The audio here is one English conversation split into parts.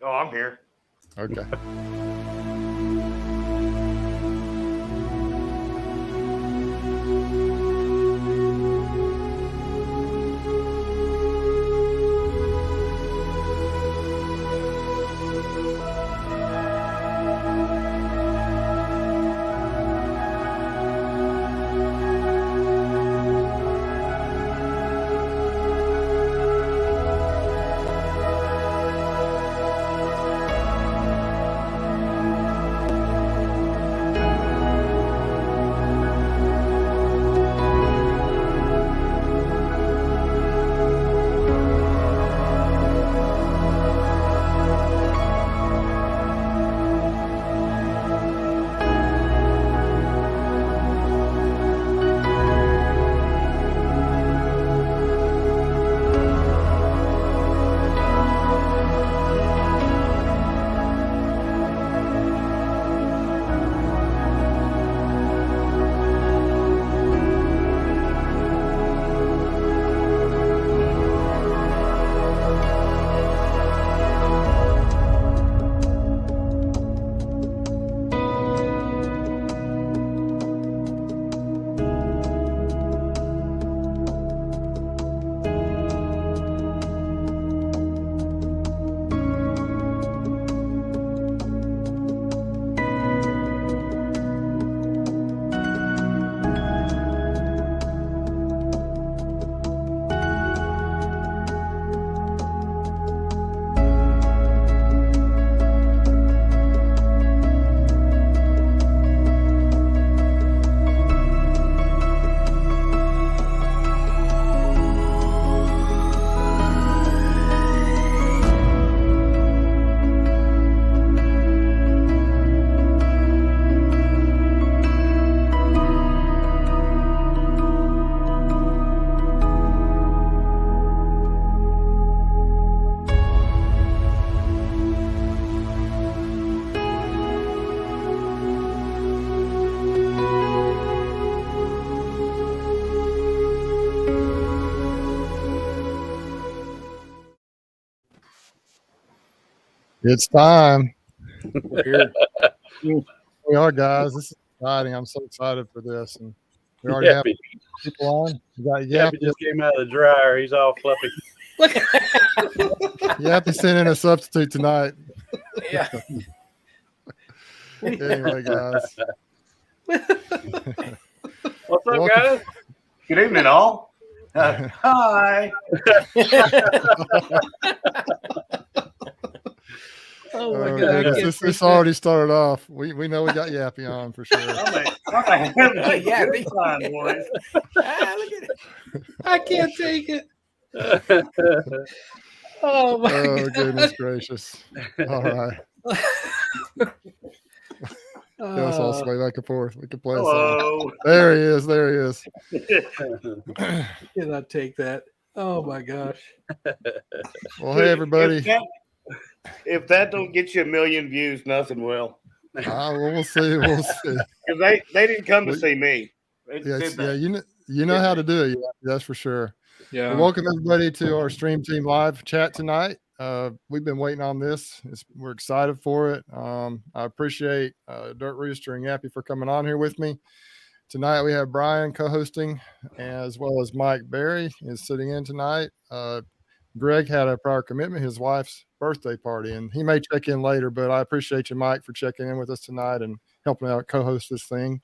Oh, I'm here. Okay. It's time. We're here. We are, guys. This is exciting. I'm so excited for this. And we already have people on. You got Yappy just came out of the dryer. He's all fluffy. Yappy sent in a substitute tonight. Yeah. Anyway, guys. What's up, guys? Good evening, all. Hi. Oh my God! This already started off. We know we got Yappy on for sure. Yappy. Look at it. I can't take it. Oh my God. Goodness gracious! All right. Let's all sway back and forth. We can play a song. There he is. There he is. Cannot take that. Oh my gosh. Well, hey everybody. If that don't get you 1 million views, nothing will. We'll see. We'll see. Because they didn't come to see me. You know how to do it. That's for sure. Yeah. Well, welcome everybody to our Stream Team Live chat tonight. We've been waiting on this. We're excited for it. I appreciate Dirt Rooster and Yappy for coming on here with me. Tonight we have Brian co-hosting, as well as Mike Berry is sitting in tonight. Greg had a prior commitment, his wife's birthday party, and he may check in later, but I appreciate you, Mike, for checking in with us tonight and helping out co-host this thing.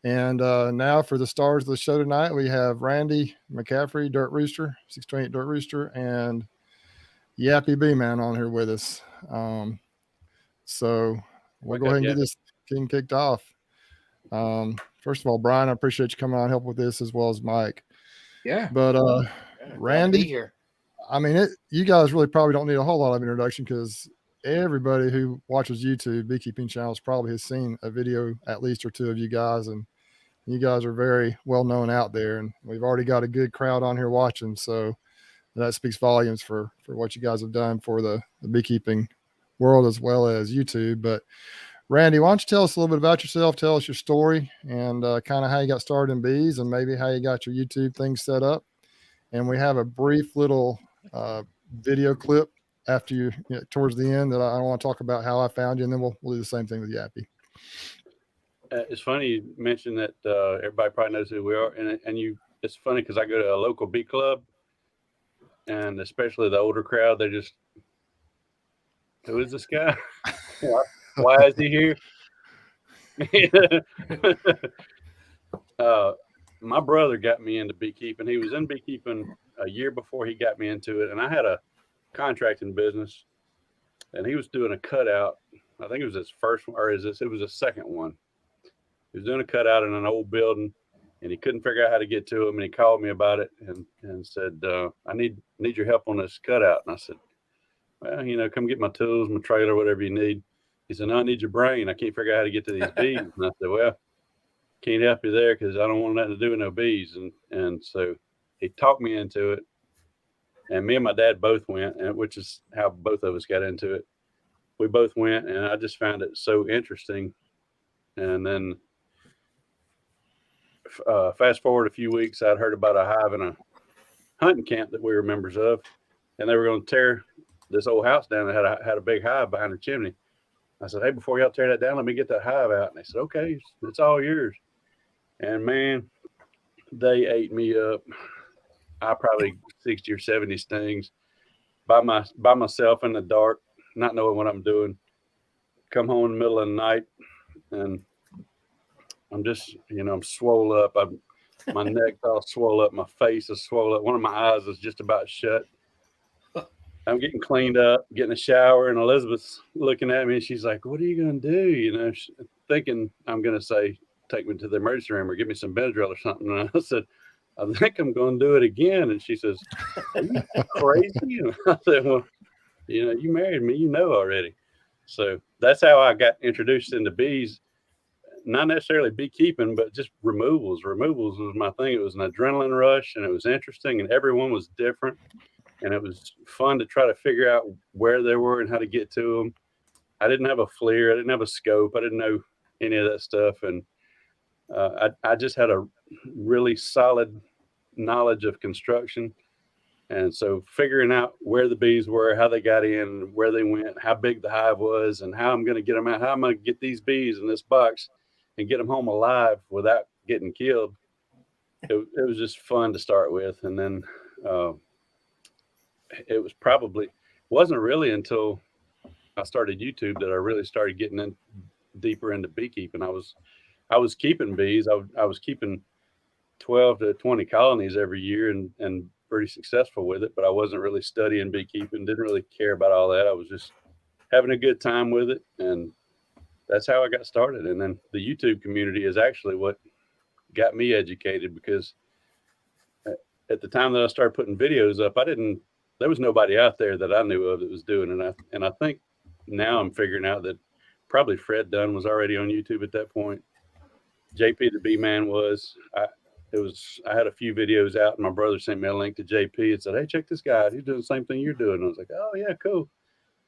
And now for the stars of the show tonight, we have Randy McCaffrey, Dirt Rooster, 628 Dirt Rooster, and Yappy B-Man on here with us. So we'll go ahead and get this thing kicked off. First of all, Brian, I appreciate you coming on and help with this, as well as Mike. Yeah. But Randy, here. I mean, you guys really probably don't need a whole lot of introduction because everybody who watches YouTube beekeeping channels probably has seen a video, at least or two of you guys, and you guys are very well known out there, and we've already got a good crowd on here watching. So that speaks volumes for what you guys have done for the beekeeping world as well as YouTube. But Randy, why don't you tell us a little bit about yourself? Tell us your story and kind of how you got started in bees and maybe how you got your YouTube thing set up. And we have a brief little video clip after you know, towards the end that I want to talk about how I found you, and then we'll do the same thing with Yappy. It's funny you mentioned that everybody probably knows who we are, and you. It's funny because I go to a local bee club, and especially the older crowd, they just, who is this guy? Why is he here? My brother got me into beekeeping. He was in beekeeping a year before he got me into it, and I had a contracting business, and he was doing a cutout. I think it was his first one, or it was his second one. He was doing a cutout in an old building, and he couldn't figure out how to get to him. And he called me about it and said, "I need your help on this cutout." And I said, "Well, you know, come get my tools, my trailer, whatever you need." He said, "No, I need your brain. I can't figure out how to get to these bees." And I said, "Well, can't help you there because I don't want nothing to do with no bees." And so he talked me into it. And me and my dad both went, and which is how both of us got into it. We both went, and I just found it so interesting. And then fast forward a few weeks, I'd heard about a hive in a hunting camp that we were members of, and they were going to tear this old house down that had a big hive behind the chimney. I said, "Hey, before y'all tear that down, let me get that hive out." And they said, "Okay, it's all yours." And man, they ate me up. I probably 60 or 70 stings by myself in the dark, not knowing what I'm doing. Come home in the middle of the night, and I'm just, I'm swole up. My neck's all swole up. My face is swole up. One of my eyes is just about shut. I'm getting cleaned up, getting a shower, and Elizabeth's looking at me, and she's like, "What are you going to do?" Thinking I'm going to say, "Take me to the emergency room or give me some Benadryl or something." And I said, "I think I'm going to do it again." And she says, "Are you crazy?" And I said, "Well, you married me, already." So that's how I got introduced into bees. Not necessarily beekeeping, but just removals. Removals was my thing. It was an adrenaline rush, and it was interesting, and everyone was different. And it was fun to try to figure out where they were and how to get to them. I didn't have a FLIR. I didn't have a scope. I didn't know any of that stuff. And I just had a really solid knowledge of construction. And so figuring out where the bees were, how they got in, where they went, how big the hive was, and how I'm going to get them out, how I'm going to get these bees in this box and get them home alive without getting killed. It was just fun to start with. And then it wasn't really until I started YouTube that I really started getting deeper into beekeeping. I was keeping bees. I was keeping 12 to 20 colonies every year and pretty successful with it, but I wasn't really studying beekeeping, didn't really care about all that. I was just having a good time with it. And that's how I got started. And then the YouTube community is actually what got me educated, because at the time that I started putting videos up, there was nobody out there that I knew of that was doing it. And I think now I'm figuring out that probably Fred Dunn was already on YouTube at that point. JP the Bee Man was. I had a few videos out, and my brother sent me a link to JP and said, "Hey, check this guy out. He's doing the same thing you're doing." And I was like, "Oh yeah, cool."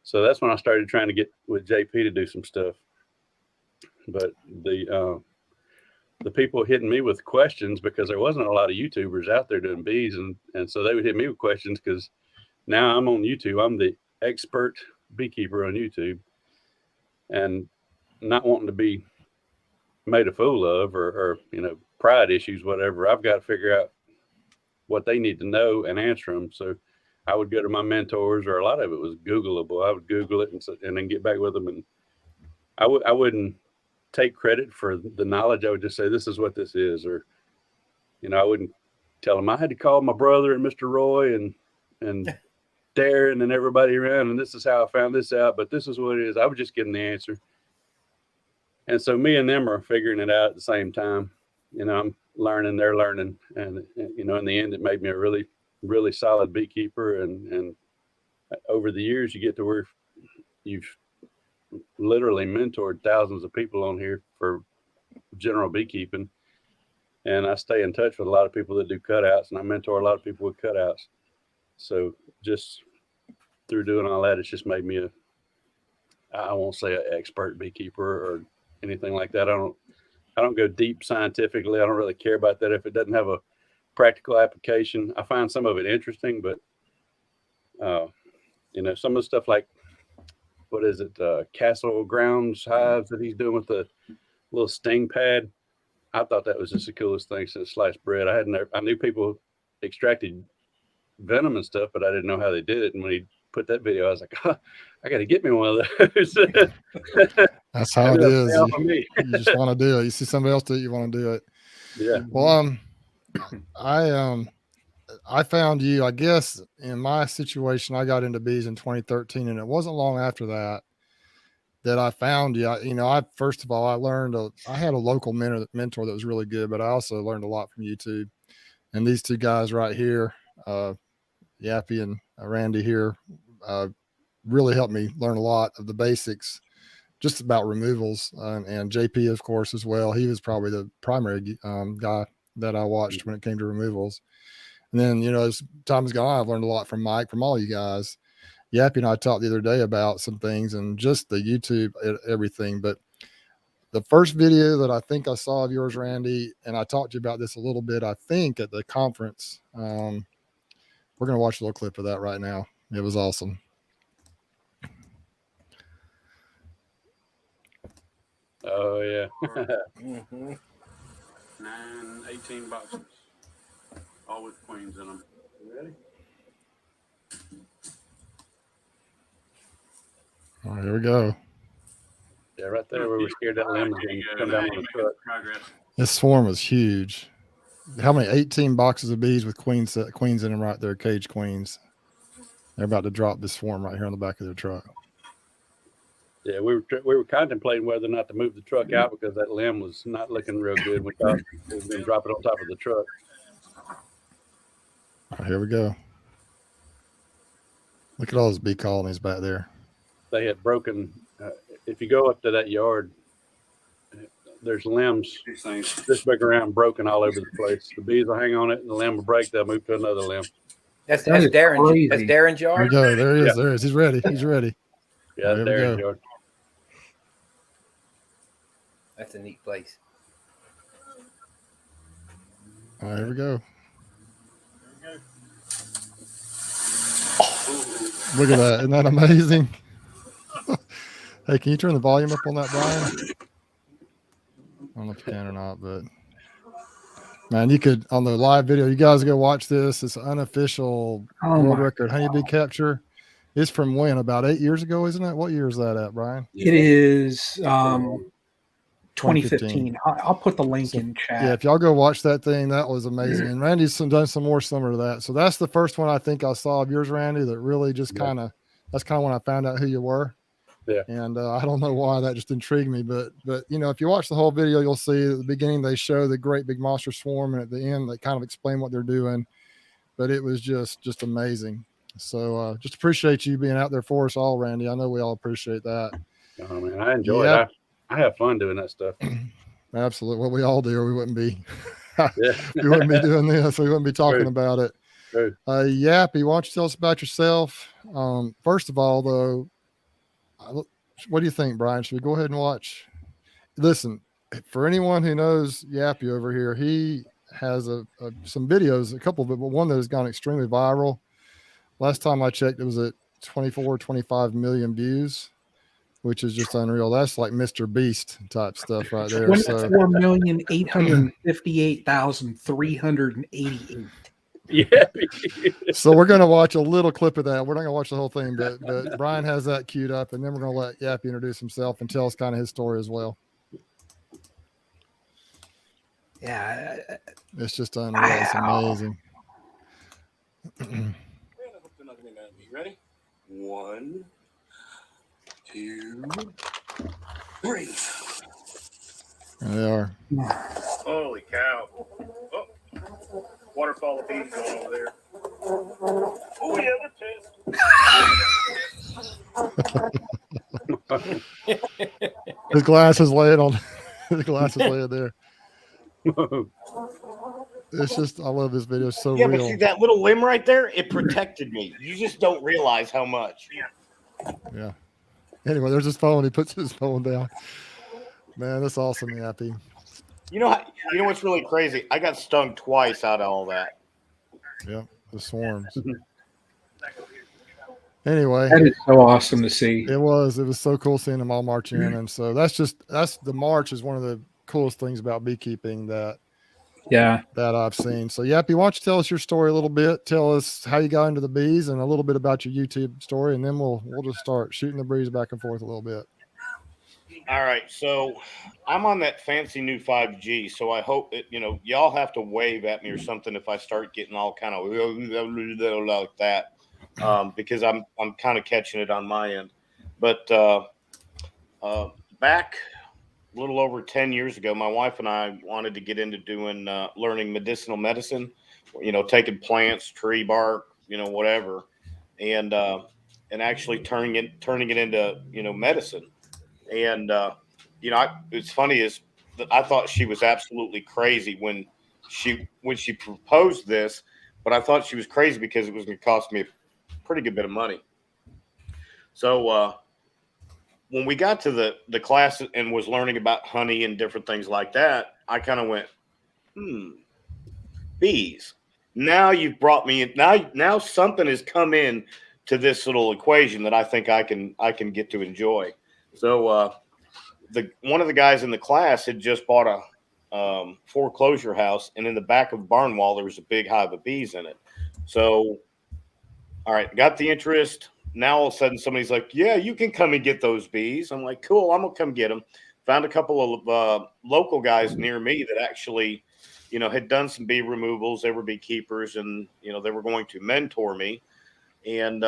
So that's when I started trying to get with JP to do some stuff. But the people hitting me with questions, because there wasn't a lot of YouTubers out there doing bees, and so they would hit me with questions, because now I'm on YouTube. I'm the expert beekeeper on YouTube, and not wanting to be made a fool of or pride issues, whatever. I've got to figure out what they need to know and answer them. So I would go to my mentors, or a lot of it was Googleable. I would Google it and then get back with them. And I wouldn't take credit for the knowledge. I would just say, "This is what this is." Or, I wouldn't tell them I had to call my brother and Mr. Roy and Darren and everybody around, and this is how I found this out, but this is what it is. I would just give them the answer. And so me and them are figuring it out at the same time. I'm learning, they're learning. And, in the end, it made me a really, really solid beekeeper. And over the years, you get to where you've literally mentored thousands of people on here for general beekeeping. And I stay in touch with a lot of people that do cutouts, and I mentor a lot of people with cutouts. So just through doing all that, it's just made me I won't say an expert beekeeper or anything like that. I don't go deep scientifically. I don't really care about that if it doesn't have a practical application. I find some of it interesting, but You know, some of the stuff like, what is it? Castle Grounds hives that he's doing with the little sting pad. I thought that was just the coolest thing since sliced bread. I knew people extracted venom and stuff, but I didn't know how they did it. And when he put that video, I was like, oh, I got to get me one of those. That's how it is. You You just want to do it. You see somebody else do it, you want to do it. Yeah. Well, I found you, I guess, in my situation. I got into bees in 2013, and it wasn't long after that I found you. First of all, I had a local mentor that was really good, but I also learned a lot from YouTube. And these two guys right here, Yappy and Randy here, really helped me learn a lot of the basics just about removals, and JP, of course, as well. He was probably the primary guy that I watched when it came to removals. And then, as time has gone on, I've learned a lot from Mike, from all you guys. Yappy and I talked the other day about some things and just the YouTube, everything. But the first video that I think I saw of yours, Randy, and I talked to you about this a little bit, I think at the conference. We're going to watch a little clip of that right now. It was awesome. Oh, yeah. Mm-hmm. 18 boxes. All with queens in them. You ready? All right, here we go. Yeah, right there where we're scared that limb is going to come down on the truck. This swarm was huge. How many? 18 boxes of bees with queens in them right there, cage queens. They're about to drop this swarm right here on the back of their truck. Yeah, we were contemplating whether or not to move the truck out because that limb was not looking real good. We thought we was going to drop it on top of the truck. All right, here we go. Look at all those bee colonies back there. They had broken. If you go up to that yard, there's limbs this big around, broken all over the place. The bees will hang on it, and the limb will break. They'll move to another limb. That's Darren. That's Darren's There yard. we go. There he is. Yeah. There he is. He's ready. He's ready. Yeah, There we Darren's go. yard. That's a neat place. All right, here we go. Look at that. Isn't that amazing? Hey, can you turn the volume up on that, Brian? I don't know if you can or not, but man, you could, on the live video, you guys go watch this. It's an unofficial world record honeybee capture. It's from when? About 8 years ago, isn't it? What year is that at, Brian? It is 2015. I'll put the link in chat. Yeah, if y'all go watch that thing, that was amazing. And Randy's done some more similar to that. So that's the first one I think I saw of yours, Randy, that really just that's kind of when I found out who you were. Yeah. And I don't know why that just intrigued me, but if you watch the whole video, you'll see at the beginning they show the great big monster swarm, and at the end they kind of explain what they're doing. But it was just amazing. So just appreciate you being out there for us all, Randy. I know we all appreciate that. Oh man, I enjoy it. I have fun doing that stuff. Absolutely. Well, we all do, or we wouldn't be. Yeah. We wouldn't be doing this. We wouldn't be talking True. about it. True. Yappy, why don't you tell us about yourself? First of all, though, what do you think, Brian? Should we go ahead and watch? Listen, for anyone who knows Yappy over here, he has some videos, a couple of it, but one that has gone extremely viral. Last time I checked, it was at 25 million views, which is just unreal. That's like Mr. Beast type stuff right there. 24,858,388. Yeah. So we're going to watch a little clip of that. We're not going to watch the whole thing, but Brian has that queued up, and then we're going to let Yappy introduce himself and tell us kind of his story as well. Yeah. It's just unreal. It's amazing. Ready? 1, 2, 3. There they are. Holy cow. Oh, waterfall of bees going over there. Oh, yeah, they're pissed. His glass is laying on. His glass is laying there. It's just, I love this video. It's so Yeah, real. but see that little limb right there? It protected me. You just don't realize how much. Yeah. Anyway, there's his phone. He puts his phone down. Man, that's awesome, Yappy. You know what's really crazy? I got stung twice out of all that. Yeah, the swarms. Anyway, That is so awesome to see. it was so cool seeing them all march in. And so that's the march is one of the coolest things about beekeeping that I've seen. So Yappy, why don't you tell us your story a little bit? Tell us how you got into the bees and a little bit about your YouTube story, and then we'll just start shooting the breeze back and forth a little bit. All right, so I'm on that fancy new 5G, so I hope that, y'all have to wave at me or something if I start getting all kind of like that, because I'm kind of catching it on my end. But back a little over 10 years ago, my wife and I wanted to get into doing learning medicinal medicine, taking plants, tree bark, whatever, and actually turning it into medicine. And it's funny is that I thought she was absolutely crazy when she proposed this, but I thought she was crazy because it was going to cost me a pretty good bit of money. So when we got to the class and was learning about honey and different things like that, I kind of went, bees. Now you've brought me in. Now something has come in to this little equation that I think I can get to enjoy. So one of the guys in the class had just bought a foreclosure house, and in the back of the barn wall there was a big hive of bees in it. So, all right, got the interest. Now all of a sudden somebody's like, "Yeah, you can come and get those bees." I'm like, "Cool, I'm gonna come get them." Found a couple of local guys near me that actually, had done some bee removals. They were beekeepers, and they were going to mentor me. And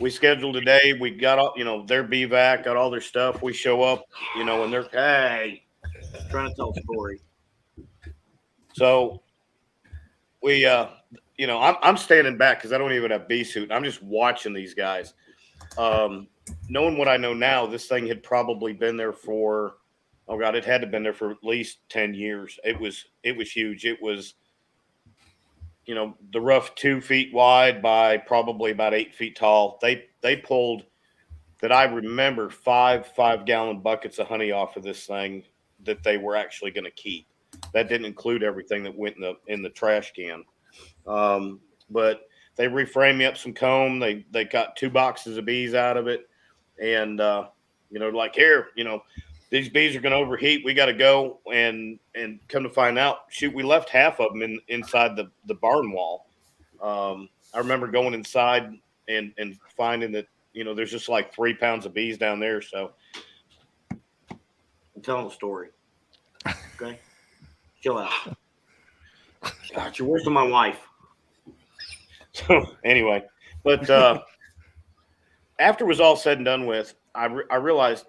we scheduled a day. We got up, their BVAC, got all their stuff. We show up, and they're, hey, trying to tell a story. So we, I'm standing back because I don't even have bee suit. I'm just watching these guys. Knowing what I know now, this thing had probably been there for, oh God, it had to have been there for at least 10 years. It was huge. It was, the rough 2 feet wide by probably about 8 feet tall. They pulled, that I remember, 5-gallon buckets of honey off of this thing that they were actually going to keep. That didn't include everything that went in the trash can. But they reframed me up some comb. They got 2 boxes of bees out of it, and like, here, these bees are going to overheat. We got to go. And come to find out, shoot, we left half of them inside the barn wall. I remember going inside and finding that, there's just like 3 pounds of bees down there. So I'm telling a story. Okay. Chill out. God, you're worse than my wife. So anyway, but after it was all said and done with, I realized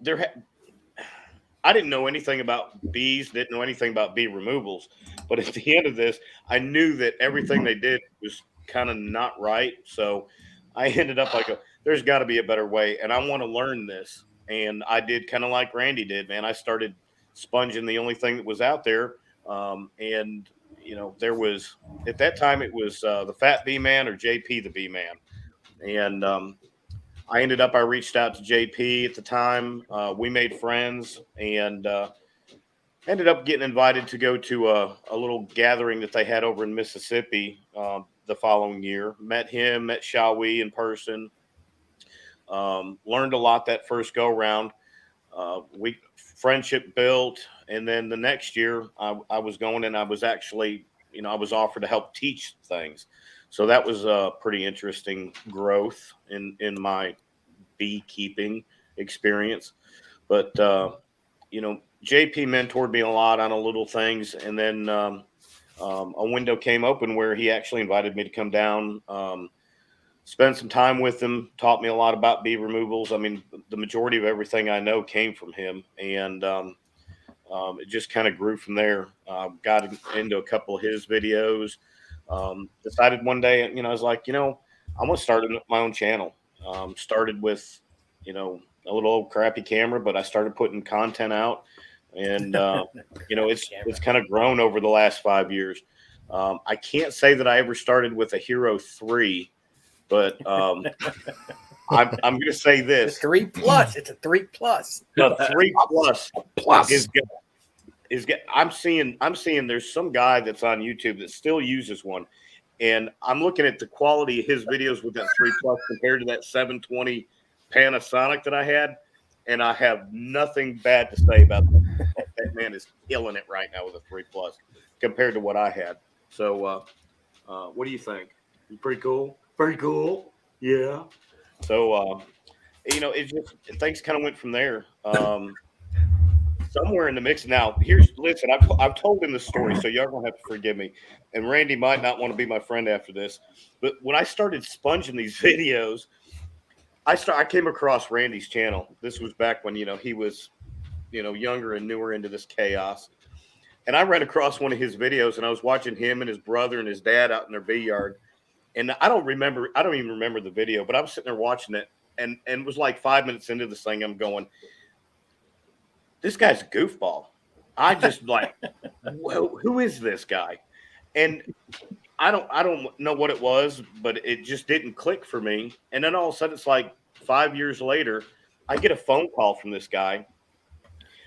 I didn't know anything about bees, didn't know anything about bee removals. But at the end of this, I knew that everything they did was kind of not right. So I ended up like, there's got to be a better way. And I want to learn this. And I did kind of like Randy did, man. I started sponging the only thing that was out there. And, there was, at that time, it was the Fat Bee Man or JP the Bee Man. And I reached out to JP at the time. We made friends and ended up getting invited to go to a little gathering that they had over in Mississippi the following year. Met Shawi in person. Learned a lot that first go round. Friendship built. And then the next year I was going, and I was actually, I was offered to help teach things. So that was a pretty interesting growth in my beekeeping experience. But, JP mentored me a lot on a little things. And then a window came open where he actually invited me to come down, spend some time with him, taught me a lot about bee removals. I mean, the majority of everything I know came from him. And it just kind of grew from there. Got into a couple of his videos. Decided one day, I was like, I want to start my own channel. Started with, a little old crappy camera, but I started putting content out, and it's kind of grown over the last 5 years. I can't say that I ever started with a Hero 3, but I'm going to say this: 3+. It's a 3+. The 3+ Plus. is I'm seeing there's some guy that's on YouTube that still uses one, And I'm looking at the quality of his videos with that 3 Plus compared to that 720 Panasonic that I had, and I have nothing bad to say about that. That man is killing it right now with a 3 Plus compared to what I had. So, what do you think? Pretty cool. Pretty cool. Yeah. So, it just things kind of went from there. Somewhere in the mix. Now, listen. I've told him this story, so y'all gonna have to forgive me. And Randy might not want to be my friend after this, but when I started sponging these videos, I came across Randy's channel. This was back when he was younger and newer into this chaos. And I ran across one of his videos, and I was watching him and his brother and his dad out in their bee yard. And I don't even remember the video, but I was sitting there watching it, and it was like 5 minutes into this thing. I'm going, this guy's a goofball. I just like, who is this guy? And I don't know what it was, but it just didn't click for me. And then all of a sudden, it's like 5 years later, I get a phone call from this guy.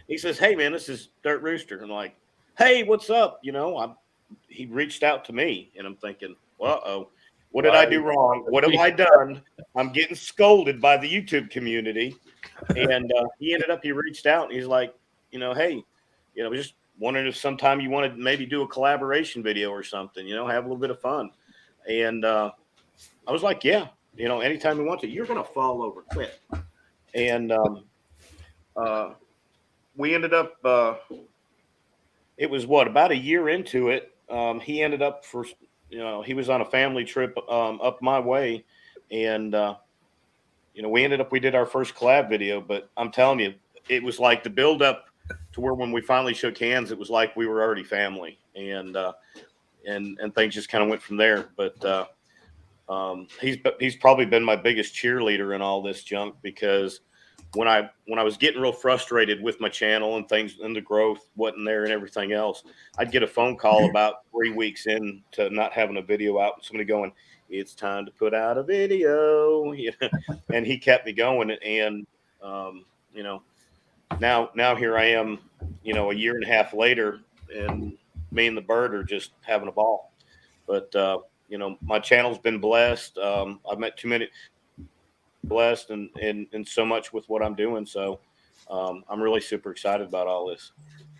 He says, "Hey man, this is Dirt Rooster." I'm like, "Hey, what's up?" He reached out to me, and I'm thinking, "Uh-oh, what did I do wrong? What have I done? I'm getting scolded by the YouTube community." And he reached out, and he's like, "Hey, just wondering if sometime you want to maybe do a collaboration video or something, have a little bit of fun." And I was like, "Yeah, anytime you want to." You're going to fall over quick. And we ended up, it was about a year into it. He ended up he was on a family trip up my way. And, we did our first collab video, but I'm telling you, it was like the build up to where when we finally shook hands, it was like we were already family, and things just kind of went from there. But he's probably been my biggest cheerleader in all this junk, because when I was getting real frustrated with my channel and things and the growth wasn't there and everything else, I'd get a phone call about 3 weeks in to not having a video out, and somebody going, "It's time to put out a video," and he kept me going. And now here I am, a year and a half later, and me and the bird are just having a ball. But my channel's been blessed. I've met too many blessed and so much with what I'm doing. So I'm really super excited about all this.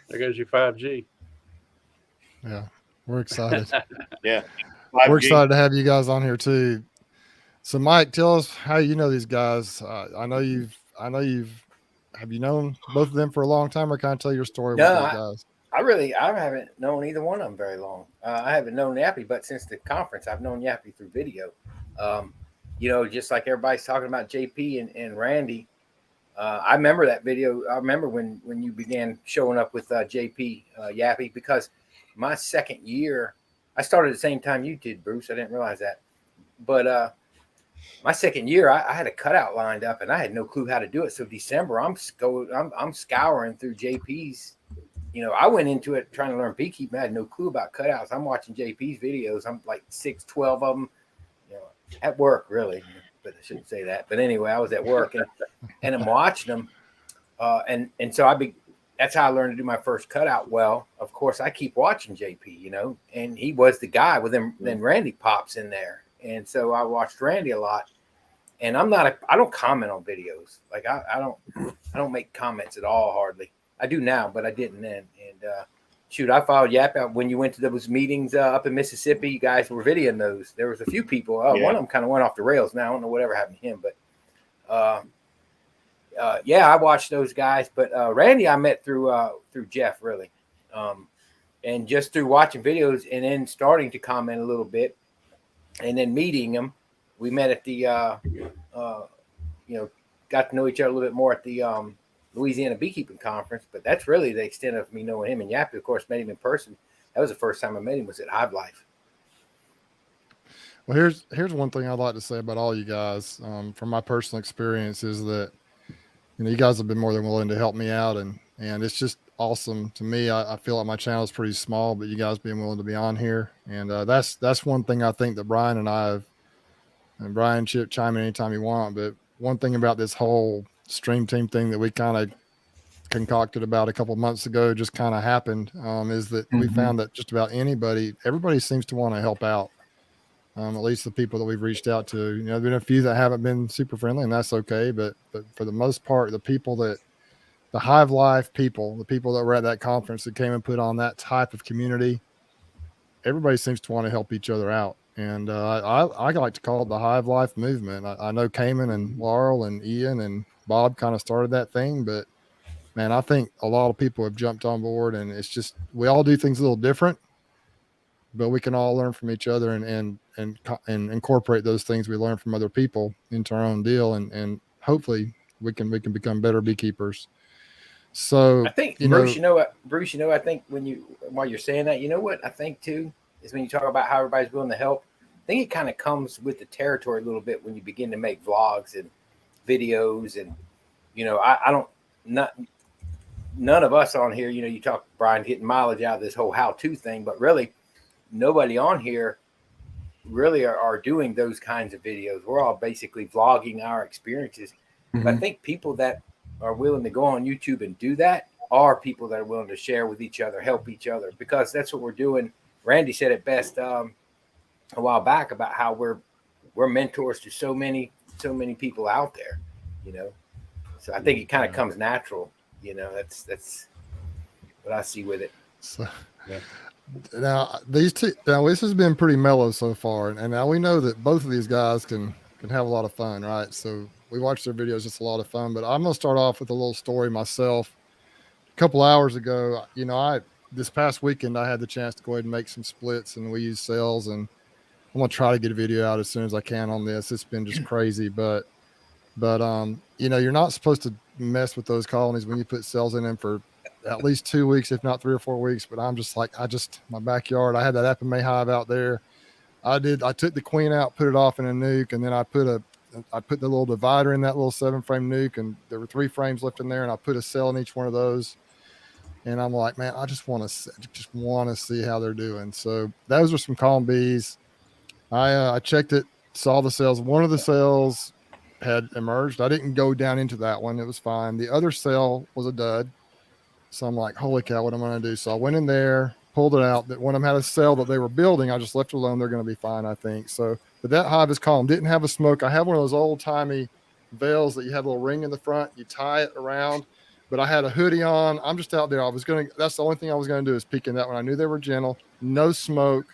There goes your 5G. Yeah, we're excited. Yeah. We're 5G. excited to have you guys on here too. So Mike, tell us how you know these guys. I know you've have you known both of them for a long time, or kind of tell your story with these guys? I haven't known either one of them very long. I haven't known Yappy, but since the conference, I've known Yappy through video. Just like everybody's talking about JP and Randy. I remember that video. I remember when you began showing up with JP Yappy, because my second year, I started at the same time you did, Bruce. I didn't realize that. But my second year, I had a cutout lined up, and I had no clue how to do it. So December, I'm scouring through JP's. I went into it trying to learn beekeeping. I had no clue about cutouts. I'm watching JP's videos. I'm like 12 of them, at work, really. But I shouldn't say that. But anyway, I was at work, and I'm watching them. And so that's how I learned to do my first cutout. Well, of course, I keep watching JP, and he was the guy. Well, then Randy pops in there. And so I watched Randy a lot, and I don't comment on videos. Like I don't make comments at all, hardly. I do now, but I didn't then. And I followed Yap when you went to those meetings up in Mississippi. You guys were videoing those. There was a few people. One of them kind of went off the rails. Now I don't know whatever happened to him, but I watched those guys. But Randy, I met through Jeff, really, and just through watching videos and then starting to comment a little bit. And then meeting him, we met at the, got to know each other a little bit more at the Louisiana Beekeeping Conference. But that's really the extent of me knowing him. And Yappy, of course, met him in person. That was the first time I met him, was at Hive Life. Well, here's one thing I'd like to say about all you guys. From my personal experience, is that you guys have been more than willing to help me out, and it's just awesome to me. I feel like my channel is pretty small, but you guys being willing to be on here, and that's one thing I think that Brian and I have. And Brian, chime in anytime you want. But one thing about this whole stream team thing that we kind of concocted about a couple of months ago just kind of happened, is that we found that just about everybody seems to want to help out. At least the people that we've reached out to. You know, there's been a few that haven't been super friendly, and that's okay. But for the most part, the Hive Life people, the people that were at that conference that came and put on that type of community, everybody seems to want to help each other out. And I like to call it the Hive Life movement. I know Cayman and Laurel and Ian and Bob kind of started that thing, but man, I think a lot of people have jumped on board, and it's just, we all do things a little different, but we can all learn from each other and incorporate those things we learn from other people into our own deal. And hopefully we can become better beekeepers. So I think Bruce, I think while you're saying that, you know what I think too is when you talk about how everybody's willing to help, I think it kind of comes with the territory a little bit when you begin to make vlogs and videos. And none of us on here, you talk Brian getting mileage out of this whole how-to thing, but really nobody on here really are doing those kinds of videos. We're all basically vlogging our experiences. Mhm. But I think people that are willing to go on YouTube and do that are people that are willing to share with each other, help each other, because that's what we're doing. Randy said it best a while back about how we're mentors to so many people out there, So I think it kind of comes natural, that's what I see with it. So, Yeah. Now this has been pretty mellow so far, and now we know that both of these guys can have a lot of fun, right? So we watch their videos, it's a lot of fun. But I'm gonna start off with a little story myself. A couple hours ago, this past weekend I had the chance to go ahead and make some splits, and we use cells, and I'm gonna try to get a video out as soon as I can on this. It's been just crazy, but you're not supposed to mess with those colonies when you put cells in them for at least 2 weeks, if not 3 or 4 weeks. But I'm just like, my backyard, I had that Epimay hive out there. I took the queen out, put it off in a nuke, and then I put the little divider in that little 7-frame nuke, and there were 3 frames left in there, and I put a cell in each one of those. And I'm like, man, I just want to see how they're doing. So those were some calm bees. I checked it, saw the cells. One of the cells had emerged. I didn't go down into that one. It was fine. The other cell was a dud. So I'm like, holy cow, what am I going to do? So I went in there, pulled it out. That one of them had a cell that they were building. I just left it alone. They're going to be fine, I think. So, but that hive is calm. Didn't have a smoke. I have one of those old timey veils that you have a little ring in the front. You tie it around. But I had a hoodie on. I'm just out there. That's the only thing I was going to do is peek in that one. I knew they were gentle. No smoke.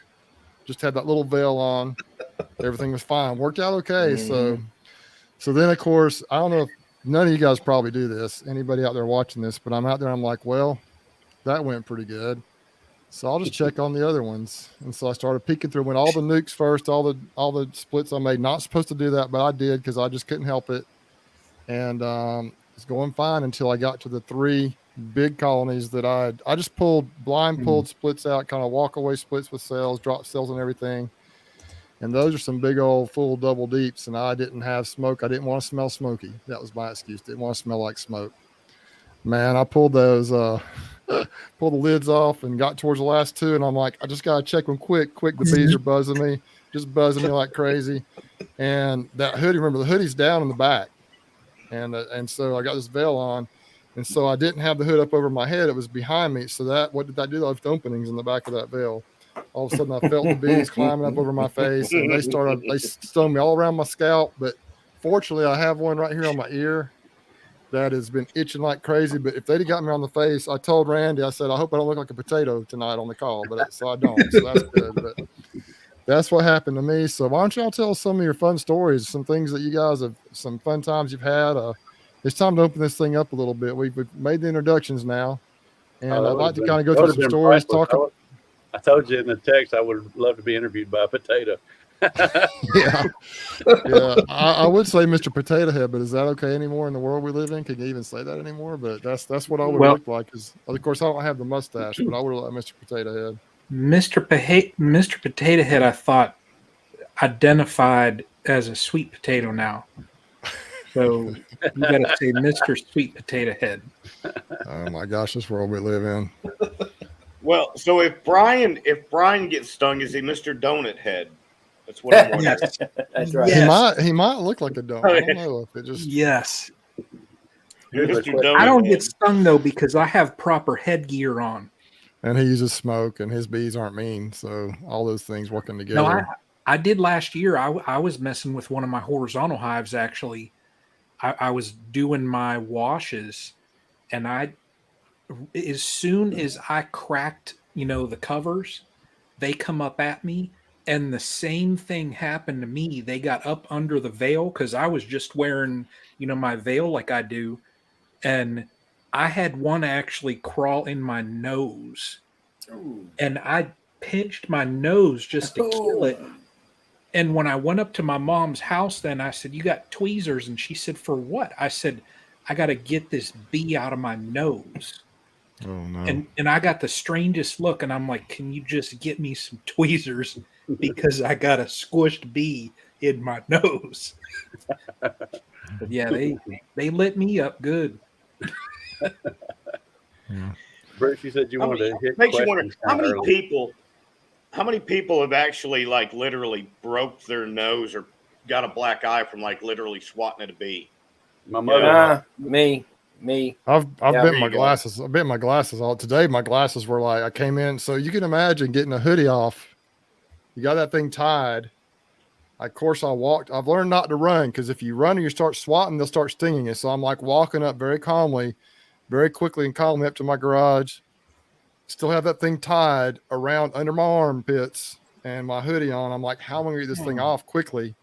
Just had that little veil on. Everything was fine. Worked out okay. Mm-hmm. So then, of course, I don't know if none of you guys probably do this, anybody out there watching this, but I'm out there. I'm like, well, that went pretty good. So I'll just check on the other ones. And so I started peeking through, went all the nukes first, all the splits I made. Not supposed to do that, but I did because I just couldn't help it. And it's going fine until I got to the 3 big colonies that I just pulled splits out, kind of walk away splits with cells, drop cells and everything. And those are some big old full double deeps. And I didn't have smoke. I didn't want to smell smoky. That was my excuse. Didn't want to smell like smoke. Man, I pulled those, pulled the lids off and got towards the last 2. And I'm like, I just got to check them quick. The bees are buzzing me, just buzzing me like crazy. And that hoodie, remember the hoodie's down in the back. And so I got this veil on. And so I didn't have the hood up over my head. It was behind me. So what did I do? I left openings in the back of that veil. All of a sudden I felt the bees climbing up over my face, and they stung me all around my scalp. But fortunately I have one right here on my ear that has been itching like crazy. But if they'd have got me on the face, I told Randy, I said, I hope I don't look like a potato tonight on the call, so I don't. So that's good. But that's what happened to me. So why don't y'all tell us some of your fun stories, some things that you guys have, some fun times you've had. It's time to open this thing up a little bit. We've made the introductions now, and I'd like to kind of go through some stories. I told you in the text I would love to be interviewed by a potato. yeah. I would say Mr. Potato Head, but is that okay anymore in the world we live in? Can you even say that anymore? But that's what I would look like. Because of course I don't have the mustache, but I would look like Mr. Potato Head. Mr. Potato Head, I thought identified as a sweet potato now. So you got to say Mr. Sweet Potato Head. Oh my gosh, this world we live in. Well, so if Brian gets stung, is he Mr. Donut Head? That's what I'm wondering. That's right. Yes. He might look like a donut. I don't know if it just. Yes. Mr. Donut I don't Head. get stung though because I have proper headgear on. And he uses smoke, and his bees aren't mean, so all those things working together. No, I did last year. I was messing with one of my horizontal hives actually. I was doing my washes, and as soon as I cracked, the covers, they come up at me, and the same thing happened to me. They got up under the veil because I was just wearing, my veil like I do, and I had one actually crawl in my nose, Ooh. and I pinched my nose just to kill it. And when I went up to my mom's house, then I said, "You got tweezers?" And she said, "For what?" I said, "I got to get this bee out of my nose." Oh no. And I got the strangest look, and I'm like, "Can you just get me some tweezers because I got a squished bee in my nose?" But yeah, they lit me up good. Yeah. Bruce, you said you wanted to hit Makes you wonder questions how kinda many early. people have actually like literally broke their nose or got a black eye from like literally swatting at a bee. My mother-in-law. Me. I've Yeah, bent there my you go. glasses. I bent my glasses all today. My glasses were like I came in, so you can imagine getting a hoodie off. You got that thing tied. Of course, I walked. I've learned not to run because if you run and you start swatting, they'll start stinging you. So I'm like walking up very calmly, very quickly and calmly up to my garage. Still have that thing tied around under my armpits and my hoodie on. I'm like, how am I going to get this thing off quickly?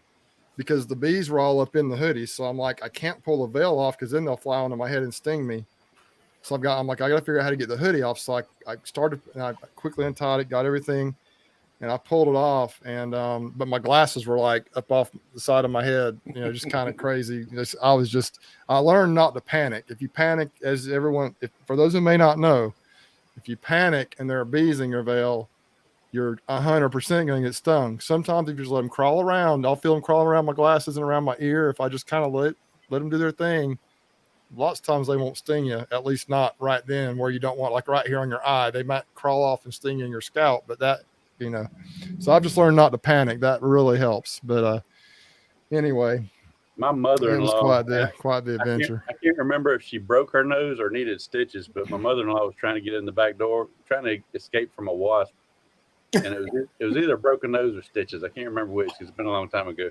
Because the bees were all up in the hoodie. So I'm like, I can't pull the veil off because then they'll fly onto my head and sting me. So I'm like, I got to figure out how to get the hoodie off. So I started and I quickly untied it, got everything, and I pulled it off. And, but my glasses were like up off the side of my head, just kind of crazy. I learned not to panic. If you panic, for those who may not know, if you panic and there are bees in your veil, you're 100% going to get stung. Sometimes if you just let them crawl around, I'll feel them crawling around my glasses and around my ear. If I just kind of let them do their thing, lots of times they won't sting you, at least not right then where you don't want, like right here on your eye. They might crawl off and sting you in your scalp, but so I've just learned not to panic. That really helps. But anyway, My it was mother-in-law. quite the adventure. I can't remember if she broke her nose or needed stitches, but my mother-in-law was trying to get in the back door, trying to escape from a wasp, and it was either broken nose or stitches. I can't remember which. 'Cause it's been a long time ago.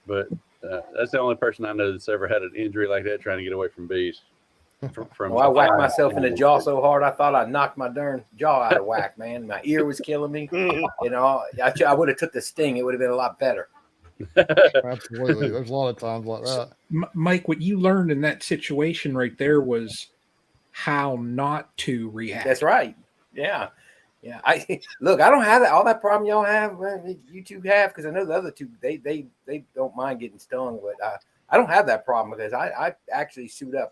But that's the only person I know that's ever had an injury like that trying to get away from bees. I whacked myself in the jaw so hard I thought I knocked my darn jaw out of whack, man. My ear was killing me. I would have took the sting. It would have been a lot better. Absolutely. There's a lot of times like that. Mike, what you learned in that situation right there was how not to react. That's right. Yeah. I don't have all that problem y'all have. You two have, because I know the other two they don't mind getting stung, but I don't have that problem because I actually suit up.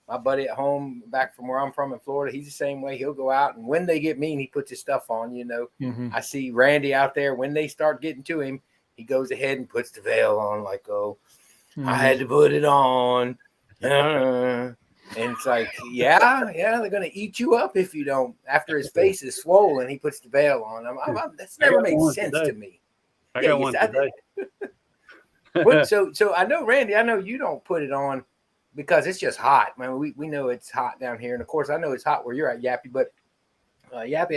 My buddy at home back from where I'm from in Florida, he's the same way. He'll go out, and when they get mean, he puts his stuff on. Mm-hmm. I see Randy out there. When they start getting to him, he goes ahead and puts the veil on, like, I had to put it on. And it's like, yeah, they're gonna eat you up if you don't. After his face is swollen, he puts the veil on. That's never made sense to me. I got one today. So I know, Randy, I know you don't put it on because it's just hot. Man, we know it's hot down here, and of course I know it's hot where you're at, Yappy. But Yappy,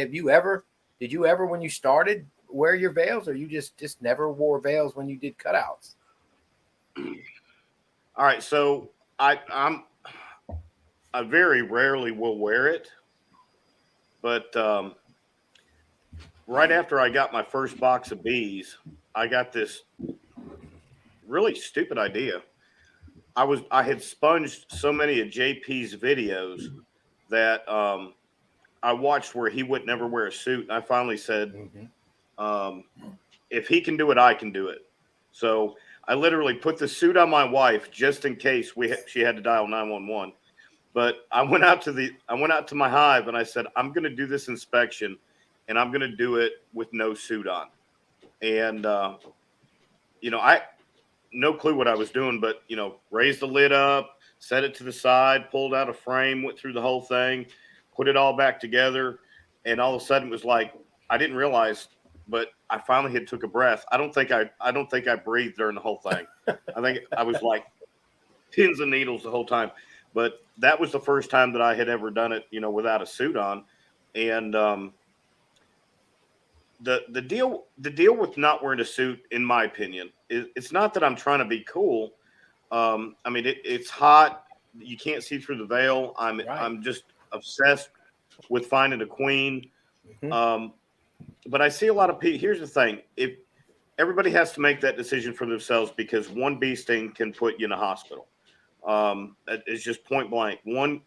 did you ever when you started wear your veils, or you just never wore veils when you did cutouts? All right, so I very rarely will wear it, but right after I got my first box of bees, I got this really stupid idea. I had sponged so many of JP's videos that I watched where he would never wear a suit. And I finally said, if he can do it, I can do it. So I literally put the suit on my wife just in case she had to dial 911. But I went out to my hive and I said, I'm going to do this inspection and I'm going to do it with no suit on. And, I no clue what I was doing, but, raised the lid up, set it to the side, pulled out a frame, went through the whole thing, put it all back together. And all of a sudden it was like, I didn't realize, but I finally had took a breath. I don't think I breathed during the whole thing. I think I was like pins and needles the whole time. But that was the first time that I had ever done it, without a suit on. And the deal with not wearing a suit, in my opinion, it's not that I'm trying to be cool. I mean, it's hot. You can't see through the veil. I'm just obsessed with finding a queen. But I see a lot of people. Here's the thing: if everybody has to make that decision for themselves, because one bee sting can put you in a hospital. It's just point blank. One,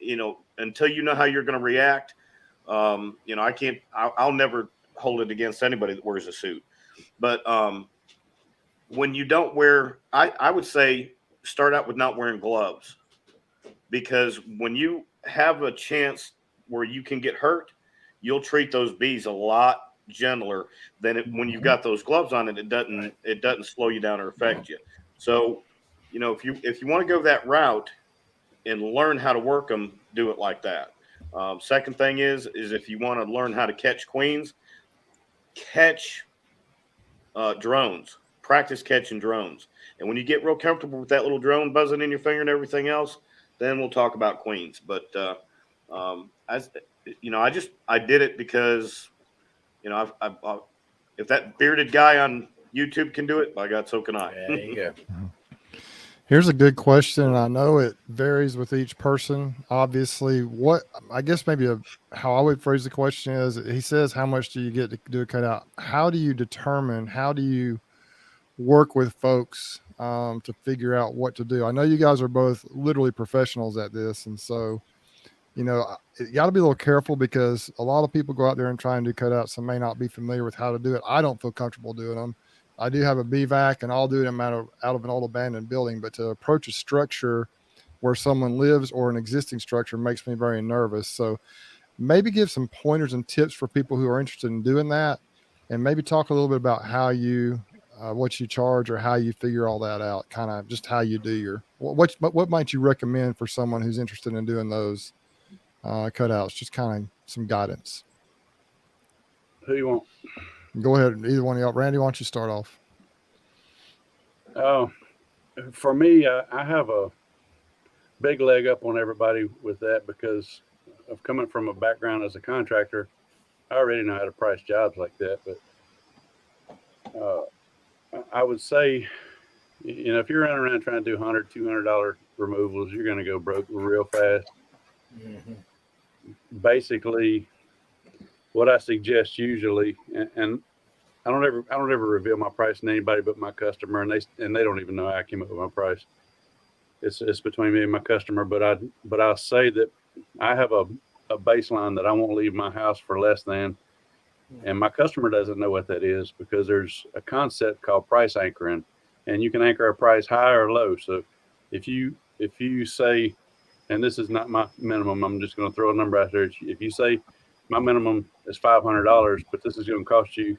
until you know how you're going to react, I can't. I'll never hold it against anybody that wears a suit. But when you don't wear, I would say start out with not wearing gloves, because when you have a chance where you can get hurt, you'll treat those bees a lot gentler than when you've got those gloves on, and it doesn't slow you down or affect you. So, if you want to go that route and learn how to work them, do it like that. Second thing is if you want to learn how to catch queens, catch drones. Practice catching drones. And when you get real comfortable with that little drone buzzing in your finger and everything else, then we'll talk about queens. But I did it because if that bearded guy on YouTube can do it, by God, so can I. There you go. Here's a good question. I know it varies with each person. Obviously, how I would phrase the question is, he says, how much do you get to do a cutout? How do you work with folks to figure out what to do? I know you guys are both literally professionals at this. And so, you got to be a little careful, because a lot of people go out there and try and do cutouts and may not be familiar with how to do it. I don't feel comfortable doing them. I do have a bee vac, and I'll do them out of an old abandoned building, but to approach a structure where someone lives or an existing structure makes me very nervous. So maybe give some pointers and tips for people who are interested in doing that, and maybe talk a little bit about how you, what you charge, or how you figure all that out, kind of just how you do what might you recommend for someone who's interested in doing those cutouts, just kind of some guidance. Who you want? Go ahead, either one of y'all. Randy, why don't you start off? For me, I have a big leg up on everybody with that, because of coming from a background as a contractor. I already know how to price jobs like that. But I would say, if you're running around trying to do $100, $200 removals, you're going to go broke real fast. Basically, what I suggest usually, and I don't ever reveal my price to anybody but my customer, and they don't even know how I came up with my price. It's between me and my customer, but I'll say that I have a baseline that I won't leave my house for less than, and my customer doesn't know what that is, because there's a concept called price anchoring, and you can anchor a price high or low. So if you say, and this is not my minimum, I'm just going to throw a number out there. If you say my minimum is $500, but this is going to cost you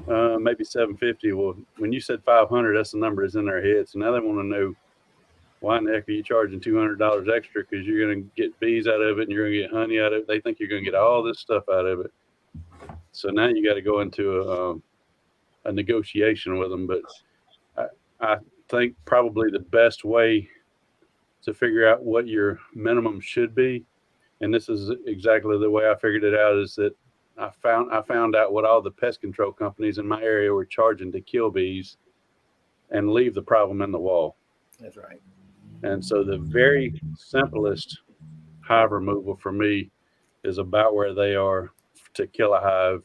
maybe $750. Well, when you said 500, that's the number that's in their head. So now they want to know, why in the heck are you charging $200 extra? Because you're going to get bees out of it, and you're going to get honey out of it. They think you're going to get all this stuff out of it. So now you got to go into a negotiation with them. But I think probably the best way to figure out what your minimum should be, and this is exactly the way I figured it out, is that I found out what all the pest control companies in my area were charging to kill bees and leave the problem in the wall. That's right. And so the very simplest hive removal for me is about where they are to kill a hive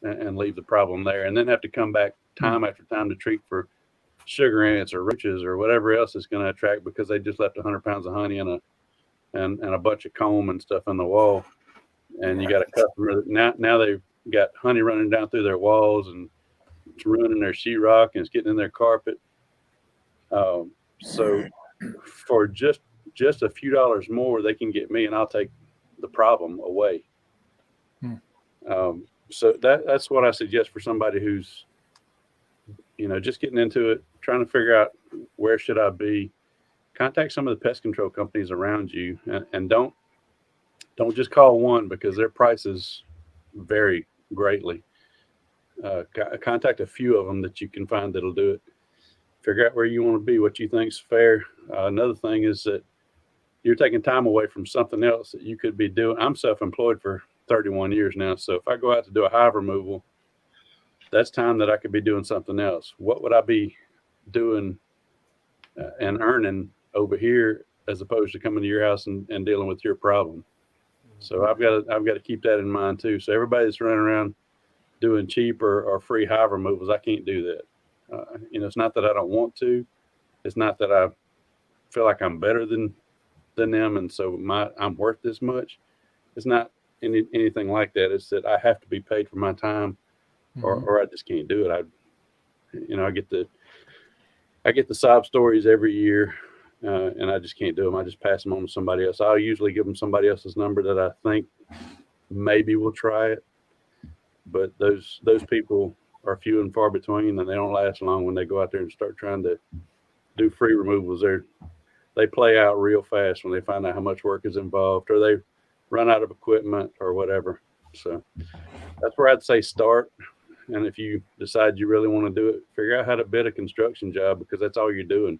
and leave the problem there, and then have to come back time after time to treat for sugar ants or roaches or whatever else is going to attract, because they just left 100 pounds of honey and a bunch of comb and stuff in the wall. And you got a customer that now they've got honey running down through their walls, and it's ruining their sheetrock, and it's getting in their carpet. So for just a few dollars more, they can get me, and I'll take the problem away. So that's what I suggest for somebody who's, just getting into it, trying to figure out where should I be. Contact some of the pest control companies around you, and don't just call one, because their prices vary greatly. Contact a few of them that you can find that'll do it. Figure out where you want to be, what you think's fair. Another thing is that you're taking time away from something else that you could be doing. I'm self-employed for 31 years now. So if I go out to do a hive removal, that's time that I could be doing something else. What would I be doing and earning over here as opposed to coming to your house and dealing with your problem? So I've got to keep that in mind too. So everybody that's running around doing cheap or free hive removals, I can't do that. It's not that I don't want to. It's not that I feel like I'm better than them, and so I'm worth this much. It's not anything like that. It's that I have to be paid for my time, or I just can't do it. I get the sob stories every year, and I just can't do them. I just pass them on to somebody else. I'll usually give them somebody else's number that I think maybe will try it, but those people are few and far between, and they don't last long when they go out there and start trying to do free removals. They play out real fast when they find out how much work is involved, or they run out of equipment or whatever. So that's where I'd say start. And if you decide you really want to do it, figure out how to bid a construction job, because that's all you're doing.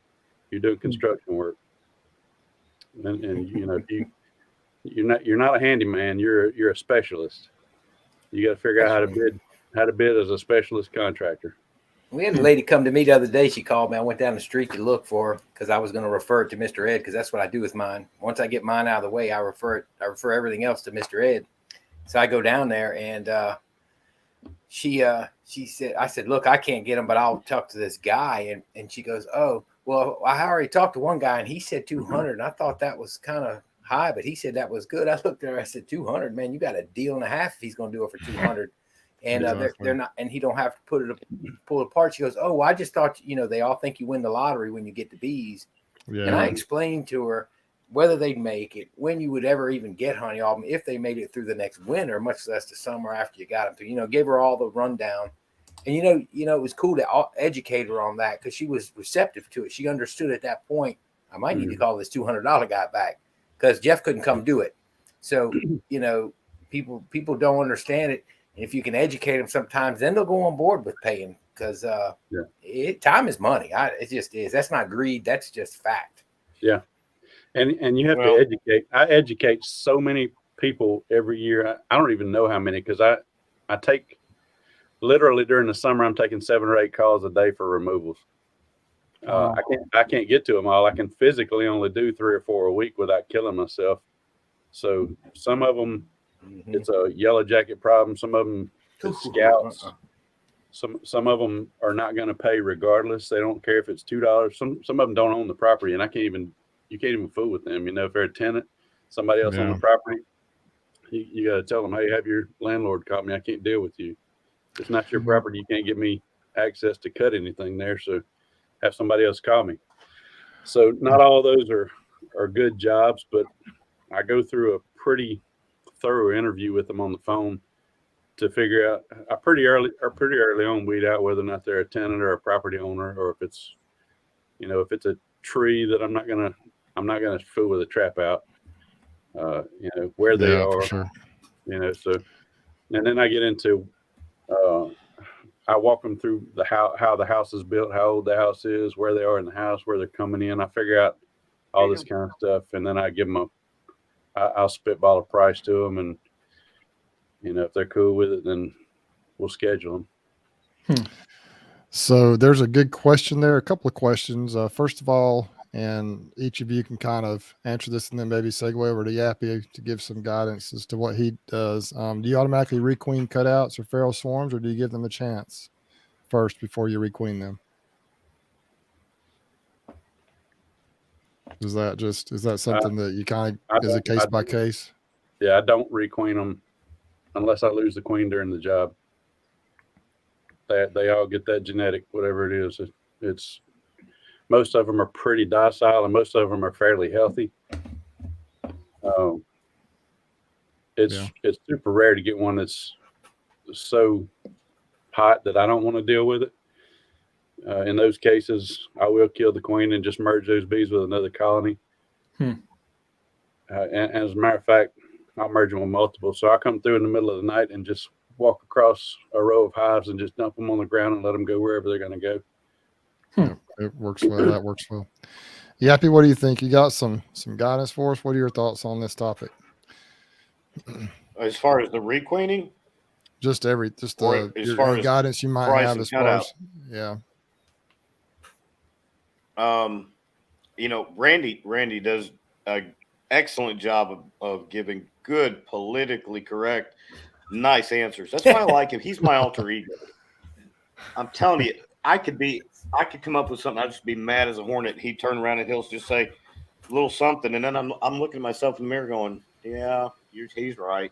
You're doing construction work. And you're not a handyman. You're a specialist. You got to figure out how to bid as a specialist contractor. We had a lady come to me the other day. She called me. I went down the street to look for her because I was going to refer it to Mr. Ed, because that's what I do with mine. Once I get mine out of the way, I refer everything else to Mr. Ed. So I go down there, and she said, I said, look, I can't get them, but I'll talk to this guy. And she goes, oh, well, I already talked to one guy, and he said 200. And I thought that was kind of high, but he said that was good. I looked there, I said, 200, man, you got a deal and a half if he's going to do it for 200. And they're not, and he don't have to pull it apart. She goes, oh, well, I just thought, they all think you win the lottery when you get the bees. Yeah. And I explained to her whether they'd make it, when you would ever even get honey off them, if they made it through the next winter, much less the summer after you got them to, gave her all the rundown. And, it was cool to educate her on that, because she was receptive to it. She understood at that point, I might need to call this $200 guy back, because Jeff couldn't come do it. So, people don't understand it. And if you can educate them sometimes, then they'll go on board with paying, because time is money. It just is. That's not greed. That's just fact. Yeah. And you have to educate. I educate so many people every year. I don't even know how many, because I take literally during the summer, I'm taking 7 or 8 calls a day for removals. I can't get to them all. I can physically only do 3 or 4 a week without killing myself. So some of them, it's a yellow jacket problem. Some of them it's scouts. Some of them are not going to pay regardless. They don't care if it's $2. Some of them don't own the property, and you can't even fool with them. If they're a tenant, somebody else on the property, you got to tell them, hey, have your landlord call me. I can't deal with you. It's not your property. You can't give me access to cut anything there. So have somebody else call me. So not all of those are good jobs, but I go through a pretty thorough interview with them on the phone to figure out. I pretty early on weed out whether or not they're a tenant or a property owner, or if it's a tree that I'm not gonna fool with a trap out. Where they are. For sure. So, and then I get into I walk them through how the house is built, how old the house is, where they are in the house, where they're coming in. I figure out all this kind of stuff, and then I give them I'll spitball a price to them, and if they're cool with it, then we'll schedule them. So there's a good question there. A couple of questions. First of all, and each of you can kind of answer this, and then maybe segue over to Yappy to give some guidance as to what he does. Do you automatically requeen cutouts or feral swarms, or do you give them a chance first before you requeen them? Is that something that you kind of is a case by case? Yeah, I don't requeen them unless I lose the queen during the job. They all get that genetic, whatever it is. It's most of them are pretty docile, and most of them are fairly healthy. It's super rare to get one that's so hot that I don't want to deal with it. In those cases, I will kill the queen and just merge those bees with another colony. And as a matter of fact, I'll merge them with multiple. So I come through in the middle of the night and just walk across a row of hives and just dump them on the ground and let them go wherever they're going to go. It works well. That works well. Yappy, what do you think? You got some guidance for us? What are your thoughts on this topic? As far as the requeening? just Or as far any as guidance you might price have and as far cutout. as, yeah. You know, Randy does an excellent job of giving good, politically correct, nice answers. That's why I like him. He's my alter ego. I'm telling you, I could come up with something. I'd just be mad as a hornet. He'd turn around and he'll just say a little something, and then I'm looking at myself in the mirror going, yeah, he's right.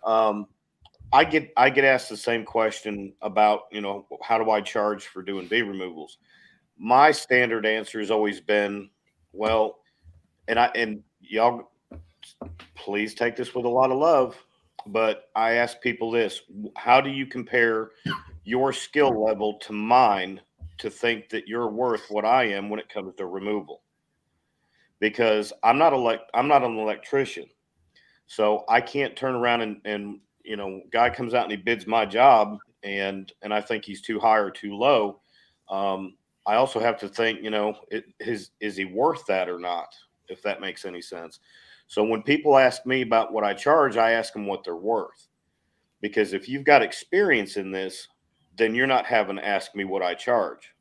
I get asked the same question about, you know, how do I charge for doing bee removals? My standard answer has always been, well, and y'all please take this with a lot of love, but I ask people this: how do you compare your skill level to mine to think that you're worth what I am when it comes to removal? Because I'm not an electrician, so I can't turn around and you know, guy comes out and he bids my job, and I think he's too high or too low. I also have to think, you know, is he worth that or not? If that makes any sense. So when people ask me about what I charge, I ask them what they're worth. Because if you've got experience in this, then you're not having to ask me what I charge.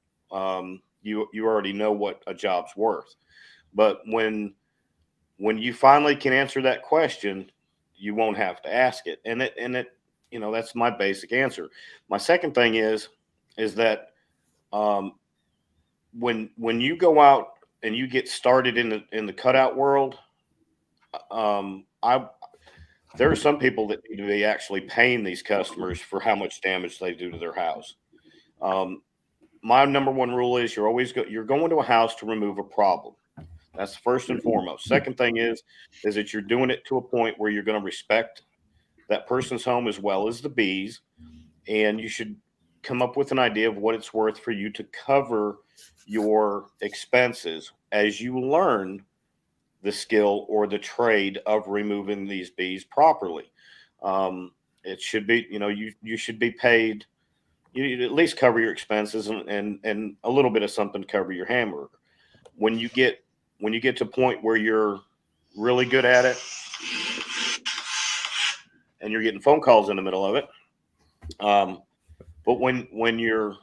You already know what a job's worth. But when you finally can answer that question, you won't have to ask it. And it you know, that's my basic answer. My second thing is that when you go out and you get started in the cutout world, there are some people that need to be actually paying these customers for how much damage they do to their house. My number one rule is you're going to a house to remove a problem. That's first and foremost. Second thing is that you're doing it to a point where you're going to respect that person's home as well as the bees, and you should come up with an idea of what it's worth for you to cover your expenses as you learn the skill or the trade of removing these bees properly. It should be, you know, you should be paid. You at least cover your expenses and a little bit of something to cover your hamburger. When you get to a point where you're really good at it and you're getting phone calls in the middle of it, but when you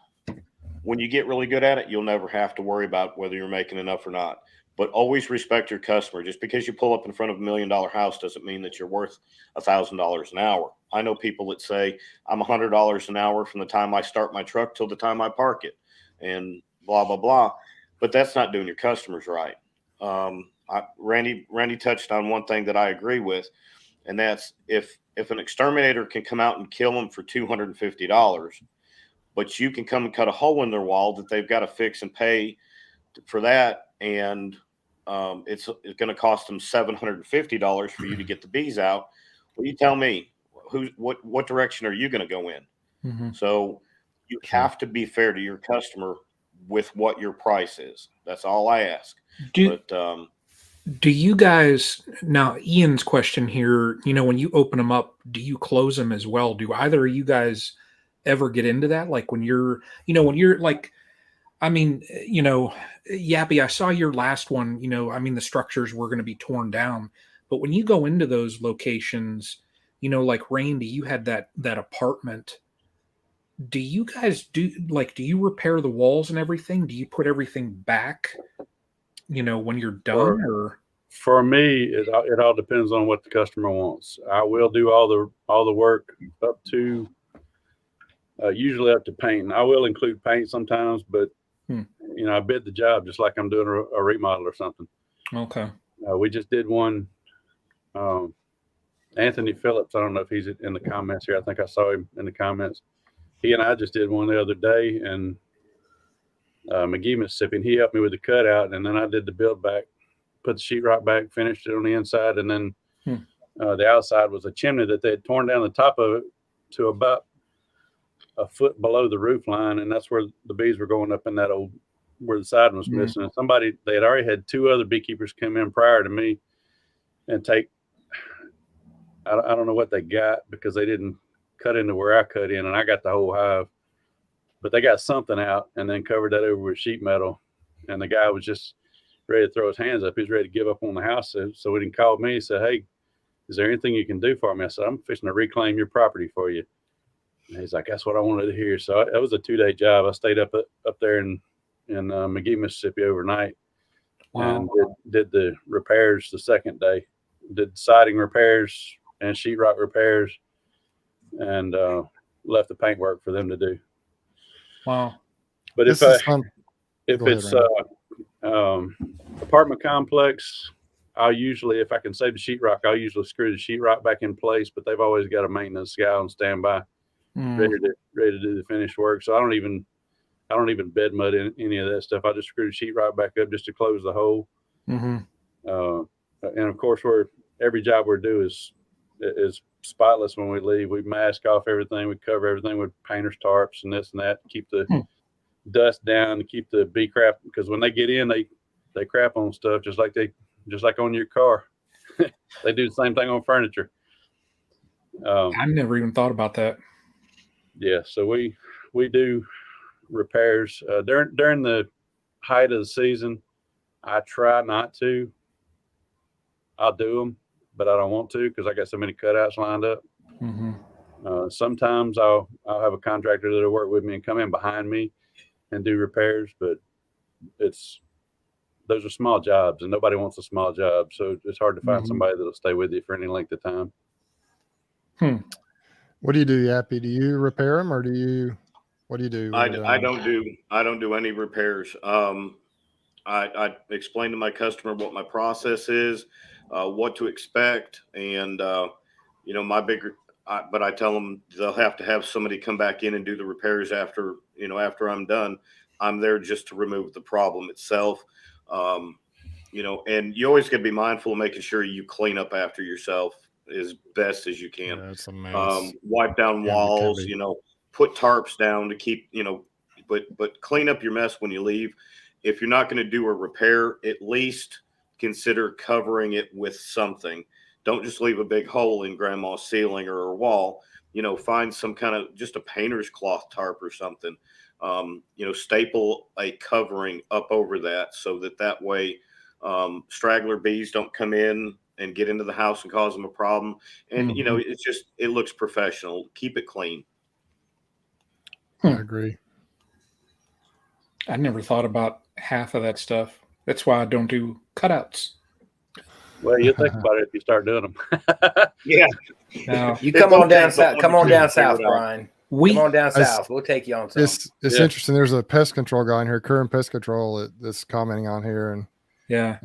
get really good at it, you'll never have to worry about whether you're making enough or not. But always respect your customer. Just because you pull up in front of $1 million house doesn't mean that you're worth $1,000 an hour. I know people that say I'm $100 an hour from the time I start my truck till the time I park it, and blah blah blah. But that's not doing your customers right. Randy touched on one thing that I agree with, and that's if an exterminator can come out and kill them for $250, but you can come and cut a hole in their wall that they've got to fix and pay for that, and it's going to cost them $750 for you to get the bees out. Well, you tell me, what direction are you going to go in? Mm-hmm. So you have to be fair to your customer with what your price is. That's all I ask. Do you guys, now Ian's question here, you know, when you open them up, do you close them as well? Do either of you guys ever get into that? Like when you're like, I mean, you know, Yappy, I saw your last one, you know, I mean, the structures were going to be torn down, but when you go into those locations, you know, like Randy, you had that apartment. Do you guys do you repair the walls and everything? Do you put everything back, you know, when you're done? For me, it all depends on what the customer wants. I will do all the work up to usually up to paint. I will include paint sometimes, but you know, I bid the job just like I'm doing a remodel or something. Okay. We just did one. Anthony Phillips, I don't know if he's in the comments here. I think I saw him in the comments. He and I just did one the other day, and McGee, Mississippi, and he helped me with the cutout, and then I did the build back, put the sheetrock back, finished it on the inside, and then the outside was a chimney that they had torn down the top of it to about a foot below the roof line, and that's where the bees were going up in that old, where the siding was missing. And they had already had two other beekeepers come in prior to me and take, I don't know what they got because they didn't cut into where I cut in, and I got the whole hive, but they got something out and then covered that over with sheet metal. And the guy was just ready to throw his hands up. He was ready to give up on the house. So he called me and said, "Hey, is there anything you can do for me?" I said, "I'm fixing to reclaim your property for you." And he's like, that's what I wanted to hear. So it was a 2-day job. I stayed up there in McGee, Mississippi overnight. Wow. And did the repairs the second day. Did siding repairs and sheetrock repairs, and left the paintwork for them to do. Wow. But This if is fun. if Go ahead, it's Randy. apartment complex, I'll usually, if I can save the sheetrock, I'll usually screw the sheetrock back in place. But they've always got a maintenance guy on standby, ready to do the finished work. So I don't even bed mud in any of that stuff. I just screw the sheetrock back up just to close the hole. Mm-hmm. And of course, every job we do is spotless when we leave. We mask off everything. We cover everything with painter's tarps and this and that to keep the dust down, to keep the bee crap, because when they get in, they crap on stuff just like on your car. They do the same thing on furniture. I never even thought about that. Yeah, so we do repairs during the height of the season. I try not to. I'll do them, but I don't want to because I got so many cutouts lined up. Mm-hmm. Sometimes I'll have a contractor that'll work with me and come in behind me and do repairs, but those are small jobs and nobody wants a small job. So it's hard to find somebody that'll stay with you for any length of time. What do you do, Yappy? Do you repair them, or what do you do? I don't do any repairs. I explain to my customer what my process is, what to expect, and but I tell them they'll have to have somebody come back in and do the repairs after I'm done. I'm there just to remove the problem itself. And you always got to be mindful of making sure you clean up after yourself as best as you can. Yeah, it's a mess. Wipe down walls, put tarps down to keep, but clean up your mess when you leave. If you're not going to do a repair, at least consider covering it with something. Don't just leave a big hole in grandma's ceiling or a wall. Find some kind of just a painter's cloth tarp or something. Staple a covering up over that so that way straggler bees don't come in and get into the house and cause them a problem. And, it looks professional. Keep it clean. I agree. I never thought about half of that stuff. That's why I don't do cutouts. Well, you think about it if you start doing them. Yeah. Now, You come on down south. Come on down south, Brian. Come on down It's- south. We'll take you on south. It's interesting. There's a pest control guy in here, Current Pest Control, that's commenting on here, and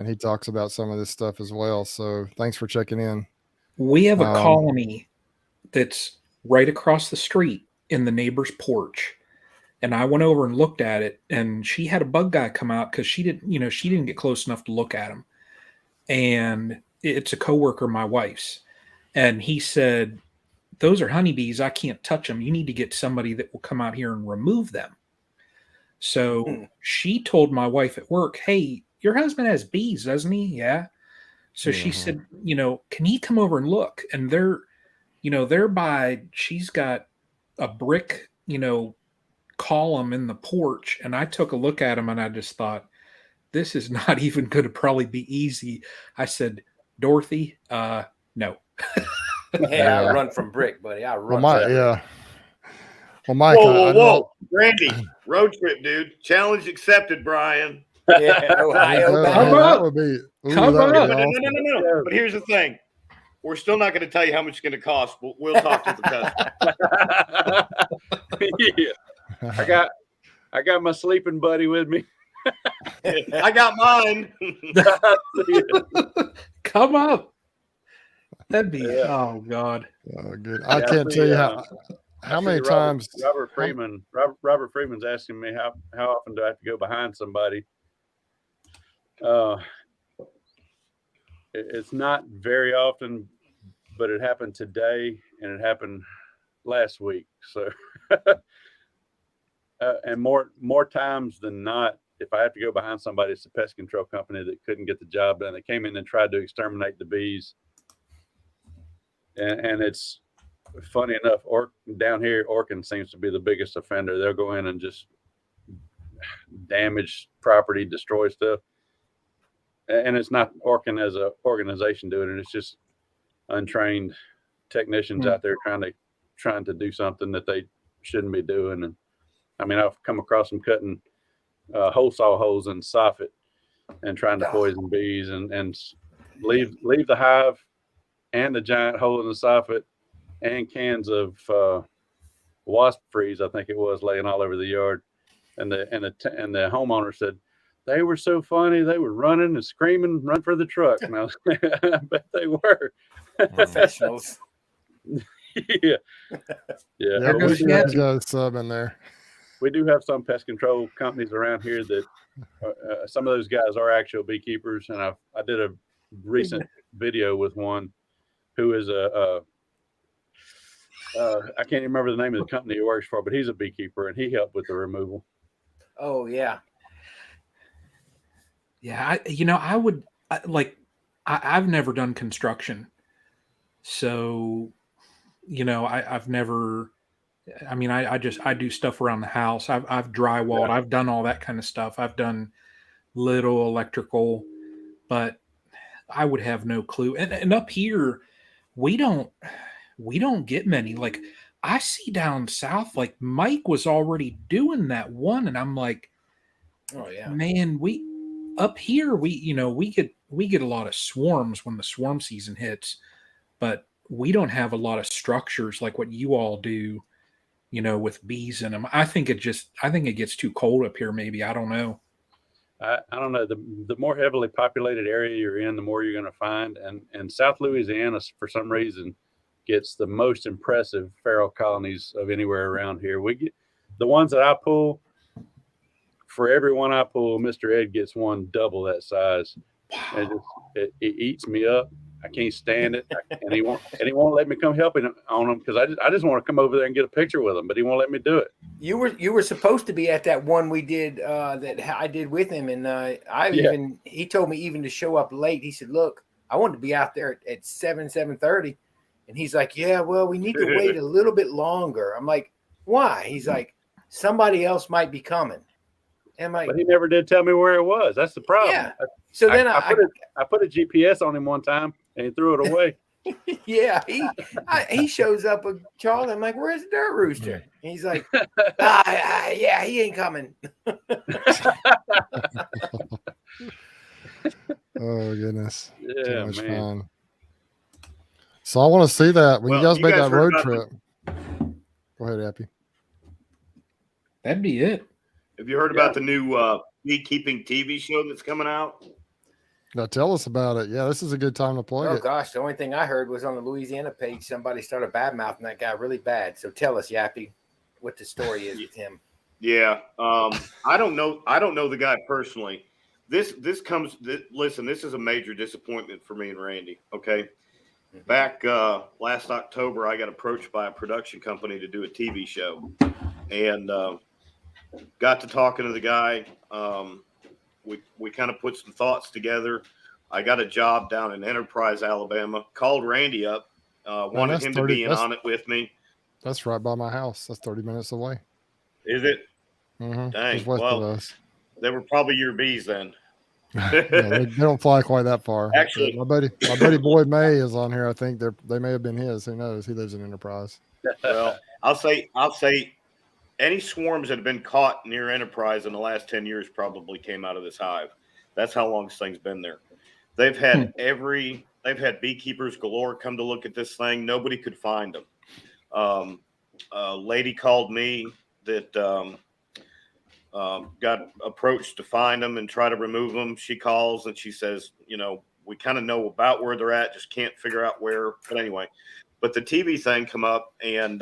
he talks about some of this stuff as well. So thanks for checking in. we have a colony that's right across the street in the neighbor's porch. And I went over and looked at it, and she had a bug guy come out because she didn't get close enough to look at him. And it's a coworker of my wife's. And he said, those are honeybees. I can't touch them. You need to get somebody that will come out here and remove them. So she told my wife at work, hey, your husband has bees, doesn't he? Yeah. So she said, can he come over and look? And she's got a brick, column in the porch, and I took a look at him and I just thought, this is not even going to probably be easy. I said, Dorothy, no. Yeah, I run from brick, buddy. I run. Well, Mike, whoa. Randy, road trip, dude. Challenge accepted, Brian. Yeah, Ohio. that would be. Come that would be on. awesome. No. But here's the thing. We're still not going to tell you how much it's going to cost, but we'll talk to the customer. Yeah. I got my sleeping buddy with me. I got mine. Come up. That'd be, oh God. Oh, good. I can't tell you how many times. Robert Freeman's asking me how often do I have to go behind somebody. It's not very often, but it happened today and it happened last week. So, and more times than not, if I have to go behind somebody, it's a pest control company that couldn't get the job done. They came in and tried to exterminate the bees. And it's funny enough, down here, Orkin seems to be the biggest offender. They'll go in and just damage property, destroy stuff. And it's not Orkin as an organization doing it. It's just untrained technicians out there trying to do something that they shouldn't be doing. And I mean, I've come across them cutting hole saw holes in soffit and trying to poison bees and leave the hive and the giant hole in the soffit and cans of wasp freeze, I think it was, laying all over the yard. And the homeowner said they were so funny. They were running and screaming, "Run for the truck!" And I bet they were Professionals. yeah. Yeah, goes we Yappy. got a sub in there. We do have some pest control companies around here that some of those guys are actual beekeepers. And I did a recent video with one who is I can't even remember the name of the company he works for, but he's a beekeeper and he helped with the removal. Oh yeah. Yeah, I've never done construction, so I've never. I mean, I do stuff around the house. I've drywalled. Yeah. I've done all that kind of stuff. I've done little electrical, but I would have no clue. And up here, we don't get many. Like I see down south, like Mike was already doing that one, and I'm like, Oh yeah. man, up here we get a lot of swarms when the swarm season hits, but we don't have a lot of structures like what you all do, with bees in them. I think it gets too cold up here. Maybe, I don't know. I don't know. The more heavily populated area you're in, the more you're going to find. And South Louisiana, for some reason, gets the most impressive feral colonies of anywhere around here. We get the ones that I pull. For every one I pull, Mr. Ed gets one double that size. And it eats me up. I can't stand it, and he won't let me come helping on him because I just want to come over there and get a picture with him, but he won't let me do it. You were supposed to be at that one we did that I did with him, and he told me even to show up late. He said, "Look, I wanted to be out there at 7:30," and he's like, "Yeah, well, we need to wait a little bit longer." I'm like, "Why?" He's like, "Somebody else might be coming." And I'm like, but he never did tell me where it was. That's the problem. Yeah. So then I put a GPS on him one time and he threw it away. Yeah, he shows up with Charlie. I'm like, "Where's the Dirt Rooster?" And he's like, "Yeah, he ain't coming." Oh goodness. Yeah, Too much man. fun. So I want to see that when you guys make that road trip. Go ahead, Appy. That'd be it. Have you heard about the new beekeeping TV show that's coming out? Now tell us about it. Yeah, this is a good time to plug Oh it. gosh, the only thing I heard was on the Louisiana page, somebody started badmouthing that guy really bad. So tell us, Yappy, what the story is with him. Yeah, I don't know the guy personally. Listen, this is a major disappointment for me and Randy. Okay, back last October, I got approached by a production company to do a TV show, and got to talking to the guy. We kind of put some thoughts together. I got a job down in Enterprise, Alabama. Called Randy up, wanted him to be in on it with me. That's right by my house. That's 30 minutes away. Is it? Mm-hmm. Dang. Just west of us. They were probably your bees then. Yeah, they don't fly quite that far. Actually, my buddy Boyd May is on here. I think they may have been his. Who knows? He lives in Enterprise. Well, I'll say any swarms that have been caught near Enterprise in the last 10 years probably came out of this hive. That's how long this thing's been there. They've had beekeepers galore come to look at this thing. Nobody could find them. A lady called me that got approached to find them and try to remove them. She calls and she says, we kind of know about where they're at, just can't figure out where. But anyway, but the TV thing come up and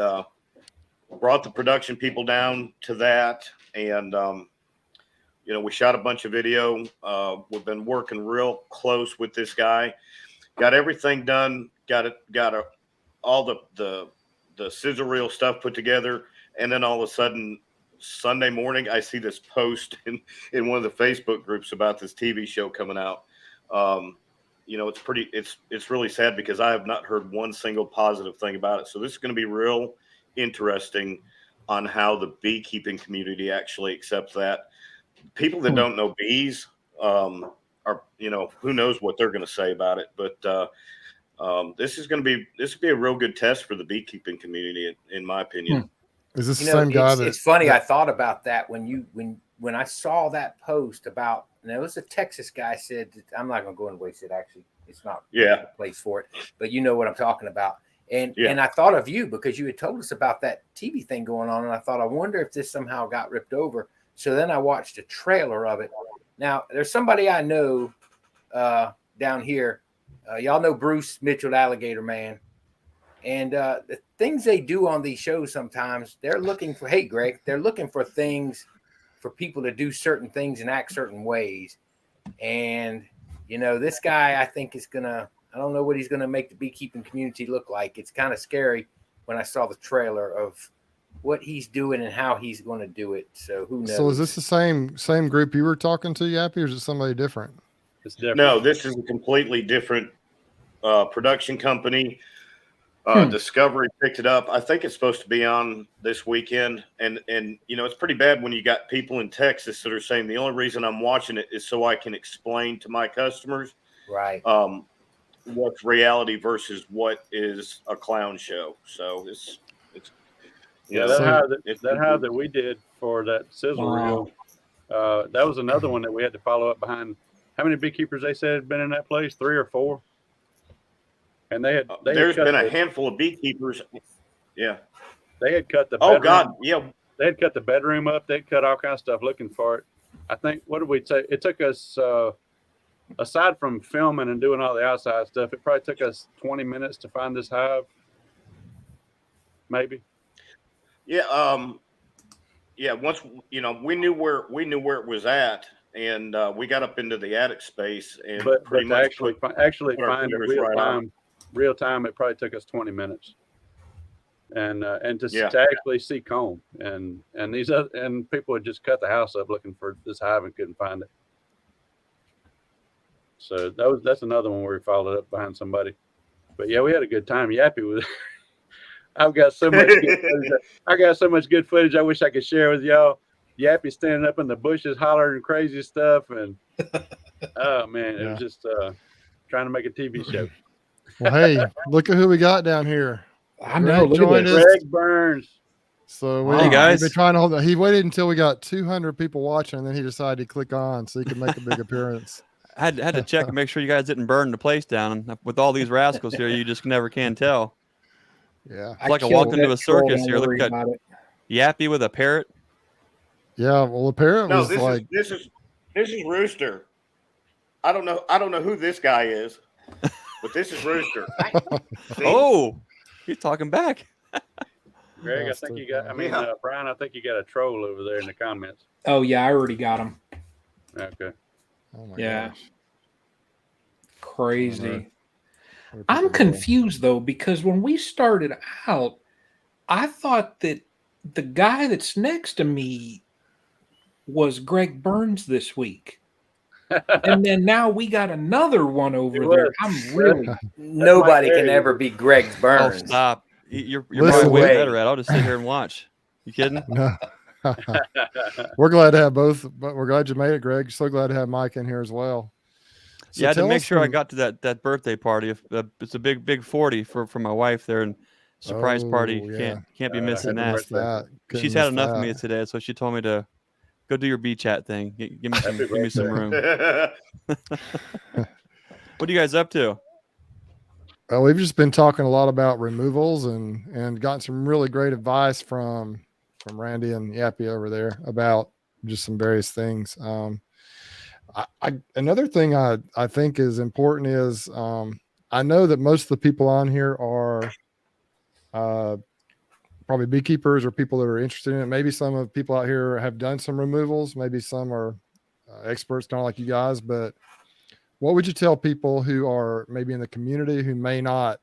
brought the production people down to that. And, we shot a bunch of video. We've been working real close with this guy, got everything done, got all the scissor reel stuff put together. And then all of a sudden, Sunday morning, I see this post in one of the Facebook groups about this TV show coming out. It's really sad because I have not heard one single positive thing about it. So this is going to be real interesting on how the beekeeping community actually accepts that. People that don't know bees are, who knows what they're going to say about it. But this will be a real good test for the beekeeping community, in my opinion. Is this You the know, same guy it's funny. I thought about that when I saw that post about, and it was a Texas guy said, I'm not going to go and waste it. Actually, it's not the place for it, but you know what I'm talking about. And I thought of you because you had told us about that TV thing going on, and I thought, I wonder if this somehow got ripped over. So then I watched a trailer of it. Now there's somebody I know down here. Y'all know Bruce Mitchell, Alligator Man. And the things they do on these shows sometimes, they're looking for, hey, Greg, they're looking for things for people to do certain things and act certain ways. And, you know, this guy, I think, is going to, I don't know what he's going to make the beekeeping community look like. It's kind of scary when I saw the trailer of what he's doing and how he's going to do it. So who knows? So is this the same group you were talking to, Yappy, or is it somebody different? It's different. No, this is a completely different production company. Discovery picked it up. I think it's supposed to be on this weekend. And you know, it's pretty bad when you got people in Texas that are saying the only reason I'm watching it is so I can explain to my customers what's reality versus what is a clown show. So it's that hive that we did for that sizzle reel. That was another one that we had to follow up behind. How many beekeepers they said had been in that place? 3 or 4. And there's been a handful of beekeepers. Yeah. They had cut the bedroom. Oh God. Yeah. They had cut the bedroom up. They'd cut all kinds of stuff looking for it. I think, what did we say? It took us, aside from filming and doing all the outside stuff, it probably took us 20 minutes to find this hive. Maybe. Yeah. Yeah. Once, you know, we knew where it was at, and we got up into the attic space and pretty much actually find it real time, it probably took us 20 minutes. And to actually see comb and these other, and people would just cut the house up looking for this hive and couldn't find it. So that's another one where we followed up behind somebody. But yeah, we had a good time. Yappy was. I've got so much. I got so much good footage. I wish I could share with y'all. Yappy standing up in the bushes, hollering crazy stuff, and oh man, it was just trying to make a TV show. Well, hey, look at who we got down here. I know. Greg joined us. Greg Burns. So hey guys, we've been trying to hold. He waited until we got 200 people watching, and then he decided to click on so he could make a big appearance. I had to check and make sure you guys didn't burn the place down. With all these rascals here, you just never can tell. Yeah, it's like I walked into a circus here. Look at Yappy with a parrot. Yeah, well, the parrot was like this is Rooster. I don't know who this guy is, but this is Rooster. Oh, he's talking back. Greg, I think you got. I mean, Brian, I think you got a troll over there in the comments. Oh yeah, I already got him. Okay. Oh my gosh. Crazy. I'm confused though, because when we started out, I thought that the guy that's next to me was Greg Burns this week. And then now we got another one over there. I'm really nobody can ever be Greg Burns. Oh, stop. You're probably way better at it. I'll just sit here and watch. You kidding? No. We're glad to have both, but we're glad you made it, Greg. So glad to have Mike in here as well. So yeah, to make sure I got to that birthday party. It's a big 40 for my wife there, and surprise party. Can't be missing that. She's had enough of me today, so she told me to go do your chat thing. Give me some room. What are you guys up to? Well, we've just been talking a lot about removals and gotten some really great advice from Randy and Yappy over there about just some various things. Another thing I think is important is I know that most of the people on here are probably beekeepers or people that are interested in it. Maybe some of the people out here have done some removals. Maybe some are experts, kind of like you guys. But what would you tell people who are maybe in the community who may not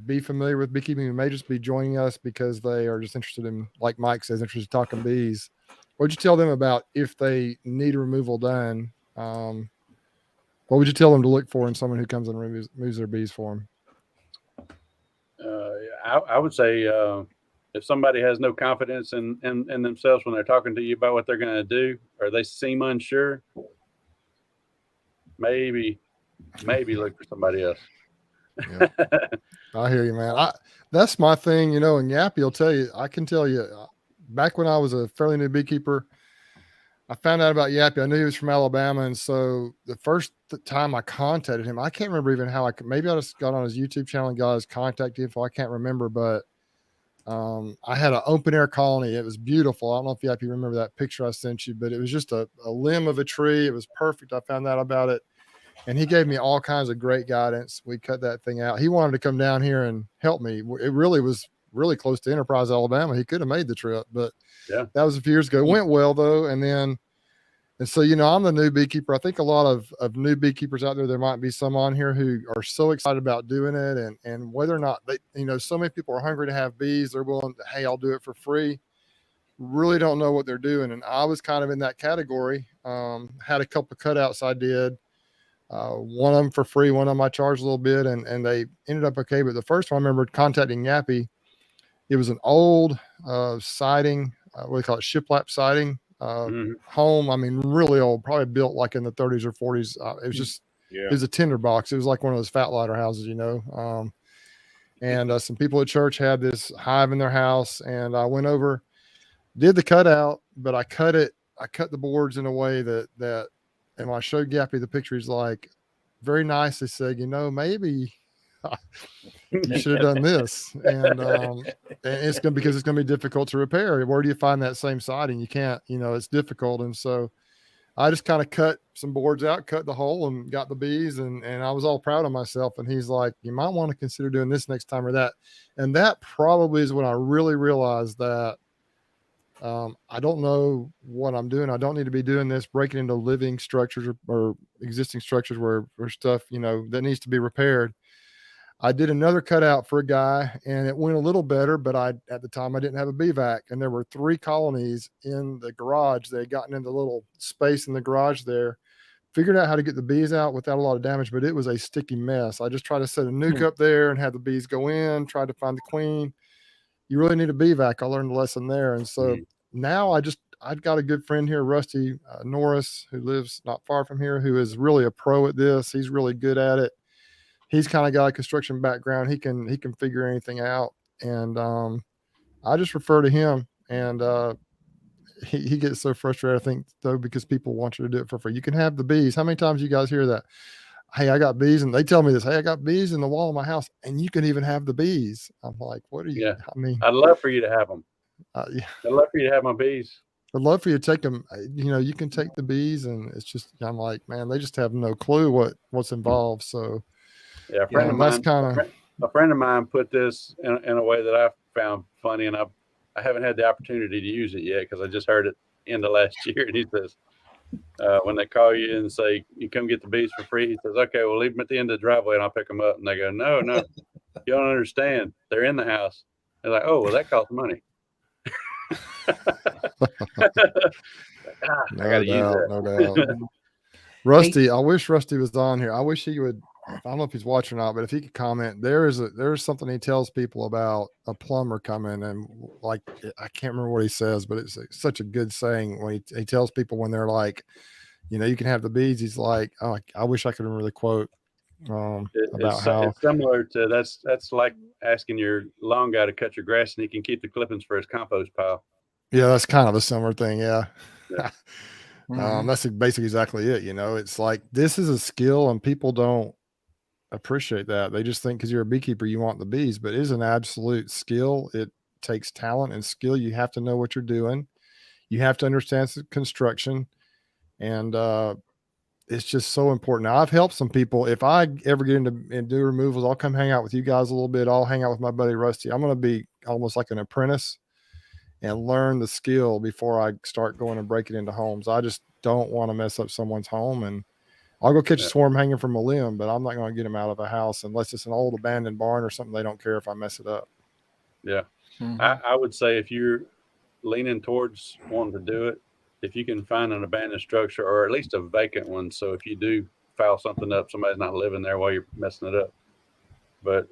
be familiar with beekeeping, who may just be joining us because they are just interested in, like Mike says, interested in talking bees? What would you tell them about if they need a removal done? What would you tell them to look for in someone who comes and removes their bees for them? I would say if somebody has no confidence in themselves when they're talking to you about what they're going to do, or they seem unsure, maybe look for somebody else. Yeah. I hear you, man. That's my thing, and Yappy will tell you, I can tell you, back when I was a fairly new beekeeper, I found out about Yappy. I knew he was from Alabama. And so the first time I contacted him, I can't remember even how maybe I just got on his YouTube channel and got his contact info. I can't remember, but I had an open air colony. It was beautiful. I don't know if Yappy remember that picture I sent you, but it was just a limb of a tree. It was perfect. I found out about it. And he gave me all kinds of great guidance. We cut that thing out. He wanted to come down here and help me. It really was really close to Enterprise, Alabama. He could have made the trip, but yeah, that was a few years ago. It went well though. And so, I'm the new beekeeper. I think a lot of new beekeepers out there might be some on here who are so excited about doing it. And whether or not they, so many people are hungry to have bees. They're willing to, hey, I'll do it for free. Really don't know what they're doing. And I was kind of in that category. Had a couple of cutouts I did. One of them for free, one of them I charged a little bit, and they ended up okay. But the first one I remember contacting Yappy. It was an old siding, what do you call it, shiplap siding home. I mean, really old, probably built like in the 30s or 40s. It was just, it was a tinderbox. It was like one of those fat lighter houses, and some people at church had this hive in their house, and I went over, did the cutout, but I cut the boards in a way that and when I showed Yappy the picture, he's like, very nice. He said, maybe you should have done this. And it's because it's going to be difficult to repair. Where do you find that same siding? You can't, it's difficult. And so I just kind of cut some boards out, cut the hole, and got the bees. And I was all proud of myself. And he's like, you might want to consider doing this next time or that. And that probably is when I really realized that I don't know what I'm doing. I don't need to be doing this, breaking into living structures or existing structures where stuff, that needs to be repaired. I did another cutout for a guy and it went a little better, but at the time I didn't have a bee vac, and there were 3 colonies in the garage. They had gotten in the little space in the garage there, figured out how to get the bees out without a lot of damage, but it was a sticky mess. I just tried to set a nuke up there and have the bees go in, tried to find the queen. You really need a bee vac. I learned a lesson there. And so now I've got a good friend here, Rusty Norris, who lives not far from here, who is really a pro at this. He's really good at it. He's kind of got a construction background. He can figure anything out. And I just refer to him, and he gets so frustrated, I think, though, because people want you to do it for free. You can have the bees. How many times you guys hear that? Hey, I got bees. And they tell me this, hey, I got bees in the wall of my house, and you can even have the bees. I'm like, what are you? Yeah. I mean, I'd love for you to have them. Yeah. I'd love for you to have my bees. I'd love for you to take them. You can take the bees, and it's just, I'm like, man, they just have no clue what's involved. So yeah, a friend of mine put this in a way that I found funny, and I haven't had the opportunity to use it yet because I just heard it end of last year. And he says, when they call you and say, you come get the bees for free, he says, okay, we'll leave them at the end of the driveway and I'll pick them up. And they go, no, you don't understand. They're in the house. They're like, oh, well, that costs money. No doubt. Rusty, I wish Rusty was on here. I wish he would. I don't know if he's watching or not, but if he could comment, there's something he tells people about a plumber coming, and like, I can't remember what he says, but it's such a good saying when he tells people when they're like, you can have the bees. He's like, oh, I wish I could really quote about how it's similar to that's like asking your lawn guy to cut your grass and he can keep the clippings for his compost pile. Yeah, that's kind of a similar thing. Yeah. That's basically exactly it. It's like, this is a skill and people don't appreciate that. They just think because you're a beekeeper, you want the bees, but it is an absolute skill. It takes talent and skill. You have to know what you're doing. You have to understand construction, and it's just so important. Now, I've helped some people. If I ever get into and do removals, I'll come hang out with you guys a little bit. I'll hang out with my buddy Rusty. I'm going to be almost like an apprentice and learn the skill before I start going and breaking into homes. I just don't want to mess up someone's home, and I'll go catch a swarm hanging from a limb, but I'm not going to get them out of a house unless it's an old abandoned barn or something. They don't care if I mess it up. Yeah. I would say if you're leaning towards wanting to do it, if you can find an abandoned structure or at least a vacant one. So if you do foul something up, somebody's not living there while you're messing it up. But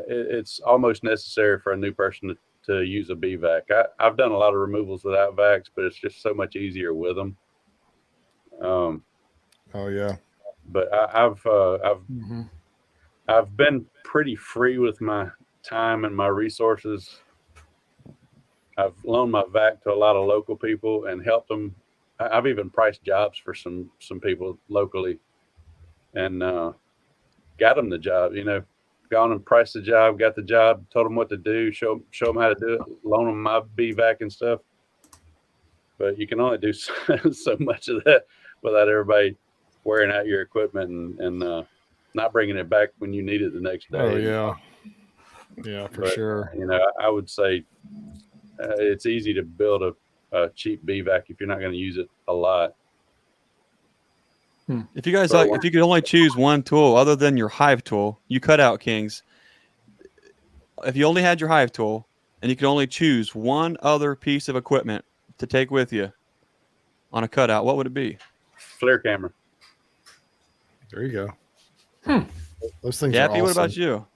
it's almost necessary for a new person to use a bee vac. I've done a lot of removals without vacs, but it's just so much easier with them. Oh yeah. But I've been pretty free with my time and my resources. I've loaned my vac to a lot of local people and helped them. I've even priced jobs for some people locally, and got them the job. Gone and priced the job, got the job, told them what to do, show them how to do it, loan them my bee vac and stuff. But you can only do so much of that without everybody wearing out your equipment and not bringing it back when you need it the next day. Oh yeah, for sure. I would say it's easy to build a cheap bee vac if you're not going to use it a lot. If you guys if you could only choose one tool other than your hive tool, you Cutout Kings. If you only had your hive tool and you could only choose one other piece of equipment to take with you on a cutout, what would it be? Flare camera. There you go. Those things are Yappy, awesome. what about you?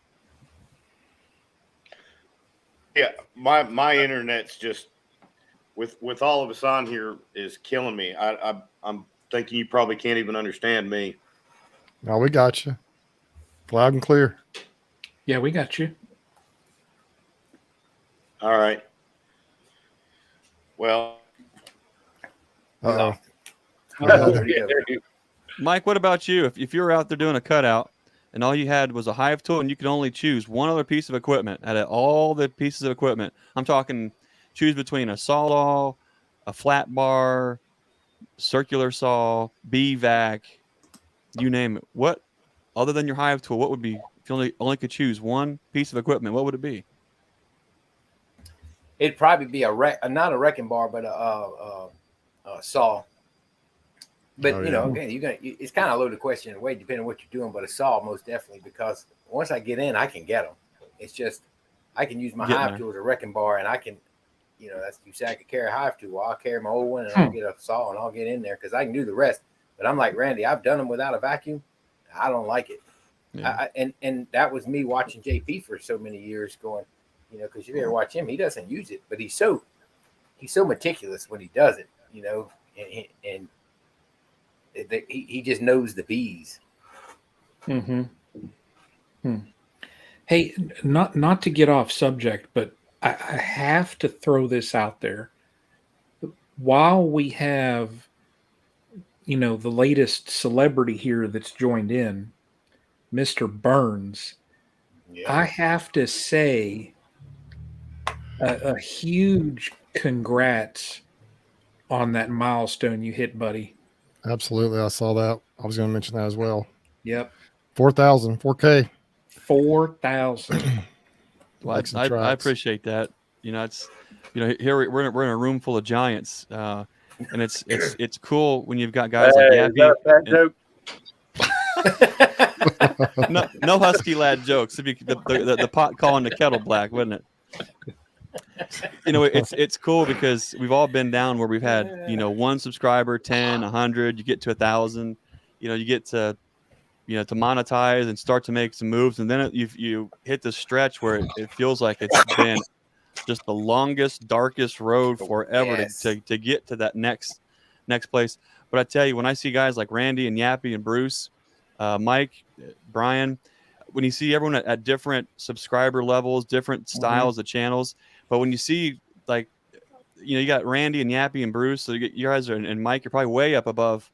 Yeah, my internet's just with all of us on here is killing me. I'm thinking you probably can't even understand me. No, we got you. Loud and clear. Yeah, we got you. All right. Well. Uh-oh. Mike, what about you? If you were out there doing a cutout and all you had was a hive tool and you could only choose one other piece of equipment out of all the pieces of equipment, I'm talking choose between a saw, a flat bar, circular saw, bee vac, you name it. What, other than your hive tool, what would be, if you only could choose one piece of equipment, what would it be? It'd probably be not a wrecking bar, but a saw. But again, it's kind of a loaded question in a way, depending on what you're doing. But a saw, most definitely, because once I get in, I can get them. It's just I can use my hive tool as a wrecking bar, and I can, that's you say I could carry a hive tool. Well, I'll carry my old one, and I'll get a saw, and I'll get in there because I can do the rest. But I'm like Randy, I've done them without a vacuum. I don't like it. Yeah. And that was me watching JP for so many years, going, because you ever watch him, he doesn't use it, but he's so meticulous when he does it, and he just knows the bees. Hey, not to get off subject, but I have to throw this out there. While we have, the latest celebrity here that's joined in, Mr. Burns, I have to say a huge congrats on that milestone you hit, buddy. Absolutely. I saw that. I was going to mention that as well. Yep. 4,000, 4K. 4,000. Well, I appreciate that. It's, here we're in a room full of giants, and it's cool when you've got guys like Yappy. No husky lad jokes. It'd be the pot calling the kettle black, wouldn't it? It's cool because we've all been down where we've had, 1 subscriber, 10, 100, you get to 1,000, you get to monetize and start to make some moves. And then you hit the stretch where it feels like it's been just the longest, darkest road forever to get to that next place. But I tell you, when I see guys like Randy and Yappy and Bruce, Mike, Brian, when you see everyone at different subscriber levels, different styles of channels, but when you see you got Randy and Yappy and Bruce, so you guys and Mike, you're probably way up above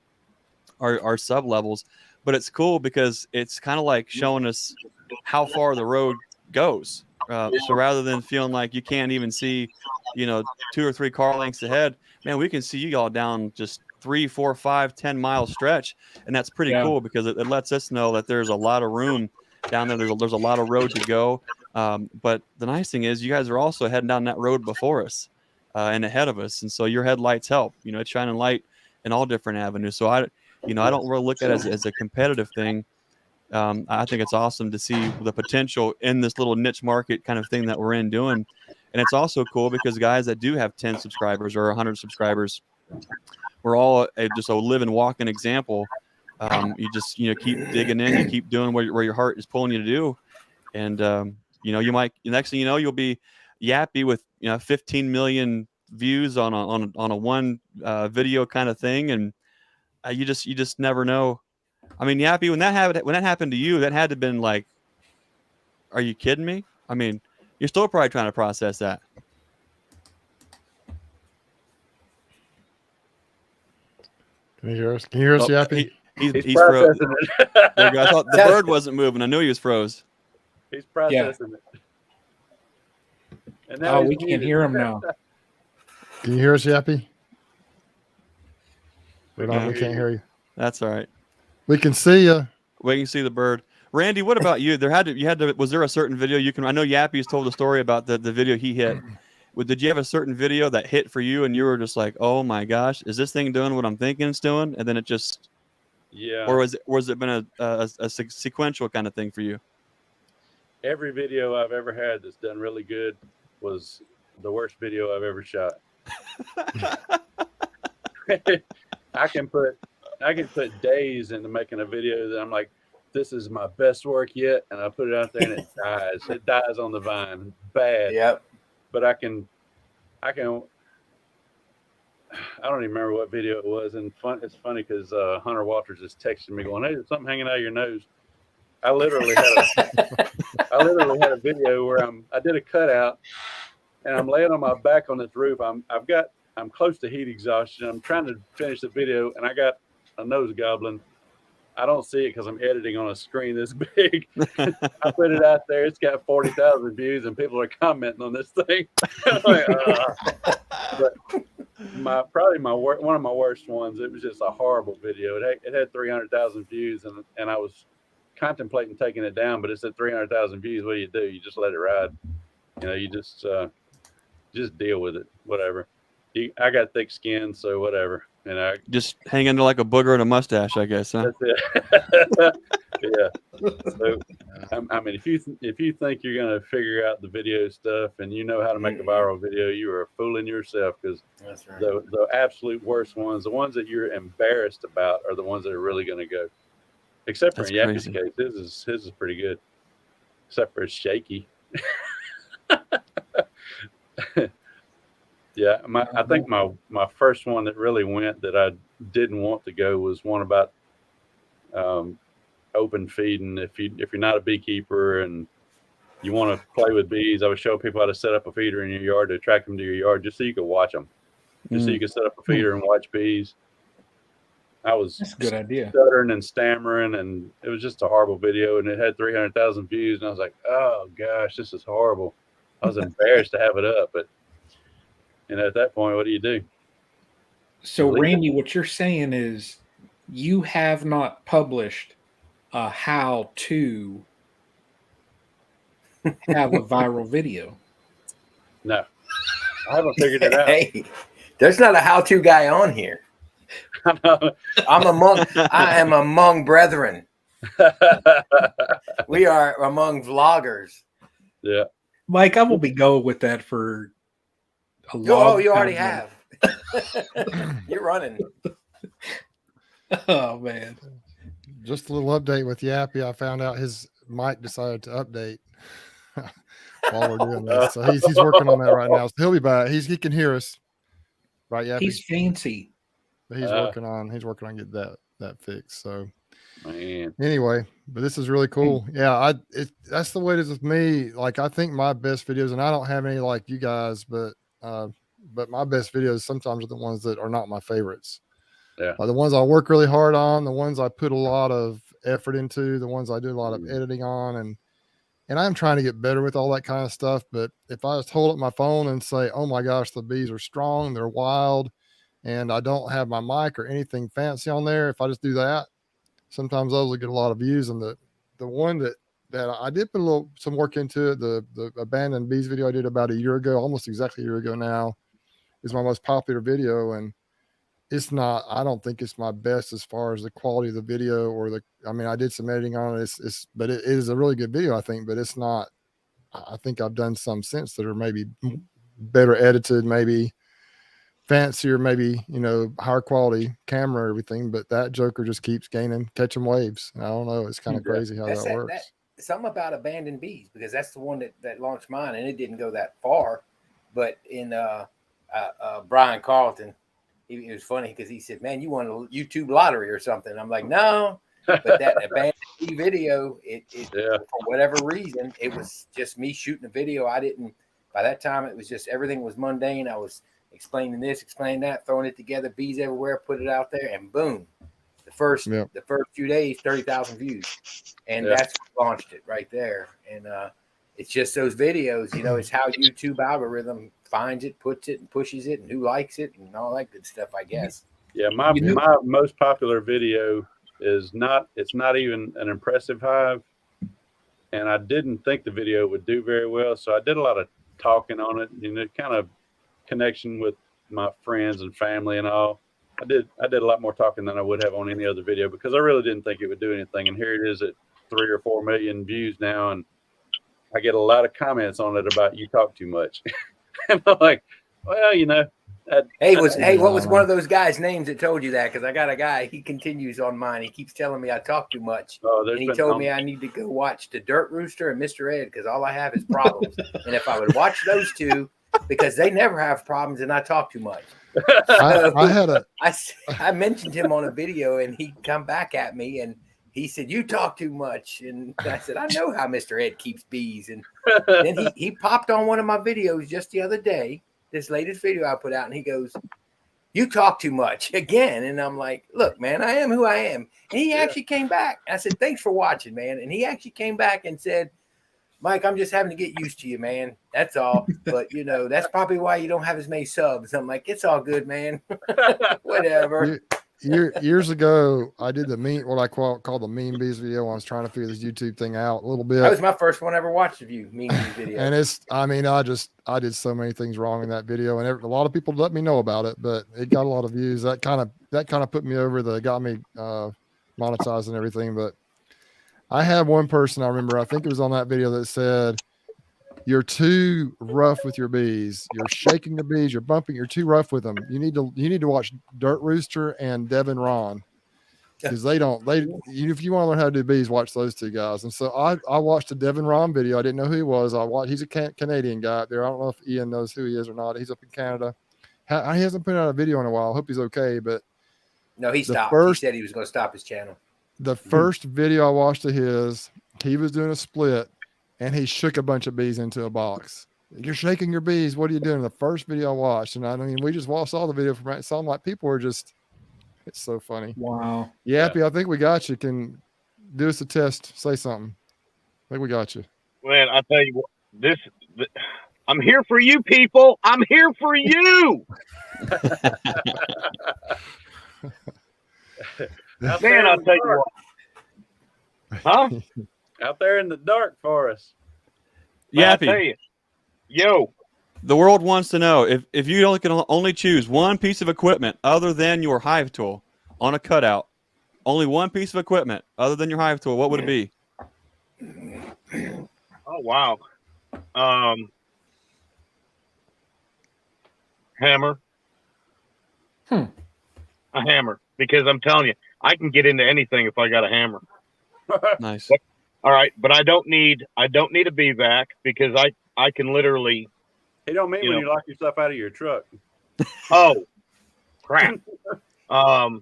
our sub levels, but it's cool because it's kind of like showing us how far the road goes. So rather than feeling like you can't even see, 2 or 3 car lengths ahead, man, we can see you all down just 3, 4, 5, 10-mile stretch, and that's pretty cool because it lets us know that there's a lot of room down there. There's a lot of road to go. But the nice thing is you guys are also heading down that road before us and ahead of us. And so your headlights help, it's shining light in all different avenues. So I don't really look at it as a competitive thing. I think it's awesome to see the potential in this little niche market kind of thing that we're in doing. And it's also cool because guys that do have 10 subscribers or 100 subscribers, we're all just a living, walking example. You just, keep digging in, you keep doing where your heart is pulling you to do. And, you might, the next thing you know, you'll be Yappy with, 15 million views on a one video kind of thing. And you just never know I mean, Yappy, when that happened to you, that had to have been like, are you kidding me? I mean, you're still probably trying to process that. Can you hear us? Can you hear us, Yappy? He's froze. processing it. There you go. I thought the bird wasn't moving. I knew he was froze. He's processing it. And now we can't hear him now. Can you hear us, Yappy? We can't hear you. That's all right. We can see you. We can see the bird. Randy, what about you? Was there a certain video you can? I know Yappy's told a story about the video he hit. Did you have a certain video that hit for you, and you were just like, "Oh my gosh, is this thing doing what I'm thinking it's doing?" And then it just, or was it been a sequential kind of thing for you? Every video I've ever had that's done really good was the worst video I've ever shot. I can put days into making a video that I'm like, this is my best work yet, and I put it out there and it dies. It dies on the vine, bad. Yep. But I don't even remember what video it was. And it's funny because Hunter Walters is texting me going, "Hey, there's something hanging out of your nose." I literally had a video where I did a cutout, and I'm laying on my back on this roof. I'm close to heat exhaustion. I'm trying to finish the video, and I got a nose goblin. I don't see it because I'm editing on a screen this big. I put it out there. It's got 40,000 views, and people are commenting on this thing. I'm like, But one of my worst ones. It was just a horrible video. It had 300,000 views, and I was contemplating taking it down, but it said 300,000 views. What do? You just let it ride. You just deal with it. Whatever. I got thick skin, so whatever. And I just hang under like a booger and a mustache, I guess. Huh? That's it. Yeah. So, I mean, if you think you're gonna figure out the video stuff and you know how to make a viral video, you are fooling yourself, because that's right. The absolute worst ones, the ones that you're embarrassed about, are the ones that are really gonna go. Except for in Yappy's case, his is pretty good. Except for it's shaky. Yeah, I think my first one that really went that I didn't want to go was one about open feeding. If you're not a beekeeper and you want to play with bees, I would show people how to set up a feeder in your yard to attract them to your yard, just so you could watch them, just so you could set up a feeder and watch bees. That's a good idea. Stuttering and stammering, and it was just a horrible video, and it had 300,000 views, and I was like, oh gosh, this is horrible. I was embarrassed to have it up, but at that point, what do you do? So, Randy, what you're saying is you have not published a how to have a viral video. No, I haven't figured it out. Hey, there's not a how-to guy on here. I am among brethren. We are among vloggers. Yeah. Mike, I will be going with that for a long time. You already have. You're running. Oh, man. Just a little update with Yappy. I found out his mic decided to update while we're doing this. So he's working on that right now. So he'll be back. He can hear us. Right, Yappy? He's fancy. But he's working on getting that fixed. So man. Anyway, but this is really cool. Yeah, that's the way it is with me. Like, I think my best videos, and I don't have any like you guys, but my best videos sometimes are the ones that are not my favorites. Yeah. The ones I work really hard on, the ones I put a lot of effort into, the ones I do a lot of editing on, and I'm trying to get better with all that kind of stuff. But if I just hold up my phone and say, oh my gosh, the bees are strong, they're wild, and I don't have my mic or anything fancy on there, if I just do that, sometimes those will get a lot of views. And the one that I did put some work into it, the abandoned bees video I did about a year ago, almost exactly a year ago now, is my most popular video. And it's not, I don't think it's my best as far as the quality of the video or I did some editing on it. But it is a really good video, I think, but it's not, I think I've done some since that are maybe better edited, maybe fancier, maybe, higher quality camera, everything. But that joker just keeps catching waves. I don't know. It's kind of crazy how that works. Something about abandoned bees, because that's the one that launched mine, and it didn't go that far. But in Brian Carlton, it was funny because he said, man, you won a YouTube lottery or something. I'm like, no, But that abandoned bee video, Yeah. for whatever reason, it was just me shooting a video. By that time, it was just everything was mundane. I was explaining this, explaining that, throwing it together, bees everywhere, put it out there, and boom. The first few days, 30,000 views. And that's what launched it right there. And it's just those videos, it's how YouTube algorithm finds it, puts it, and pushes it, and who likes it, and all that good stuff, I guess. Yeah, my most popular video is it's not even an impressive hive. And I didn't think the video would do very well. So I did a lot of talking on it, kind of connection with my friends and family and all. I did a lot more talking than I would have on any other video because I really didn't think it would do anything. And here it is at 3 or 4 million views now. And I get a lot of comments on it about you talk too much. And I'm like, well, what was one of those guys' names that told you that? Because I got a guy, he continues on mine. He keeps telling me I talk too much. And he told me I need to go watch the Dirt Rooster and Mr. Ed because all I have is problems. And if I would watch those two, because they never have problems and I talk too much. I mentioned him on a video and he come back at me and he said, you talk too much. And I said, I know how Mr. Ed keeps bees. And then he popped on one of my videos just the other day, this latest video I put out, and he goes, you talk too much again. And I'm like, look, man, I am who I am. And he actually came back. I said, thanks for watching, man. And he actually came back and said, Mike, I'm just having to get used to you, man. That's all. But, that's probably why you don't have as many subs. I'm like, it's all good, man. Whatever. Years ago, I did what I call the Mean Bees video. I was trying to figure this YouTube thing out a little bit. That was my first one I ever watched of you, Mean Bees video. And I did so many things wrong in that video, and a lot of people let me know about it, but it got a lot of views. That kind of put me over. That got me monetized and everything. But I had one person I remember, I think it was on that video, that said, you're too rough with your bees. You're shaking the bees. You're bumping. You're too rough with them. You need to watch Dirt Rooster and Devin Ron, because if you want to learn how to do bees, watch those two guys. And so I watched the Devin Ron video. I didn't know who he was. He's a Canadian guy up there. I don't know if Ian knows who he is or not. He's up in Canada. He hasn't put out a video in a while. I hope he's okay. But no, he stopped. He said he was going to stop his channel. The first video I watched of his, he was doing a split. And he shook a bunch of bees into a box. You're shaking your bees. What are you doing? The first video I watched. And we just saw the video from it. Sound like people were it's so funny. Wow. Yappy, I think we got you. Can do us a test. Say something. I think we got you. Man, I tell you what, I'm here for you, people. I'm here for you. Man, I'll tell you what. Huh? Out there in the dark for us. Yappy. Yo. The world wants to know if you can only choose one piece of equipment other than your hive tool on a cutout. Only one piece of equipment other than your hive tool. What would it be? Oh wow. Hammer. A hammer, because I'm telling you, I can get into anything if I got a hammer. Nice. All right, but I don't need a bee vac because I can literally. It don't mean when you lock yourself out of your truck. Oh, crap. But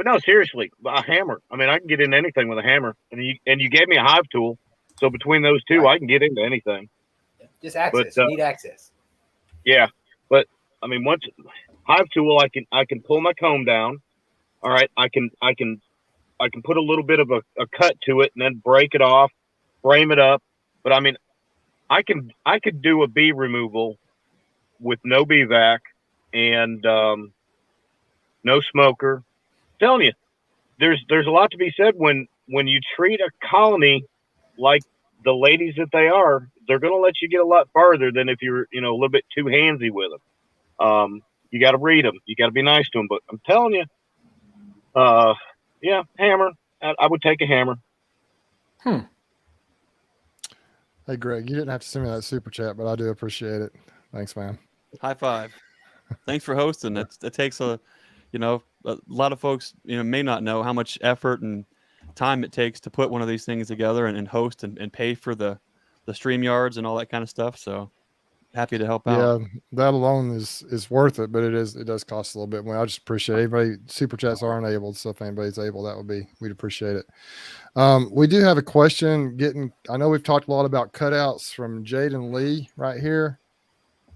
no, seriously, a hammer. I mean, I can get into anything with a hammer, and you gave me a hive tool, so between those two, I can get into anything. Just access. You need access. Yeah, but I mean, once hive tool, I can pull my comb down. All right, I can put a little bit of a cut to it and then break it off, frame it up. But I mean, I could do a bee removal with no bee vac and no smoker. I'm telling you, there's a lot to be said when you treat a colony like the ladies that they are. They're going to let you get a lot farther than if you're a little bit too handsy with them. You got to read them. You got to be nice to them. But I'm telling you, yeah, hammer. I would take a hammer. Hey, Greg, you didn't have to send me that super chat, but I do appreciate it. Thanks, man. High five. Thanks for hosting. It takes a lot of folks, may not know how much effort and time it takes to put one of these things together and host and pay for the StreamYards and all that kind of stuff. So happy to help out. Yeah, that alone is worth it, but it does cost a little bit more. I just appreciate anybody. Super chats aren't able, so if anybody's able, we'd appreciate it. We do have a question. I know we've talked a lot about cutouts from Jaden Lee right here.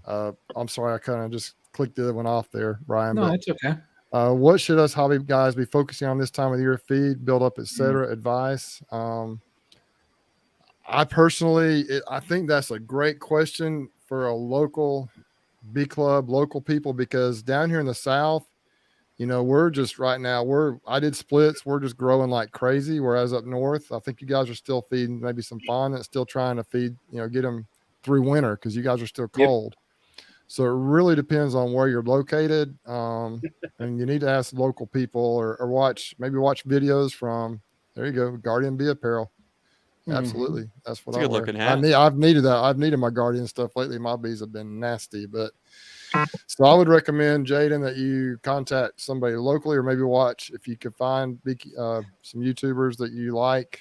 I'm sorry, I kind of just clicked the other one off there, Brian. No, it's okay. What should us hobby guys be focusing on this time of the year? Feed, build up, etc. Advice. I personally, I think that's a great question for a local bee club, local people, because down here in the South, we're just right now, I did splits. We're just growing like crazy. Whereas up North, I think you guys are still feeding maybe some fondant, still trying to feed, get them through winter because you guys are still cold. Yep. So it really depends on where you're located. And you need to ask local people or watch videos from, there you go, Guardian Bee Apparel. Absolutely. That's what it's a good looking hat. I've needed that. I've needed my Guardian stuff lately. My bees have been nasty, so I would recommend, Jaden, that you contact somebody locally, or maybe watch if you could find some YouTubers that you like,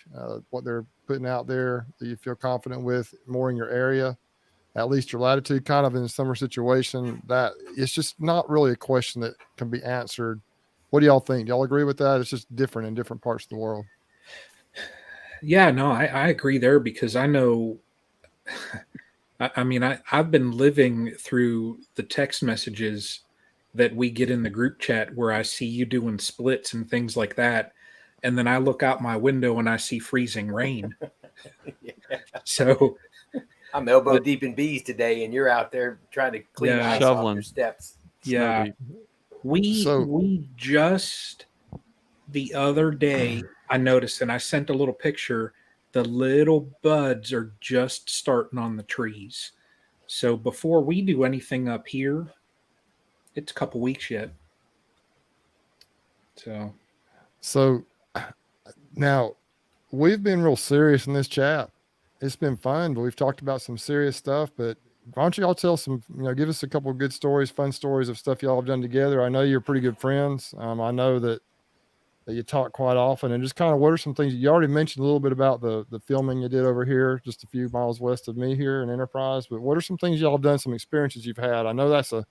what they're putting out there that you feel confident with more in your area, at least your latitude, kind of in a summer situation. That it's just not really a question that can be answered. What do y'all think? Y'all agree with that? It's just different in different parts of the world. Yeah, no, I agree there, because I know, I've been living through the text messages that we get in the group chat where I see you doing splits and things like that. And then I look out my window and I see freezing rain. Yeah. So I'm elbow deep in bees today, and you're out there trying to clean ice shoveling off your steps. Yeah. We just the other day, I noticed, and I sent a little picture, the little buds are just starting on the trees. So before we do anything up here, it's a couple weeks yet. So now we've been real serious in this chat. It's been fun, but we've talked about some serious stuff. But why don't y'all tell some, give us a couple of good stories, fun stories of stuff y'all have done together. I know you're pretty good friends. I know that you talk quite often, and just kind of what are some things you already mentioned a little bit about the filming you did over here, just a few miles west of me here in Enterprise. But what are some things y'all have done, some experiences you've had? I know that's a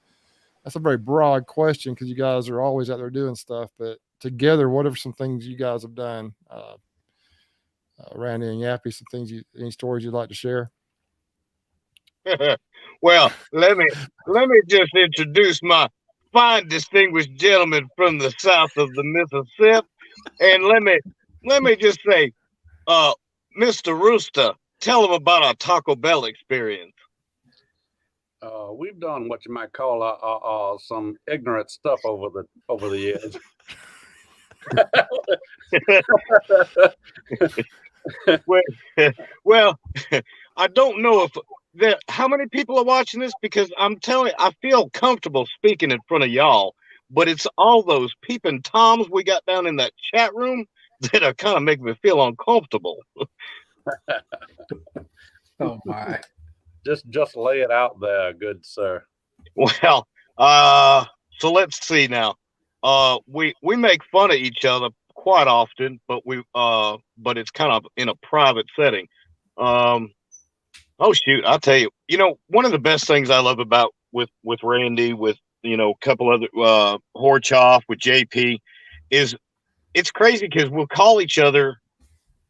very broad question because you guys are always out there doing stuff, but together, what are some things you guys have done? Randy and Yappy, some things any stories you'd like to share? Well, let me just introduce my fine distinguished gentleman from the south of the Mississippi, and let me just say, Mr. Rooster, tell him about our Taco Bell experience. We've done what you might call some ignorant stuff over the years. Well, I don't know how many people are watching this, because I'm telling you, I feel comfortable speaking in front of y'all, but it's all those peeping toms we got down in that chat room that are kind of making me feel uncomfortable. Oh my. Just lay it out there, good sir. Well, so let's see now. We make fun of each other quite often, but it's kind of in a private setting. Oh shoot, I'll tell you. One of the best things I love about with Randy, with a couple other Horchoff, with JP, is it's crazy because we'll call each other.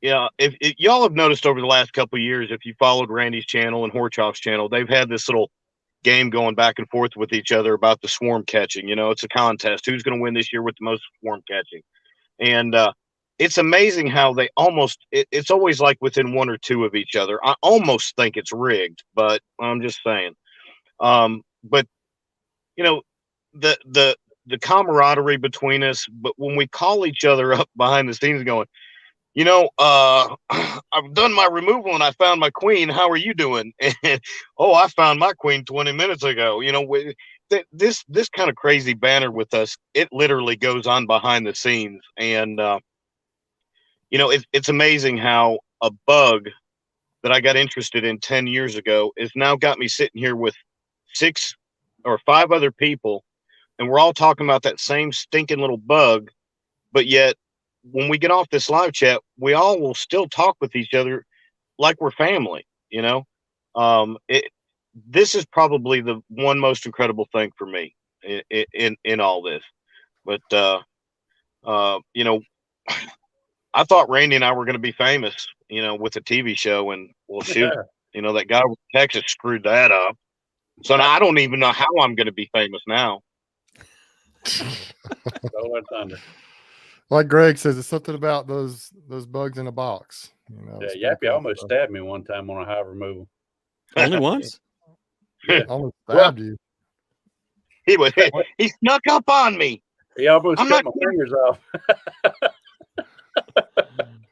Yeah, if y'all have noticed over the last couple of years, if you followed Randy's channel and Horchoff's channel, they've had this little game going back and forth with each other about the swarm catching. It's a contest. Who's going to win this year with the most swarm catching? And it's amazing how they it's always like within one or two of each other. I almost think it's rigged, but I'm just saying. But the camaraderie between us, but when we call each other up behind the scenes going, I've done my removal and I found my queen. How are you doing? Oh, I found my queen 20 minutes ago. This kind of crazy banter with us, it literally goes on behind the scenes. And, it's amazing how a bug that I got interested in 10 years ago has now got me sitting here with 6 or 5 other people. And we're all talking about that same stinking little bug, but yet, when we get off this live chat, we all will still talk with each other like we're family. this is probably the one most incredible thing for me in all this. But you know, I thought Randy and I were going to be famous, you know, with a TV show, and well, shoot, you know, that guy with Texas screwed that up. So now I don't even know how I'm going to be famous now. Like Greg says, it's something about those bugs in a box. You know, yeah, Yappy almost stabbed me one time on a hive removal. Only once? Yeah. Almost stabbed you. He snuck up on me. He almost cut my fingers off.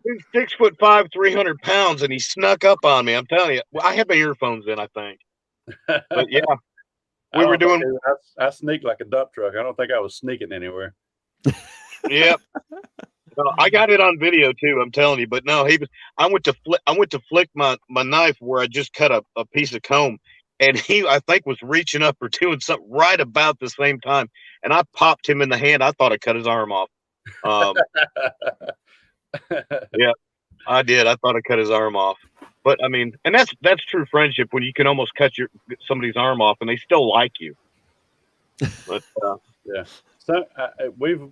He's 6'5", 300 pounds, and he snuck up on me. I'm telling you. Well, I have my earphones in, I think. But yeah, we were doing. I sneaked like a dump truck. I don't think I was sneaking anywhere. Yep. No, I got it on video too. I'm telling you. But no, I went to flick my knife where I just cut a piece of comb, and he, I think, was reaching up or doing something right about the same time, and I popped him in the hand. I thought I cut his arm off. Yeah, I did. I thought I cut his arm off. But I mean, and that's true friendship, when you can almost cut somebody's arm off and they still like you. But yeah, so we've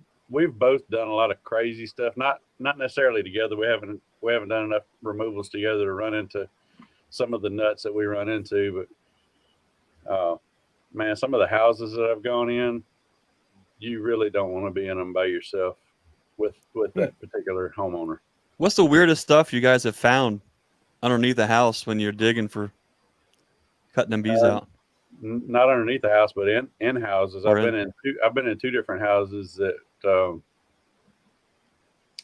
both done a lot of crazy stuff. Not necessarily together. We haven't done enough removals together to run into some of the nuts that we run into. But man, some of the houses that I've gone in, you really don't want to be in them by yourself with that particular homeowner. What's the weirdest stuff you guys have found underneath the house when you're digging for cutting them bees out? Not underneath the house, but in houses. I've been in two different houses that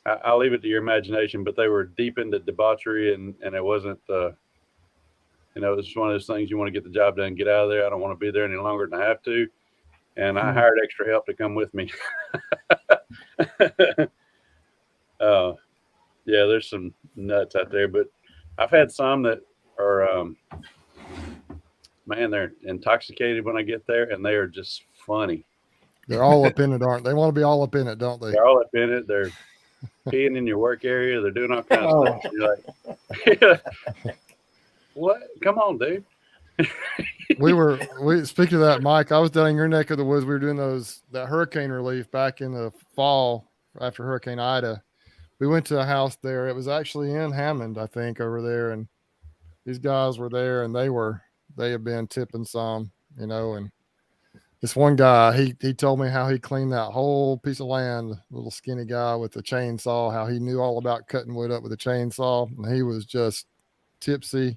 I'll leave it to your imagination, but they were deep into debauchery, and it wasn't it was just one of those things, you want to get the job done, get out of there. I don't want to be there any longer than I have to. And I hired extra help to come with me. Yeah, there's some nuts out there, but I've had some that are, man, they're intoxicated when I get there, and they are just funny. They're all up in it, aren't they? They want to be all up in it, don't they? They're all up in it. They're peeing in your work area. They're doing all kinds of stuff. You're like, what? Come on, dude. we speaking of that, Mike, I was down in your neck of the woods. We were doing that hurricane relief back in the fall after Hurricane Ida. We went to a house there. It was actually in Hammond, I think, over there, and these guys were there, and they had been tipping some, you know. And this one guy, he told me how he cleaned that whole piece of land, little skinny guy with the chainsaw, how he knew all about cutting wood up with a chainsaw, and he was just tipsy.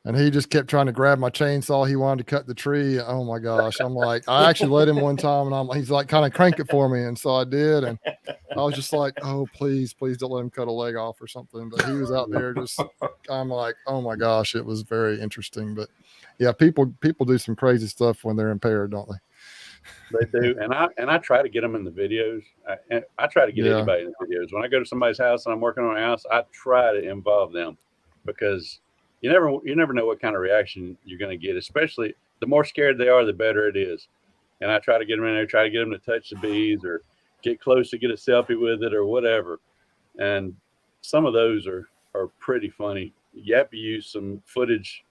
And he just kept trying to grab my chainsaw. He wanted to cut the tree. Oh my gosh. I'm like, I actually let him one time, and he's like, kind of crank it for me. And so I did. And I was just like, oh, please don't let him cut a leg off or something. But he was out there I'm like, oh my gosh, it was very interesting. But yeah, people do some crazy stuff when they're impaired, don't they? They do. And I try to get them in the videos. I try to get anybody in the videos. When I go to somebody's house and I'm working on a house, I try to involve them, because you never know what kind of reaction you're going to get, especially the more scared they are, the better it is. And I try to get them in there, try to get them to touch the bees or get close to get a selfie with it or whatever. And some of those are pretty funny. Yappy used some footage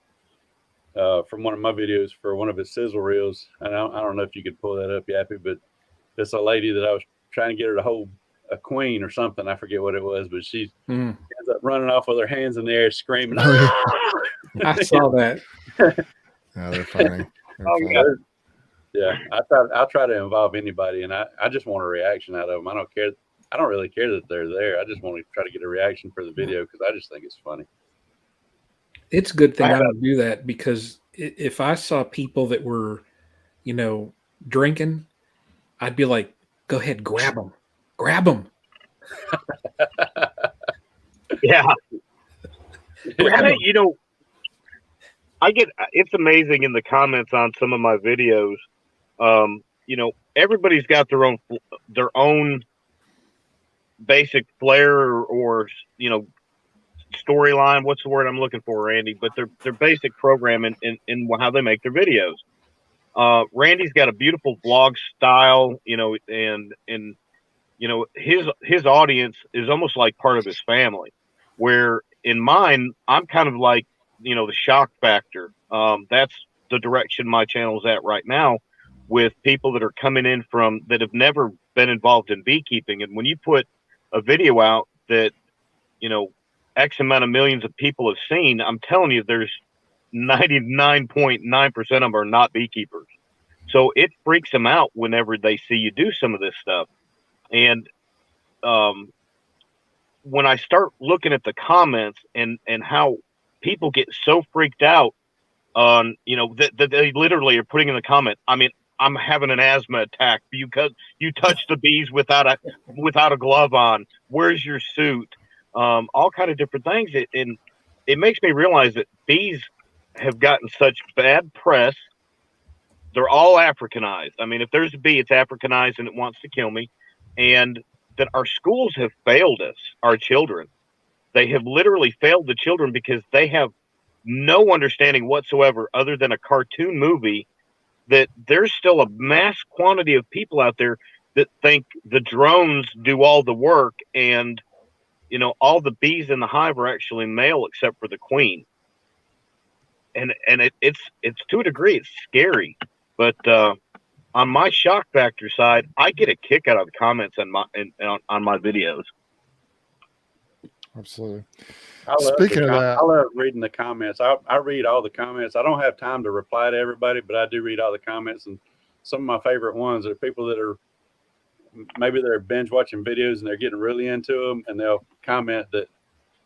from one of my videos for one of his sizzle reels. And I don't know if you could pull that up, Yappy, but it's a lady that I was trying to get her to hold a queen or something. I forget what it was, but she ends up running off with her hands in the air screaming. I saw that. Yeah, they're funny. Yeah, I'll try to involve anybody, and I just want a reaction out of them. I don't care. I don't really care that they're there. I just want to try to get a reaction for the video, because I just think it's funny. It's a good thing I don't do that, because if I saw people that were, drinking, I'd be like, go ahead, grab them. Yeah. It's amazing in the comments on some of my videos. Everybody's got their own basic flair or storyline. What's the word I'm looking for, Randy? But their basic program in how they make their videos. Randy's got a beautiful vlog style, and his audience is almost like part of his family, where in mine, I'm kind of like the shock factor. That's the direction my channel's at right now, with people that are coming in that have never been involved in beekeeping. And when you put a video out that, X amount of millions of people have seen, I'm telling you, there's 99.9% of them are not beekeepers. So it freaks them out whenever they see you do some of this stuff. And when I start looking at the comments and how people get so freaked out on, that they literally are putting in the comment, I mean, I'm having an asthma attack because you touched the bees without a glove on. Where's your suit? All kind of different things. And it makes me realize that bees have gotten such bad press. They're all Africanized. I mean, if there's a bee, it's Africanized and it wants to kill me. And that our schools have failed us, our children. They have literally failed the children because they have no understanding whatsoever, other than a cartoon movie, that there's still a mass quantity of people out there that think the drones do all the work, and all the bees in the hive are actually male except for the queen. And it's to a degree, it's scary. But on my shock factor side, I get a kick out of the comments on my videos. Absolutely. Speaking of that, I love reading the comments. I read all the comments. I don't have time to reply to everybody, but I do read all the comments. And some of my favorite ones are people that are maybe they're binge watching videos and they're getting really into them, and they'll comment that,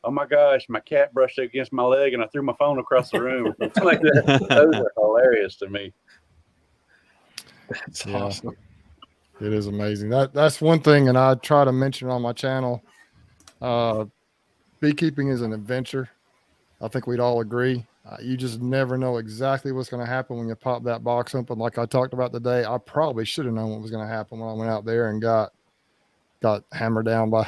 "Oh my gosh, my cat brushed against my leg and I threw my phone across the room." Something like that. Those are hilarious to me. That's awesome. It is amazing. That's one thing, and I try to mention on my channel. Beekeeping is an adventure. I think we'd all agree. You just never know exactly what's going to happen when you pop that box open. Like I talked about today, I probably should have known what was going to happen when I went out there and got hammered down by.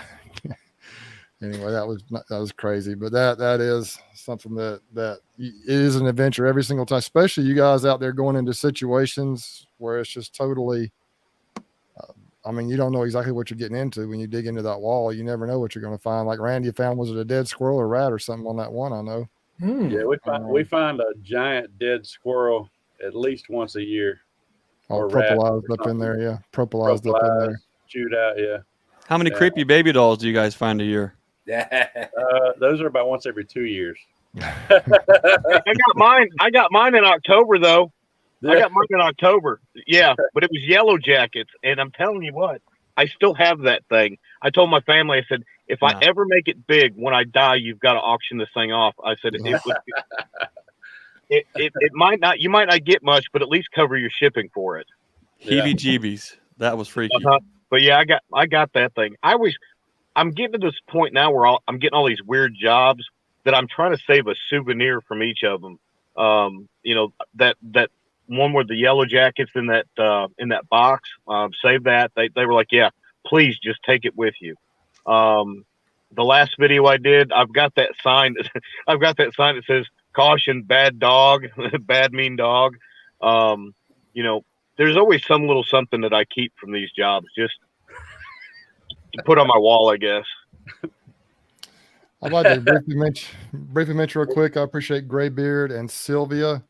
Anyway, that was crazy. But that is something that it is an adventure every single time, especially you guys out there going into situations where it's just totally. I mean, you don't know exactly what you're getting into when you dig into that wall. You never know what you're going to find. Like Randy found, was it a dead squirrel or rat or something on that one? I know. Yeah, we find a giant dead squirrel at least once a year. Or propolised up in there, yeah. Propolised up in there. Chewed out, yeah. How many creepy baby dolls do you guys find a year? Those are about once every 2 years. I got mine in October though. I got mine in October. Yeah, but it was yellow jackets, and I'm telling you what, I still have that thing. I told my family, I said, if I ever make it big, when I die, you've got to auction this thing off. I said it might not, you might not get much, but at least cover your shipping for it. Heebie-jeebies. That was freaky. But yeah, I got that thing. I'm getting to this point now where I'm getting all these weird jobs that I'm trying to save a souvenir from each of them. That one with the yellow jackets in that box, save that. They were like, yeah, please just take it with you. The last video I did, I've got that sign that says caution, bad dog, bad mean dog. There's always some little something that I keep from these jobs just to put on my wall, I guess. I'd like to briefly mention real quick. I appreciate Graybeard and Sylvia.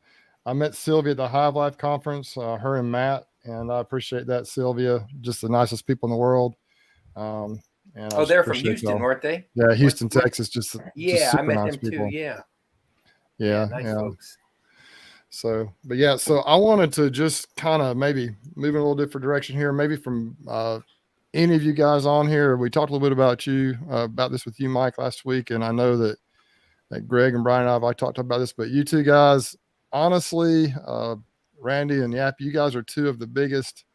I met Sylvia at the Hive Life conference, her and Matt, and I appreciate that, Sylvia. Just the nicest people in the world. They're from Houston, weren't they? Yeah, Houston, Texas. Just I met nice them people. too. Yeah. Nice folks. So I wanted to just kind of maybe move in a little different direction here, maybe from any of you guys on here. We talked a little bit about this with you, Mike, last week, and I know that Greg and Brian and I talked about this, but you two guys, honestly, Randy and Yappy, you guys are two of the biggest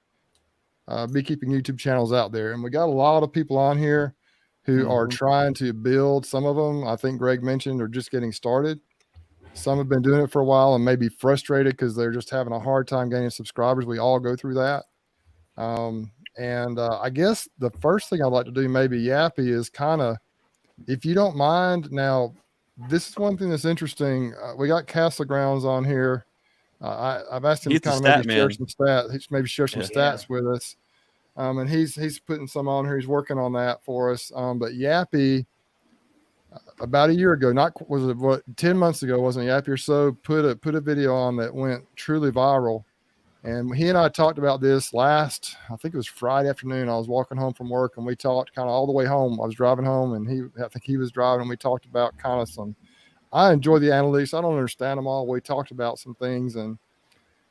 beekeeping YouTube channels out there, and we got a lot of people on here who are trying to build. Some of them, I think Greg mentioned, are just getting started. Some have been doing it for a while and may be frustrated because they're just having a hard time gaining subscribers. We all go through that. I guess the first thing I'd like to do, maybe Yappy, is kind of, if you don't mind. Now, this is one thing that's interesting. We got Castle Grounds on here. I've asked him to kind of share some stats with us. And he's putting some on here. He's working on that for us. But Yappy, about a year ago, was it what 10 months ago, wasn't it, Yappy or so, put a video on that went truly viral. And he and I talked about this I think it was Friday afternoon. I was walking home from work and we talked kind of all the way home. I was driving home and I think he was driving, and we talked about kind of I enjoy the analytics. I don't understand them all. We talked about some things, and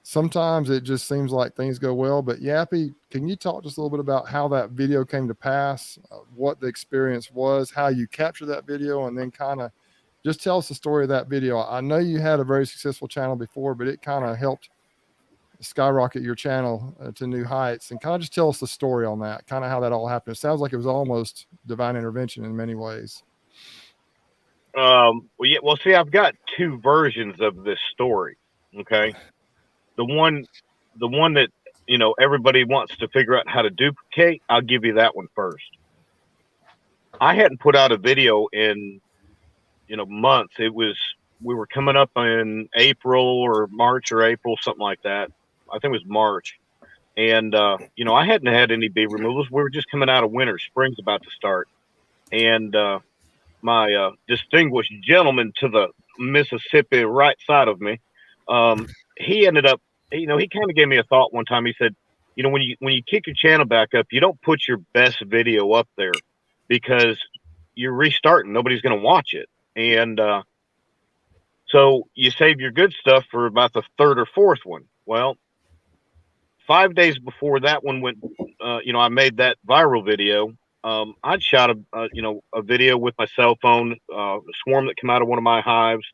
sometimes it just seems like things go well. But Yappy, can you talk just a little bit about how that video came to pass, what the experience was, how you captured that video, and then kind of just tell us the story of that video. I know you had a very successful channel before, but it kind of helped skyrocket your channel to new heights, and kind of just tell us the story on that, kind of how that all happened. It sounds like it was almost divine intervention in many ways. Well, see, I've got two versions of this story. Okay. The one that, everybody wants to figure out how to duplicate, I'll give you that one first. I hadn't put out a video in, months. We were coming up in April or March or April, something like that. I think it was March. And, I hadn't had any bee removals. We were just coming out of winter. Spring's about to start. And my distinguished gentleman to the Mississippi right side of me, he ended up, he kind of gave me a thought one time. He said, when you kick your channel back up, you don't put your best video up there because you're restarting. Nobody's going to watch it. And so you save your good stuff for about the third or fourth one. Well, 5 days before that one went, I made that viral video. I'd shot a video with my cell phone, a swarm that came out of one of my hives.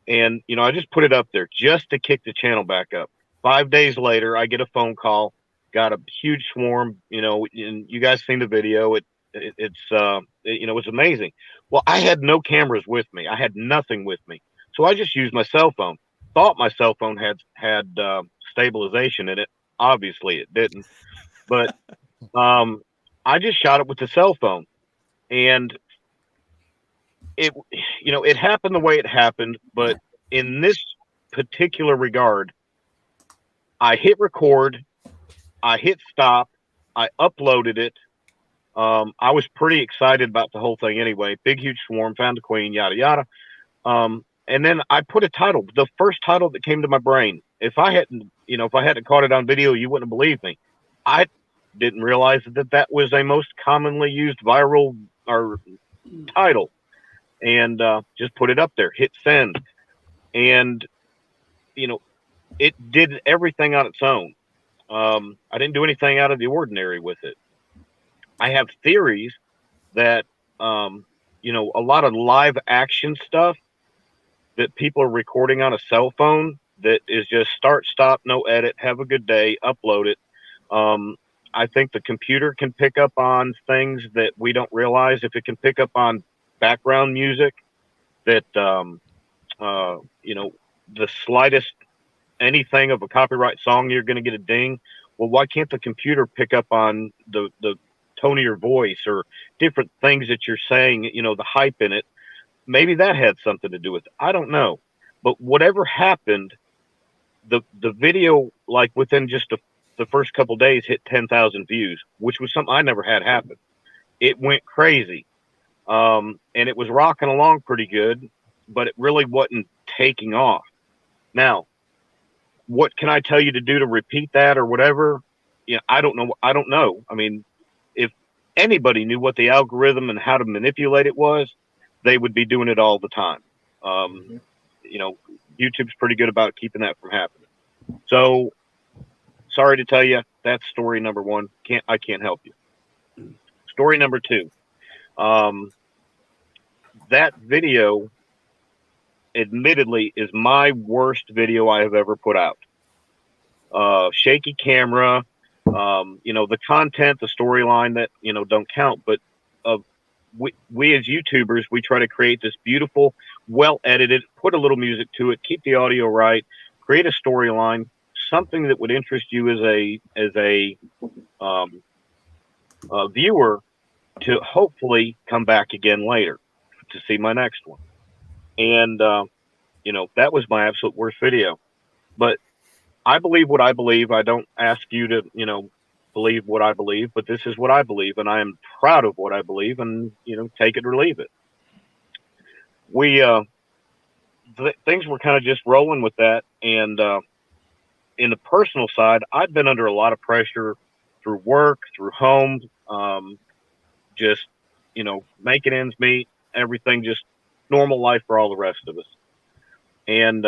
And, I just put it up there just to kick the channel back up. 5 days later, I get a phone call, got a huge swarm, and you guys seen the video. It's amazing. Well, I had no cameras with me. I had nothing with me. So I just used my cell phone. Thought my cell phone had stabilization in it. Obviously it didn't, but, I just shot it with the cell phone, and it happened the way it happened. But in this particular regard, I hit record, I hit stop, I uploaded it. I was pretty excited about the whole thing anyway. Big, huge swarm, found a queen, yada, yada. And then I put a title, the first title that came to my brain. If I hadn't caught it on video, you wouldn't have believed me. I didn't realize that was a most commonly used viral or title, and just put it up there, hit send. And, it did everything on its own. I didn't do anything out of the ordinary with it. I have theories that, a lot of live action stuff that people are recording on a cell phone that is just start, stop, no edit, have a good day, upload it. I think the computer can pick up on things that we don't realize. If it can pick up on background music, that, the slightest anything of a copyright song, you're going to get a ding. Well, why can't the computer pick up on the tone of your voice or different things that you're saying, the hype in it? Maybe that had something to do with it. I don't know. But whatever happened, the video, like within just the first couple days, hit 10,000 views, which was something I never had happen. It went crazy. And it was rocking along pretty good, but it really wasn't taking off. Now, what can I tell you to do to repeat that or whatever? I don't know. I mean, if anybody knew what the algorithm and how to manipulate it was, they would be doing it all the time. YouTube's pretty good about keeping that from happening. So sorry to tell you, that's story number one. I can't help you. Story number two. That video, admittedly, is my worst video I have ever put out. Shaky camera, the content, the storyline that, don't count. But we as YouTubers, we try to create this beautiful, well edited, put a little music to it, keep the audio right, create a storyline, something that would interest you as a viewer to hopefully come back again later to see my next one. And, that was my absolute worst video. But I believe what I believe. I don't ask you to, believe what I believe, but this is what I believe, and I am proud of what I believe, and, take it or leave it. things were kind of just rolling with that. And in the personal side, I'd been under a lot of pressure through work, through home, just, making ends meet, everything, just normal life for all the rest of us. And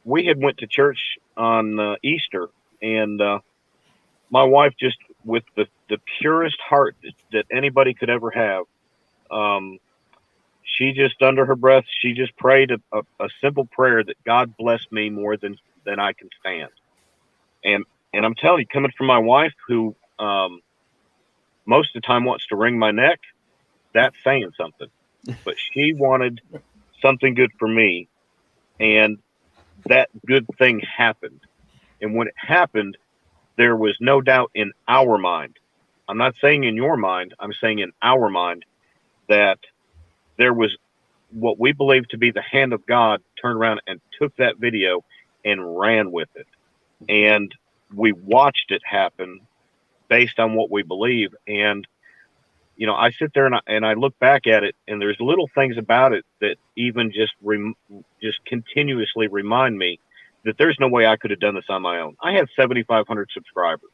we had went to church on Easter, and my wife, just with the purest heart that anybody could ever have, she just, under her breath, she just prayed a simple prayer that God bless me more than I can stand. And I'm telling you, coming from my wife, who most of the time wants to wring my neck, that's saying something. But she wanted something good for me, and that good thing happened. And when it happened, there was no doubt in our mind. I'm not saying in your mind, I'm saying in our mind, that there was what we believed to be the hand of God turned around and took that video and ran with it. And we watched it happen based on what we believe. And, I sit there and I look back at it, and there's little things about it that even just continuously remind me that there's no way I could have done this on my own. I had 7,500 subscribers.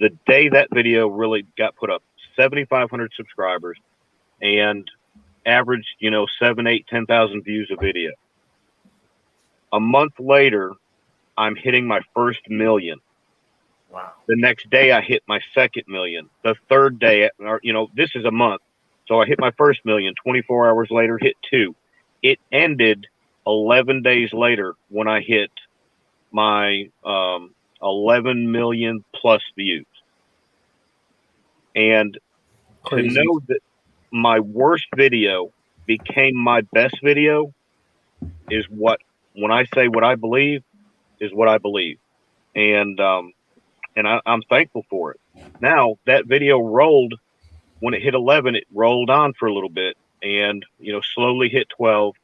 The day that video really got put up, 7,500 subscribers, and averaged, 7, 8, 10,000 views a video. A month later, I'm hitting my first million. Wow. The next day, I hit my second million. The third day, this is a month. So I hit my first million. 24 hours later, hit 2. It ended 11 days later when I hit my 11 million plus views. And Crazy. to know that my worst video became my best video is when I say what I believe, is what I believe. And I'm thankful for it. Now, that video rolled, when it hit 11, it rolled on for a little bit, and, slowly hit 12.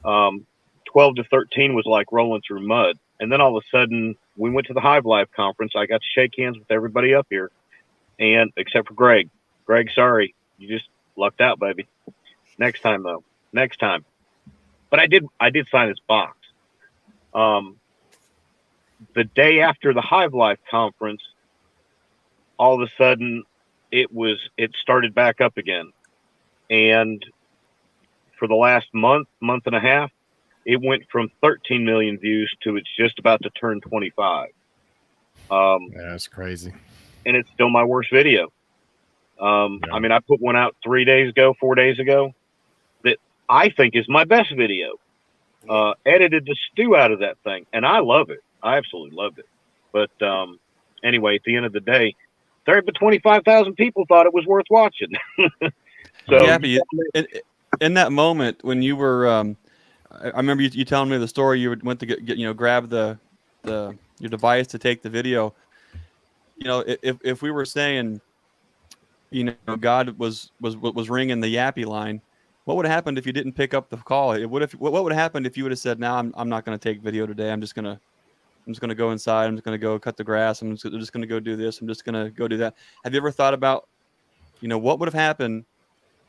12 to 13 was like rolling through mud. And then all of a sudden, we went to the Hive Life conference. I got to shake hands with everybody up here, and except for Greg. Greg, sorry, you just lucked out, baby. Next time, though. Next time. But I did sign his box. The day after the Hive Life conference, all of a sudden it started back up again. And for the last month and a half, it went from 13 million views to it's just about to turn 25. That's crazy. And it's still my worst video. I mean, I put one out 4 days ago, that I think is my best video. Edited the stew out of that thing, and I love it. I absolutely loved it. But anyway, at the end of the day, 25,000 people thought it was worth watching. So, yeah, in that moment when you were, I remember you telling me the story. You went to get grab your device to take the video. If we were saying, God was ringing the Yappy line, what would have happened if you didn't pick up the call? What would have happened if you would have said, "No, I'm not going to take video today. I'm just gonna go inside. I'm just gonna go cut the grass. I'm just gonna go do this. I'm just gonna go do that." Have you ever thought about, what would have happened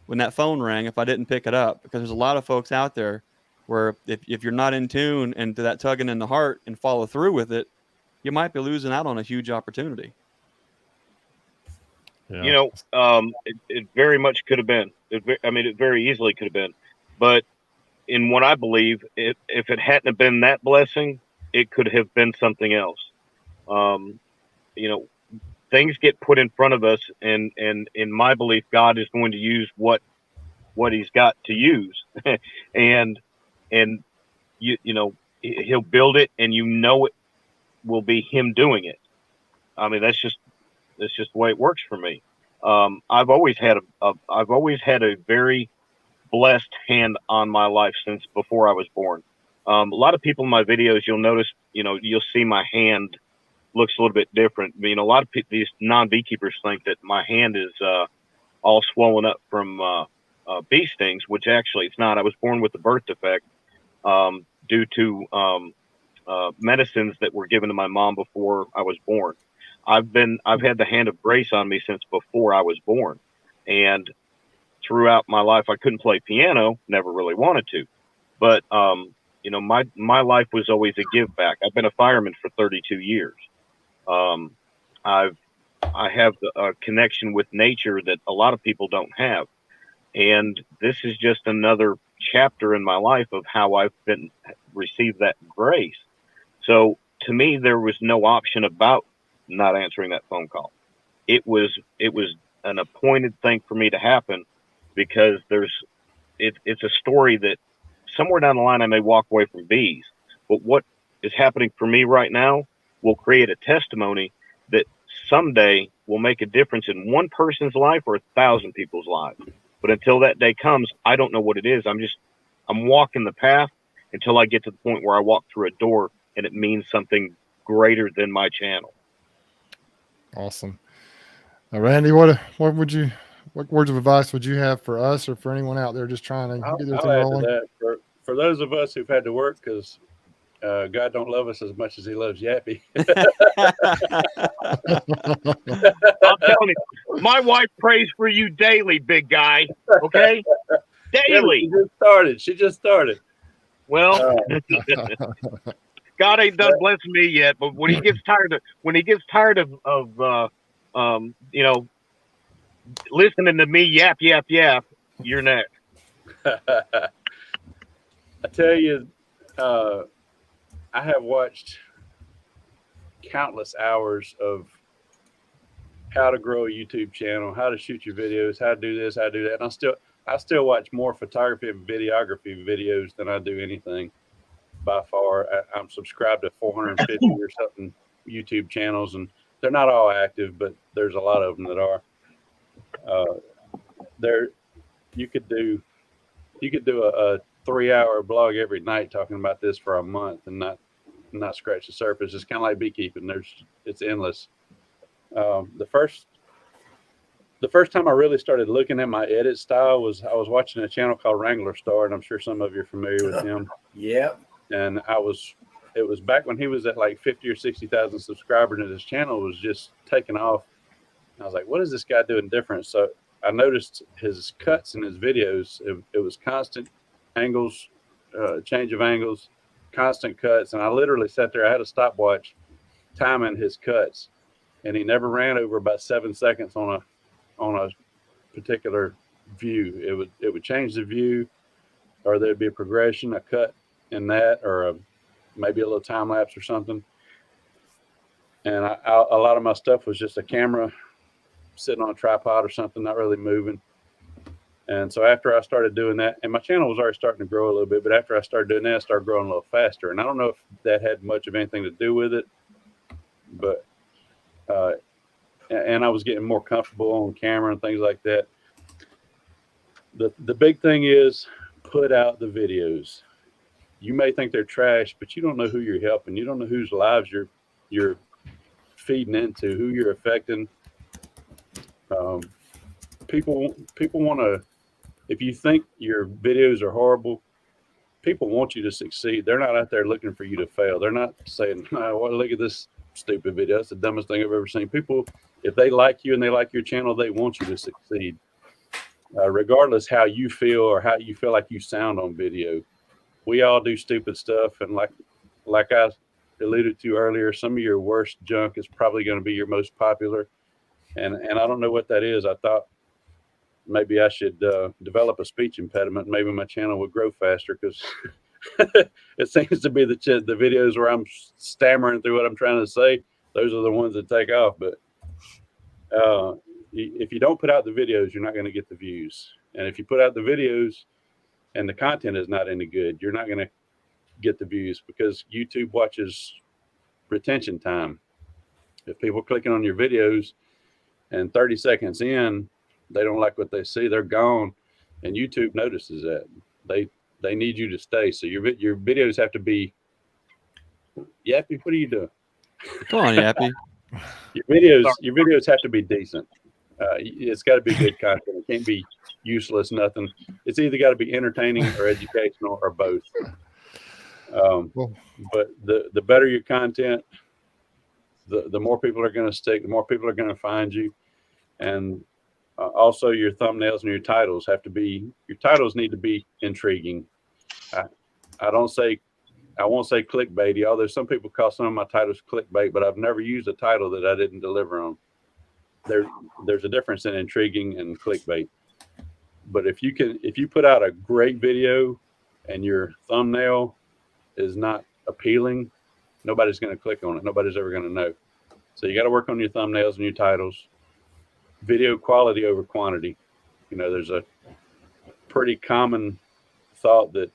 when that phone rang if I didn't pick it up? Because there's a lot of folks out there where if you're not in tune and to that tugging in the heart and follow through with it, you might be losing out on a huge opportunity. Yeah. It very much could have been. It very easily could have been. But in what I believe, if it hadn't have been that blessing, it could have been something else. Things get put in front of us, and in my belief, God is going to use what He's got to use, and He'll build it, and it will be Him doing it. I mean, that's just the way it works for me. I've always had a very blessed hand on my life since before I was born. A lot of people in my videos, you'll notice, you'll see my hand looks a little bit different. A lot of people, these non-beekeepers, think that my hand is all swollen up from bee stings, which actually it's not. I was born with a birth defect due to medicines that were given to my mom before I was born. I've had the hand of grace on me since before I was born, and throughout my life, I couldn't play piano, never really wanted to. But, you know, my life was always a give back. I've been a fireman for 32 years. I have a connection with nature that a lot of people don't have. And this is just another chapter in my life of how I've received that grace. So to me, there was no option about not answering that phone call. It was an appointed thing for me to happen, because it's a story that somewhere down the line I may walk away from bees, but what is happening for me right now will create a testimony that someday will make a difference in one person's life or 1,000 people's lives. But until that day comes, I don't know what it is. I'm walking the path until I get to the point where I walk through a door and it means something greater than my channel. Awesome. Randy, what words of advice would you have for us or for anyone out there just trying to get their thing rolling? Add to that, for those of us who've had to work because God don't love us as much as he loves Yappy. I'm telling you, my wife prays for you daily, big guy. Okay? Daily. Yeah, she just started. Well, God ain't done blessing me yet, but when he gets tired of you know, listening to me yap, you're next. I tell you, I have watched countless hours of how to grow a YouTube channel, how to shoot your videos, how to do this, how to do that. And I still watch more photography and videography videos than I do anything by far. I'm subscribed to 450 or something YouTube channels, and they're not all active, but there's a lot of them that are. You could do a 3-hour blog every night talking about this for a month and not scratch the surface. It's kind of like beekeeping. It's endless. The first time I really started looking at my edit style was I was watching a channel called Wrangler Star, and I'm sure some of you are familiar with him. Yep. And it was back when he was at like 50 or 60,000 subscribers, and his channel was just taking off. And I was like, what is this guy doing different? So I noticed his cuts in his videos. It was constant angles, change of angles, constant cuts. And I literally sat there. I had a stopwatch timing his cuts, and he never ran over about 7 seconds on a particular view. It would change the view, or there'd be a progression, a cut in that, or maybe a little time lapse or something. And a lot of my stuff was just a camera sitting on a tripod or something, not really moving. And so after I started doing that, and my channel was already starting to grow a little bit, but after I started doing that, I started growing a little faster. And I don't know if that had much of anything to do with it, but and I was getting more comfortable on camera and things like that. The big thing is put out the videos. You may think they're trash, but you don't know who you're helping. You don't know whose lives you're feeding into, who you're affecting. People want to. If you think your videos are horrible, people want you to succeed. They're not out there looking for you to fail. They're not saying, "Oh, well, look at this stupid video. That's the dumbest thing I've ever seen." People, if they like you and they like your channel, they want you to succeed, regardless how you feel or how you feel like you sound on video. We all do stupid stuff, and like I alluded to earlier, some of your worst junk is probably going to be your most popular. And I don't know what that is. I thought maybe I should develop a speech impediment. Maybe my channel would grow faster, because it seems to be the videos where I'm stammering through what I'm trying to say. Those are the ones that take off. But if you don't put out the videos, you're not going to get the views. And if you put out the videos and the content is not any good, you're not going to get the views, because YouTube watches retention time. If people are clicking on your videos and 30 seconds in, they don't like what they see, they're gone. And YouTube notices that. They need you to stay. So your videos have to be, Yappy, what are you doing? Come on, Yappy. Your videos have to be decent. It's got to be good content. It can't be useless, nothing. It's either got to be entertaining or educational, or both. But the better your content, the more people are going to stick, the more people are going to find you. And Also, your thumbnails and your titles need to be intriguing. I won't say clickbaity, although some people call some of my titles clickbait, but I've never used a title that I didn't deliver on. There's a difference in intriguing and clickbait. But if you put out a great video and your thumbnail is not appealing, nobody's going to click on it. Nobody's ever going to know. So you got to work on your thumbnails and your titles. Video quality over quantity. There's a pretty common thought that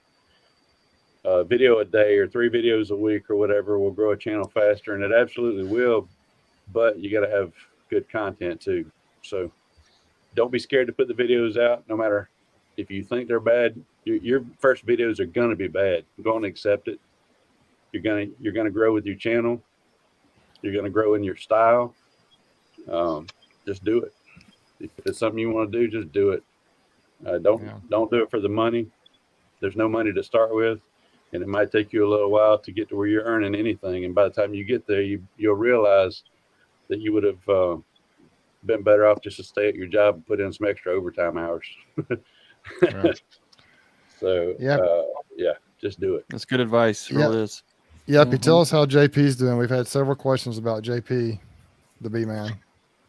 video a day or 3 videos a week or whatever will grow a channel faster, and it absolutely will, but you got to have good content too. So don't be scared to put the videos out, no matter if you think they're bad. Your first videos are going to be bad. Go and accept it. You're going to grow with your channel. You're going to grow in your style. Just do it. If it's something you want to do, just do it. Don't do it for the money. There's no money to start with, and it might take you a little while to get to where you're earning anything. And by the time you get there, you'll realize that you would have been better off just to stay at your job and put in some extra overtime hours. Right. So just do it. That's good advice. It really is. Yappy, tell us how JP's doing. We've had several questions about JP, the bee man.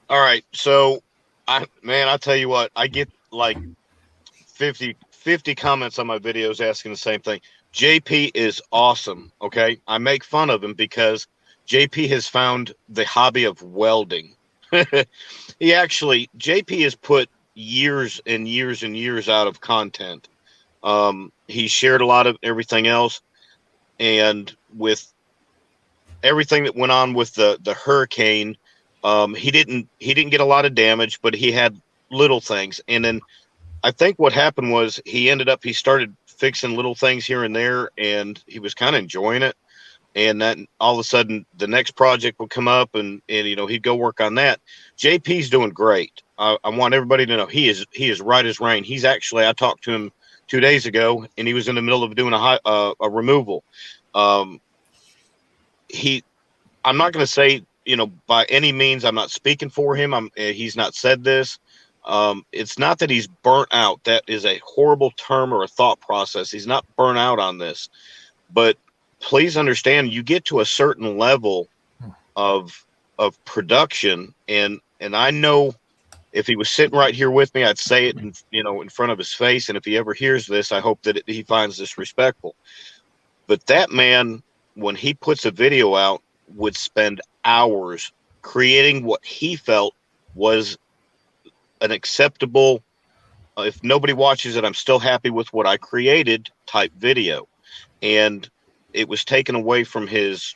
All right. So I tell you what, I get like 50 comments on my videos asking the same thing. JP is awesome. Okay. I make fun of him because JP has found the hobby of welding. JP has put years and years and years out of content. He shared a lot of everything else, and with everything that went on with the hurricane, he didn't get a lot of damage, but he had little things. And then I think what happened was he started fixing little things here and there, and he was kind of enjoying it. And then all of a sudden the next project would come up and he'd go work on that. JP's doing great. I want everybody to know he is right as rain. He's actually, I talked to him 2 days ago, and he was in the middle of doing a removal. I'm not going to say, by any means, I'm not speaking for him. He's not said this. It's not that he's burnt out. That is a horrible term or a thought process. He's not burnt out on this, but please understand, you get to a certain level of production, and I know if he was sitting right here with me, I'd say it in front of his face. And if he ever hears this, I hope that he finds this respectful. But that man, when he puts a video out, would spend hours creating what he felt was an acceptable, if nobody watches it, I'm still happy with what I created type video. And it was taken away from his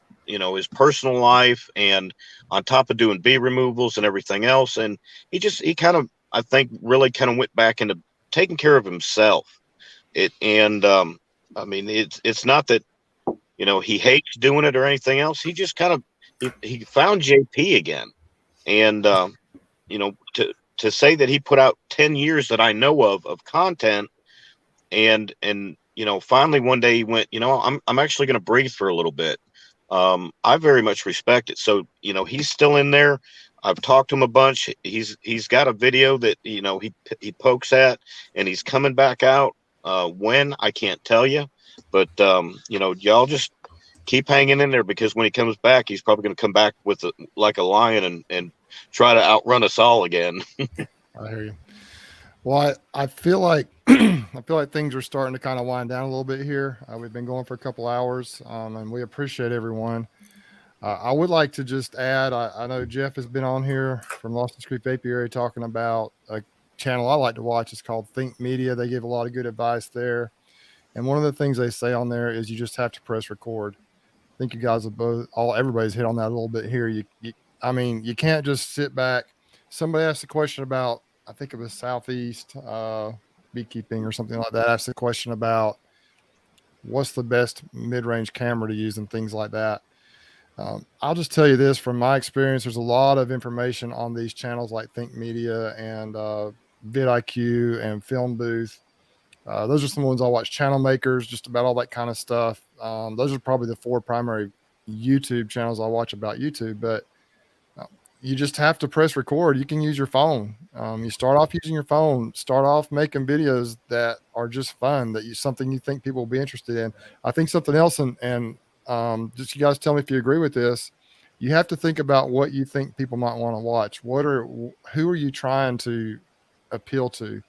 personal life, and on top of doing bee removals and everything else. And he kind of, I think, really kind of went back into taking care of himself. It's not that, he hates doing it or anything else. He just kind of, he found JP again. And, to say that he put out 10 years that I know of content, and finally one day he went, I'm actually going to breathe for a little bit. I very much respect it. So, he's still in there. I've talked to him a bunch. He's got a video that, he pokes at, and he's coming back out. When, I can't tell you, but, y'all just keep hanging in there, because when he comes back, he's probably going to come back with like a lion and try to outrun us all again. I hear you. Well, I feel like things are starting to kind of wind down a little bit here. We've been going for a couple hours, and we appreciate everyone. I would like to just add, I know Jeff has been on here from Lost Creek Apiary talking about a channel I like to watch. It's called Think Media. They give a lot of good advice there. And one of the things they say on there is you just have to press record. I think you guys have everybody's hit on that a little bit here. You can't just sit back. Somebody asked a question about, I think it was Southeast beekeeping or something like that. Asked a question about what's the best mid-range camera to use and things like that. I'll just tell you this from my experience. There's a lot of information on these channels like Think Media and vidIQ and Film Booth. Those are some ones I watch. Channel Makers, just about all that kind of stuff. Those are probably the 4 primary YouTube channels I watch about YouTube. But you just have to press record. You can use your phone. You start off using your phone, start off making videos that are just fun, something you think people will be interested in. I think something else, and just you guys tell me if you agree with this. You have to think about what you think people might want to watch. Who are you trying to appeal to?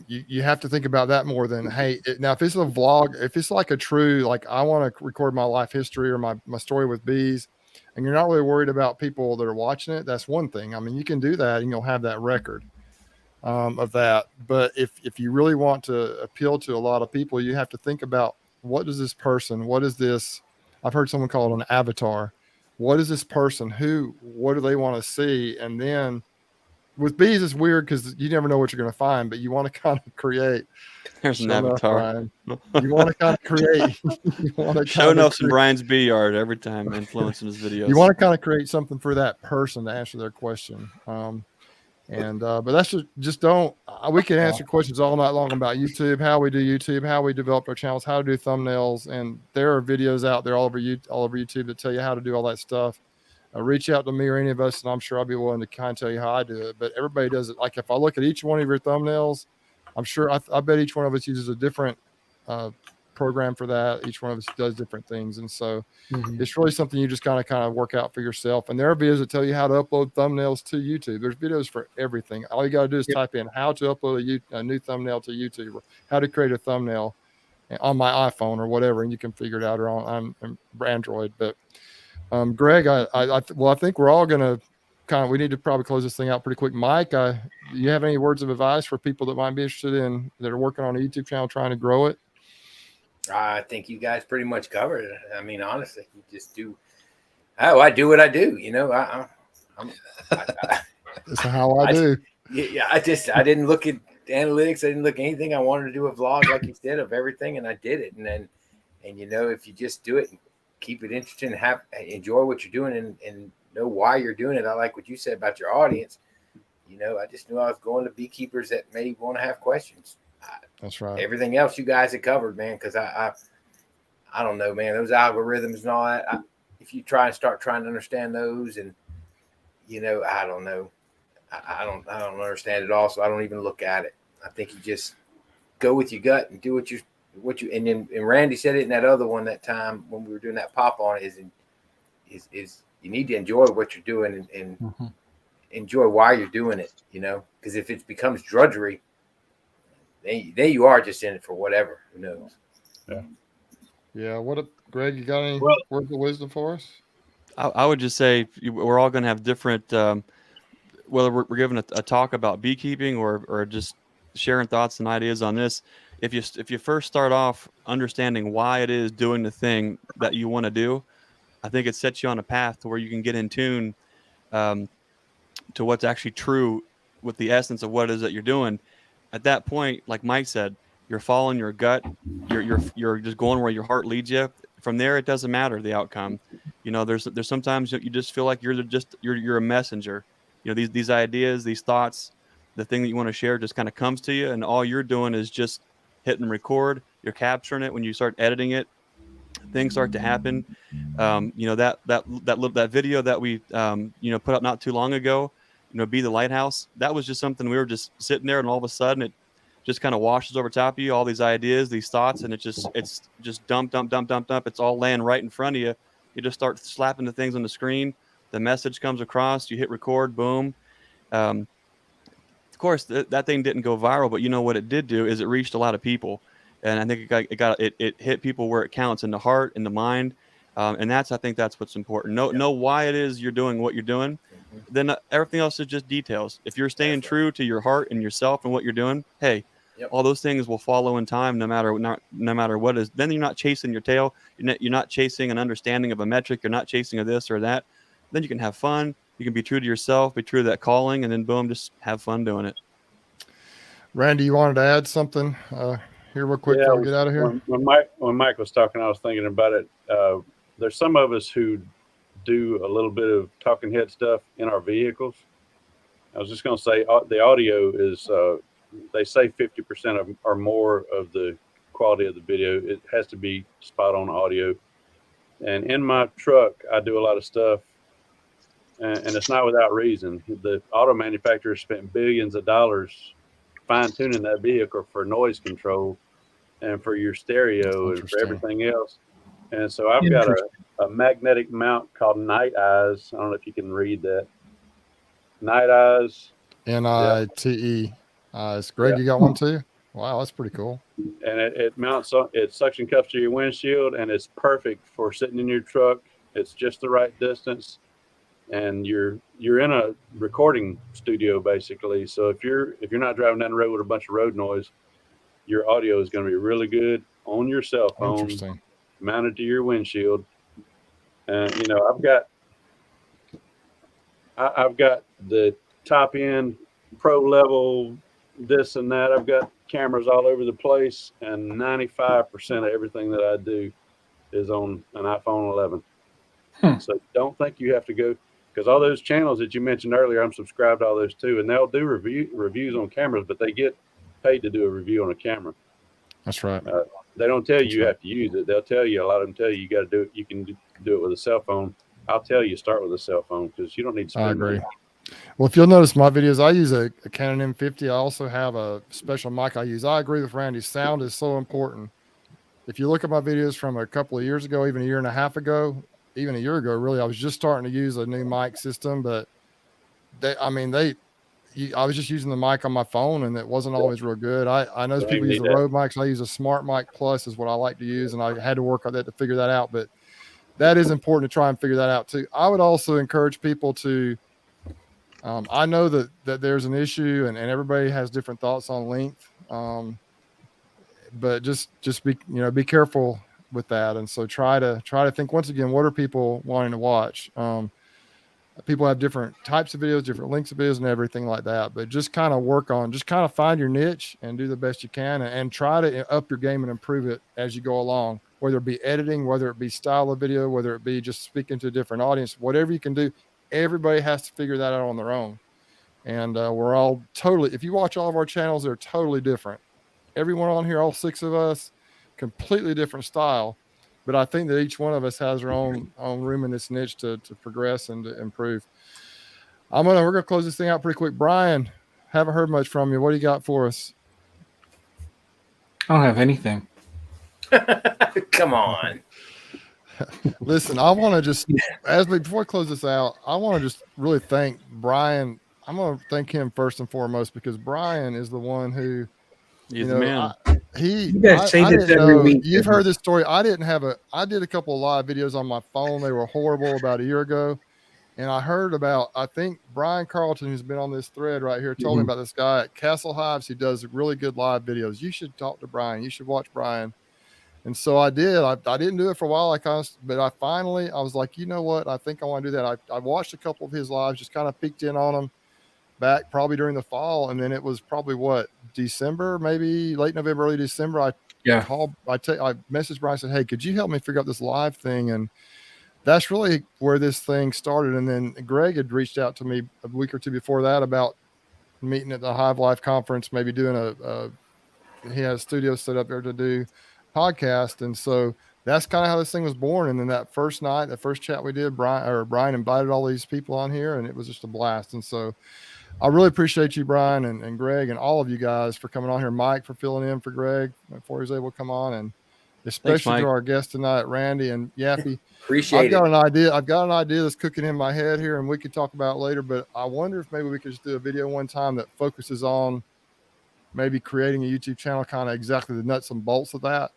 You have to think about that more than, hey, now if it's a vlog, if it's like a true, like I want to record my life history or my story with bees, and you're not really worried about people that are watching it, that's one thing. I mean, you can do that and you'll have that record of that. But if you really want to appeal to a lot of people, you have to think about, what is this? I've heard someone call it an avatar. What is this person? What do they want to see? And then with bees, it's weird because you never know what you're going to find, but you want to kind of create. There's an avatar. You want to kind of create. Show notes in Brian's bee yard every time, influencing his videos. You want to kind of create something for that person to answer their question. But that's just don't. We can answer questions all night long about YouTube, how we do YouTube, how we developed our channels, how to do thumbnails, and there are videos out there all over YouTube that tell you how to do all that stuff. Reach out to me or any of us, and I'm sure I'll be willing to kind of tell you how I do it. But everybody does it. Like if I look at each one of your thumbnails, I'm sure I bet each one of us uses a different program for that. Each one of us does different things, and so it's really something you just kind of work out for yourself. And there are videos that tell you how to upload thumbnails to YouTube. There's videos for everything. All you got to do is type in how to upload a new thumbnail to YouTube, or how to create a thumbnail on my iPhone or whatever, and you can figure it out, or on Android. But Greg, I think we're all going to we need to probably close this thing out pretty quick. Mike, do you have any words of advice for people that might be interested that are working on a YouTube channel trying to grow it? I think you guys pretty much covered it. I mean, honestly, you just do. I do what I do. You know, that's how I do. Yeah, I didn't look at analytics. I didn't look at anything. I wanted to do a vlog, like you said, of everything, and I did it. And you know, if you just do it and keep it interesting, enjoy what you're doing, and know why you're doing it. I like what you said about your audience. You know, I just knew I was going to beekeepers that may want to have questions. That's right. Everything else you guys have covered, man, because I don't know, man, those algorithms and all that. If you start trying to understand those, and you know, I don't know. I don't understand it all, so I don't even look at it. I think you just go with your gut and do what you and Randy said it in that other one that time when we were doing that pop on is you need to enjoy what you're doing and enjoy why you're doing it, you know, because if it becomes drudgery, then you are just in it for whatever. Who knows? Yeah. Greg, you got any words of wisdom for us? I would just say we're all going to have different, whether we're giving a talk about beekeeping or just sharing thoughts and ideas on this. If you first start off understanding why it is doing the thing that you want to do, I think it sets you on a path to where you can get in tune to what's actually true with the essence of what it is that you're doing. At that point, like Mike said, you're following your gut. You're just going where your heart leads you. From there, it doesn't matter the outcome. You know, there's sometimes you just feel like you're a messenger. You know, these ideas, these thoughts, the thing that you want to share just kind of comes to you, and all you're doing is just hitting record. You're capturing it. When you start editing it, things start to happen. You know, that video that we put up not too long ago, you know, Be the Lighthouse, that was just something we were just sitting there, and all of a sudden it just kind of washes over top of you, all these ideas, these thoughts, and it's just dump. It's all laying right in front of you. You just start slapping the things on the screen. The message comes across. You hit record. Boom. Of course, that thing didn't go viral, but you know what it did do is it reached a lot of people, and I think it hit people where it counts, in the heart, in the mind, and I think that's what's important. Know why it is you're doing what you're doing. Then everything else is just details. If you're staying true to your heart and yourself and what you're doing, hey, all those things will follow in time, no matter what is. Then you're not chasing your tail. You're not chasing an understanding of a metric. You're not chasing a this or that. Then you can have fun. You can be true to yourself, be true to that calling, and then boom, just have fun doing it. Randy, you wanted to add something here real quick before we get out of here? When Mike was talking, I was thinking about it. There's some of us who do a little bit of talking head stuff in our vehicles. I was just going to say the audio is, they say 50% or more of the quality of the video, it has to be spot on audio. And in my truck, I do a lot of stuff and it's not without reason. The auto manufacturers spent billions of dollars fine tuning that vehicle for noise control and for your stereo and for everything else. And so I've got a magnetic mount called Night Eyes. I don't know if you can read that. Night Eyes. NITE eyes. Greg, you got one too? Wow, that's pretty cool. And it mounts, it suction cups to your windshield, and it's perfect for sitting in your truck. It's just the right distance, and you're in a recording studio basically. So if you're not driving down the road with a bunch of road noise, your audio is going to be really good on your cell phone, mounted to your windshield. And you know, I've got the top end pro level this and that. I've got cameras all over the place, and 95% of everything that I do is on an iPhone 11. So don't think you have to go, because all those channels that you mentioned earlier, I'm subscribed to all those too, and they'll do reviews on cameras, but they get paid to do a review on a camera. That's right. They don't tell you have to use it. They'll tell you, a lot of them tell you got to do it. You can do it with a cell phone. I'll tell you, start with a cell phone, because you don't need to spend I agree. money. Well, if you'll notice my videos, I use a Canon M50. I also have a special mic I use. I agree with Randy. Sound is so important. If you look at my videos from a couple of years ago, even a year and a half ago, even a year ago, really, I was just starting to use a new mic system, but I was just using the mic on my phone, and it wasn't always real good. I know people use the Rode mics. I use a Smart Mic Plus is what I like to use, and I had to work on that to figure that out. But that is important to try and figure that out too. I would also encourage people to. I know that there's an issue, and everybody has different thoughts on length. But just be careful with that. And so try to think, once again, what are people wanting to watch? People have different types of videos, different lengths of videos, and everything like that. But just kind of find your niche and do the best you can, and try to up your game and improve it as you go along, whether it be editing, whether it be style of video, whether it be just speaking to a different audience, whatever you can do. Everybody has to figure that out on their own. And we're all totally, if you watch all of our channels, they're totally different. Everyone on here, all 6 of us, completely different style. But I think that each one of us has our own room in this niche to progress and to improve. We're gonna close this thing out pretty quick. Brian, haven't heard much from you. What do you got for us? I don't have anything. Come on. Listen, I want to just, before I close this out, I want to just really thank Brian. I'm going to thank him first and foremost, because Brian is the one who, he's the man. You guys say this every week. You've heard this story. I did a couple of live videos on my phone. They were horrible about a year ago. And I heard about, I think Brian Carlton, who's been on this thread right here, told me about this guy at Castle Hives who does really good live videos. You should talk to Brian. You should watch Brian. And so I did. I didn't do it for a while. But I was like, you know what? I think I want to do that. I watched a couple of his lives, just kind of peeked in on them back probably during the fall. And then it was probably December, maybe late November, early December. I messaged Brian and said, hey, could you help me figure out this live thing? And that's really where this thing started. And then Greg had reached out to me a week or two before that about meeting at the Hive Life conference, maybe doing he had a studio set up there to do podcast. And so that's kind of how this thing was born. And then that first night, the first chat we did, Brian invited all these people on here, and it was just a blast. And so I really appreciate you, Brian, and Greg, and all of you guys for coming on here. Mike for filling in for Greg before he was able to come on, and especially to our guest tonight, Randy and Yappy. I've got an idea that's cooking in my head here, and we could talk about it later, but I wonder if maybe we could just do a video one time that focuses on maybe creating a YouTube channel, kind of exactly the nuts and bolts of that.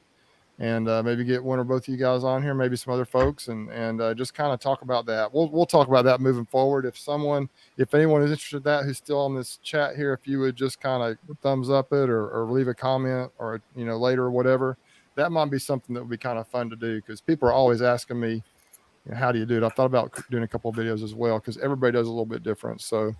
And maybe get one or both of you guys on here, maybe some other folks, and just kind of talk about that. We'll talk about that moving forward. If anyone is interested in that, who's still on this chat here, if you would just kind of thumbs up it or leave a comment or, later or whatever, that might be something that would be kind of fun to do, because people are always asking me, how do you do it? I thought about doing a couple of videos as well, because everybody does a little bit different. So,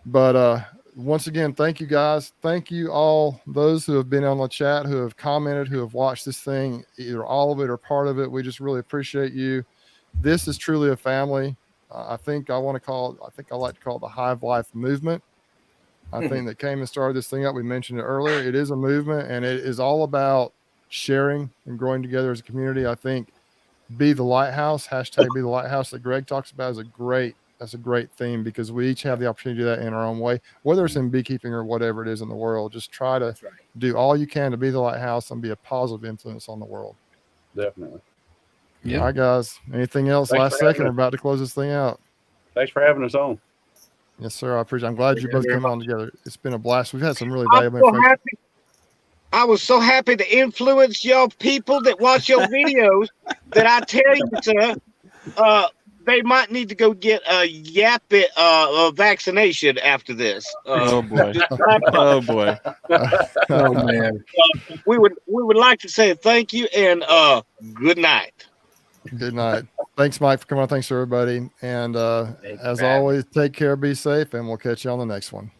but once again, thank you guys. Thank you all those who have been on the chat, who have commented, who have watched this thing, either all of it or part of it. We just really appreciate you. This is truly a family. I like to call it the Hive Life movement. I think that came and started this thing up. We mentioned it earlier. It is a movement, and it is all about sharing and growing together as a community. I think Be the Lighthouse, hashtag Be the Lighthouse, that Greg talks about, is a great that's a great theme, because we each have the opportunity to do that in our own way, whether it's in beekeeping or whatever it is in the world. Just try to do all you can to be the lighthouse and be a positive influence on the world. Definitely. All right, guys. Anything else? Thanks Last for having second, we're us. about to close this thing out. Thanks for having us on. Yes, sir. I appreciate it. I'm glad you both came on together. It's been a blast. We've had some really I'm valuable so information. happy. I was so happy to influence y'all people that watch your videos that I tell you, sir, they might need to go get a Yappy vaccination after this. Oh boy. Oh boy. Oh man. We would like to say thank you and good night. Good night. Thanks, Mike, for coming on. Thanks, everybody. And as always, take care, be safe, and we'll catch you on the next one.